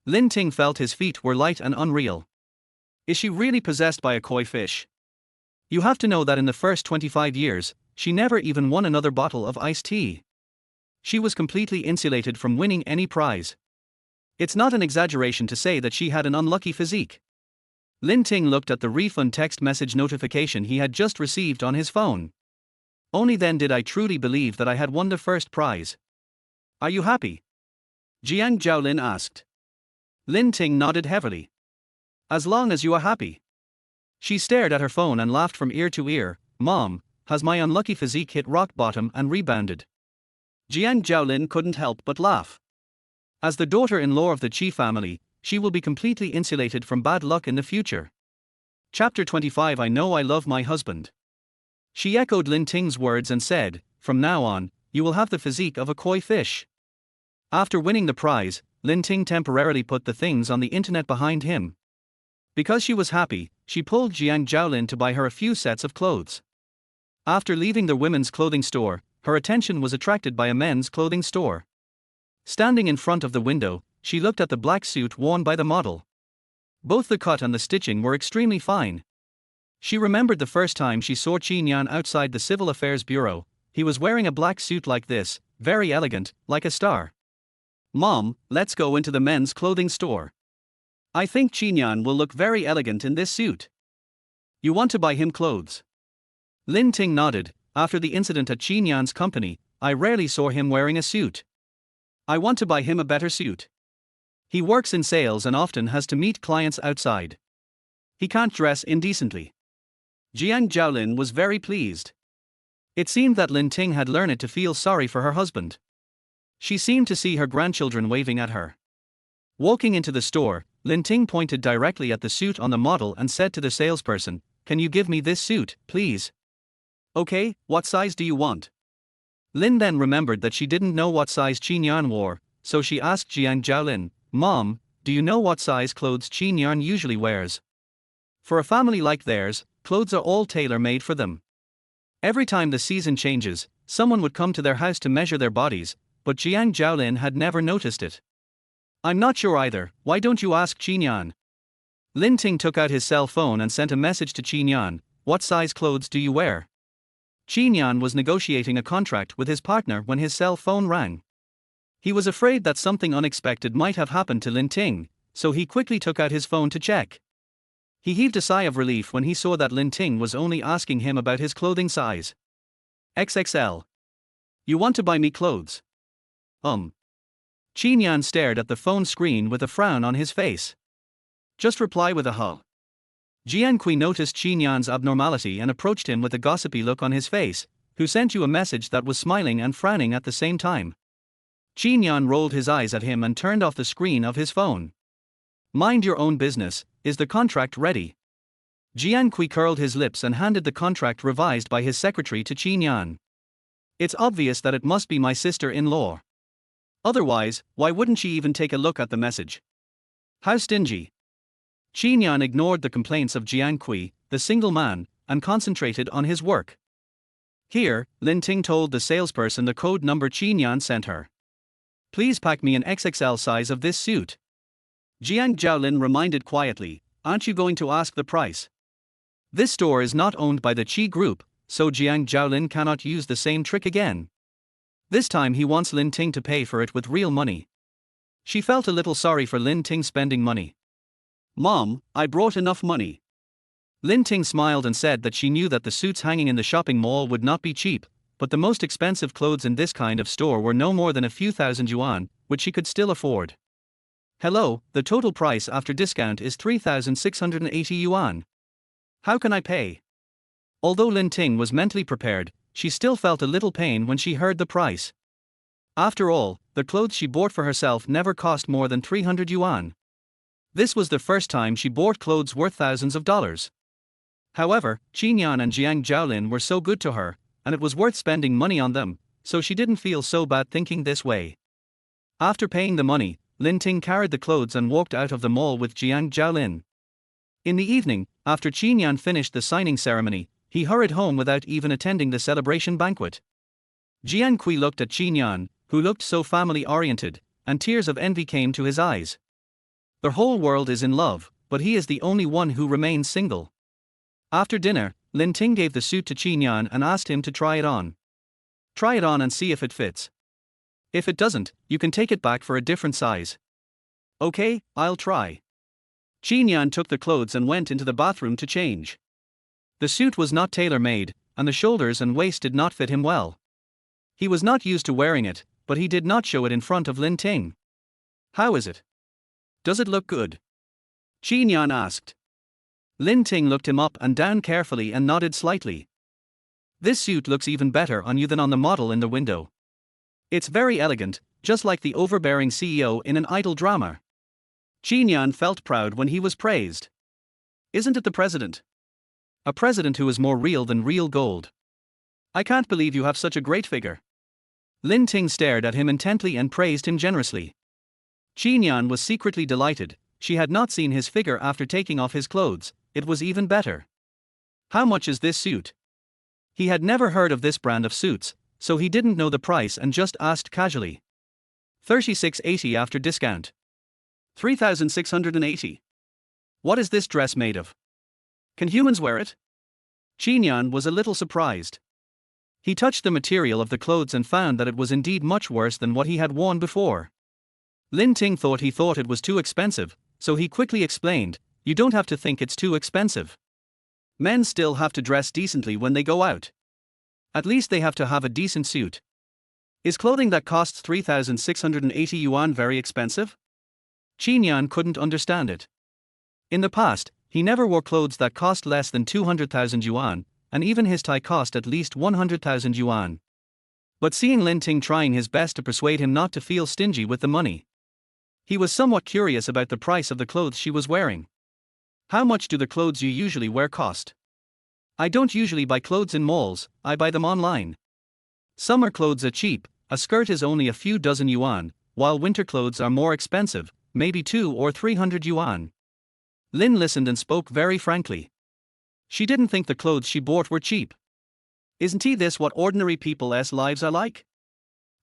Lin Ting felt his feet were light and unreal. Is she really possessed by a koi fish? You have to know that in the first 25 years, she never even won another bottle of iced tea. She was completely insulated from winning any prize. It's not an exaggeration to say that she had an unlucky physique. Lin Ting looked at the refund text message notification he had just received on his phone. Only then did I truly believe that I had won the first prize. Are you happy? Jiang Zhaolin asked. Lin Ting nodded heavily. As long as you are happy. She stared at her phone and laughed from ear to ear. Mom, has my unlucky physique hit rock bottom and rebounded? Jiang Zhaolin couldn't help but laugh. As the daughter-in-law of the Qi family, she will be completely insulated from bad luck in the future. Chapter 25. I know I love my husband. She echoed Lin Ting's words and said, from now on, you will have the physique of a koi fish. After winning the prize, Lin Ting temporarily put the things on the internet behind him. Because she was happy, she pulled Jiang Zhaolin to buy her a few sets of clothes. After leaving the women's clothing store, her attention was attracted by a men's clothing store. Standing in front of the window, she looked at the black suit worn by the model. Both the cut and the stitching were extremely fine. She remembered the first time she saw Qin outside the Civil Affairs Bureau. He was wearing a black suit like this, very elegant, like a star. Mom, let's go into the men's clothing store. I think Qin will look very elegant in this suit. You want to buy him clothes? Lin Ting nodded. After the incident at Qin's company, I rarely saw him wearing a suit. I want to buy him a better suit. He works in sales and often has to meet clients outside. He can't dress indecently. Jiang Zhaolin was very pleased. It seemed that Lin Ting had learned to feel sorry for her husband. She seemed to see her grandchildren waving at her. Walking into the store, Lin Ting pointed directly at the suit on the model and said to the salesperson, "Can you give me this suit, please?" "Okay, what size do you want?" Lin then remembered that she didn't know what size Qin wore, so she asked Jiang Zhaolin, "Mom, do you know what size clothes Qin usually wears?" For a family like theirs, clothes are all tailor-made for them. Every time the season changes, someone would come to their house to measure their bodies, but Jiang Zhaolin had never noticed it. "I'm not sure either, why don't you ask Qin?" Lin Ting took out his cell phone and sent a message to Qin, "What size clothes do you wear?" Qin was negotiating a contract with his partner when his cell phone rang. He was afraid that something unexpected might have happened to Lin Ting, so he quickly took out his phone to check. He heaved a sigh of relief when he saw that Lin Ting was only asking him about his clothing size. XXL. You want to buy me clothes? Qin stared at the phone screen with a frown on his face. Just reply with a huh. Jiangqi noticed Qin's abnormality and approached him with a gossipy look on his face. Who sent you a message that was smiling and frowning at the same time? Qin rolled his eyes at him and turned off the screen of his phone. Mind your own business, is the contract ready? Jiangqi curled his lips and handed the contract revised by his secretary to Qin. It's obvious that it must be my sister-in-law. Otherwise, why wouldn't she even take a look at the message? How stingy. Qin ignored the complaints of Jiangqi, the single man, and concentrated on his work. Here, Lin Ting told the salesperson the code number Qin sent her. Please pack me an XXL size of this suit. Jiang Zhaolin reminded quietly, aren't you going to ask the price? This store is not owned by the Qi group, so Jiang Zhaolin cannot use the same trick again. This time he wants Lin Ting to pay for it with real money. She felt a little sorry for Lin Ting spending money. Mom, I brought enough money. Lin Ting smiled and said that she knew that the suits hanging in the shopping mall would not be cheap, but the most expensive clothes in this kind of store were no more than a few thousand yuan, which she could still afford. Hello, the total price after discount is 3,680 yuan. How can I pay? Although Lin Ting was mentally prepared, she still felt a little pain when she heard the price. After all, the clothes she bought for herself never cost more than 300 yuan. This was the first time she bought clothes worth thousands of dollars. However, Qin and Jiang Zhaolin were so good to her, and it was worth spending money on them, so she didn't feel so bad thinking this way. After paying the money, Lin Ting carried the clothes and walked out of the mall with Jiang Zhaolin. In the evening, after Qin finished the signing ceremony, he hurried home without even attending the celebration banquet. Jiangcheng looked at Qin, who looked so family-oriented, and tears of envy came to his eyes. The whole world is in love, but he is the only one who remains single. After dinner, Lin Ting gave the suit to Qin and asked him to try it on. Try it on and see if it fits. If it doesn't, you can take it back for a different size. Okay, I'll try. Qin took the clothes and went into the bathroom to change. The suit was not tailor-made, and the shoulders and waist did not fit him well. He was not used to wearing it, but he did not show it in front of Lin Ting. How is it? Does it look good? Qin asked. Lin Ting looked him up and down carefully and nodded slightly. This suit looks even better on you than on the model in the window. It's very elegant, just like the overbearing CEO in an idol drama. Qin felt proud when he was praised. Isn't it the president? A president who is more real than real gold. I can't believe you have such a great figure. Lin Ting stared at him intently and praised him generously. Qin was secretly delighted. She had not seen his figure after taking off his clothes. It was even better. How much is this suit? He had never heard of this brand of suits, so he didn't know the price and just asked casually. 36.80 after discount. 3,680. What is this dress made of? Can humans wear it? Qin was a little surprised. He touched the material of the clothes and found that it was indeed much worse than what he had worn before. Lin Ting thought it was too expensive, so he quickly explained, "You don't have to think it's too expensive. Men still have to dress decently when they go out. At least they have to have a decent suit. Is clothing that costs 3,680 yuan very expensive?" Qin couldn't understand it. In the past, he never wore clothes that cost less than 200,000 yuan, and even his tie cost at least 100,000 yuan. But seeing Lin Ting trying his best to persuade him not to feel stingy with the money, he was somewhat curious about the price of the clothes she was wearing. How much do the clothes you usually wear cost? I don't usually buy clothes in malls, I buy them online. Summer clothes are cheap, a skirt is only a few dozen yuan, while winter clothes are more expensive, maybe 200 or 300 yuan. Lin listened and spoke very frankly. She didn't think the clothes she bought were cheap. Isn't this what ordinary people's lives are like?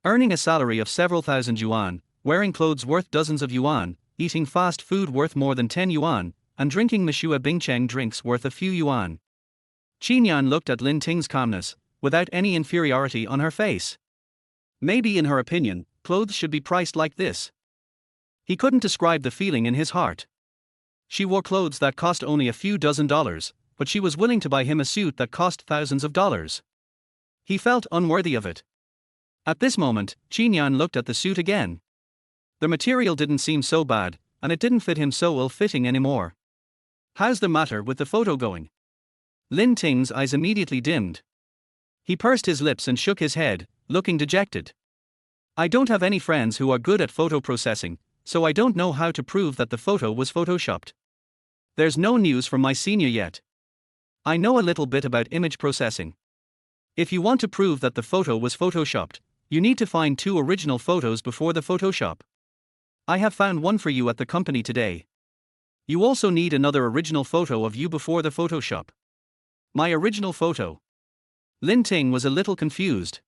Earning a salary of several thousand yuan, wearing clothes worth dozens of yuan, eating fast food worth more than 10 yuan, and drinking Mishua Bingcheng drinks worth a few yuan. Qin looked at Lin Ting's calmness, without any inferiority on her face. Maybe in her opinion, clothes should be priced like this. He couldn't describe the feeling in his heart. She wore clothes that cost only a few dozen dollars, but she was willing to buy him a suit that cost thousands of dollars. He felt unworthy of it. At this moment, Qin looked at the suit again. The material didn't seem so bad, and it didn't fit him so ill-fitting anymore. How's the matter with the photo going? Lin Ting's eyes immediately dimmed. He pursed his lips and shook his head, looking dejected. I don't have any friends who are good at photo processing, so I don't know how to prove that the photo was photoshopped. There's no news from my senior yet. I know a little bit about image processing. If you want to prove that the photo was photoshopped, you need to find 2 original photos before the Photoshop. I have found one for you at the company today. You also need another original photo of you before the Photoshop. My original photo. Lin Ting was a little confused.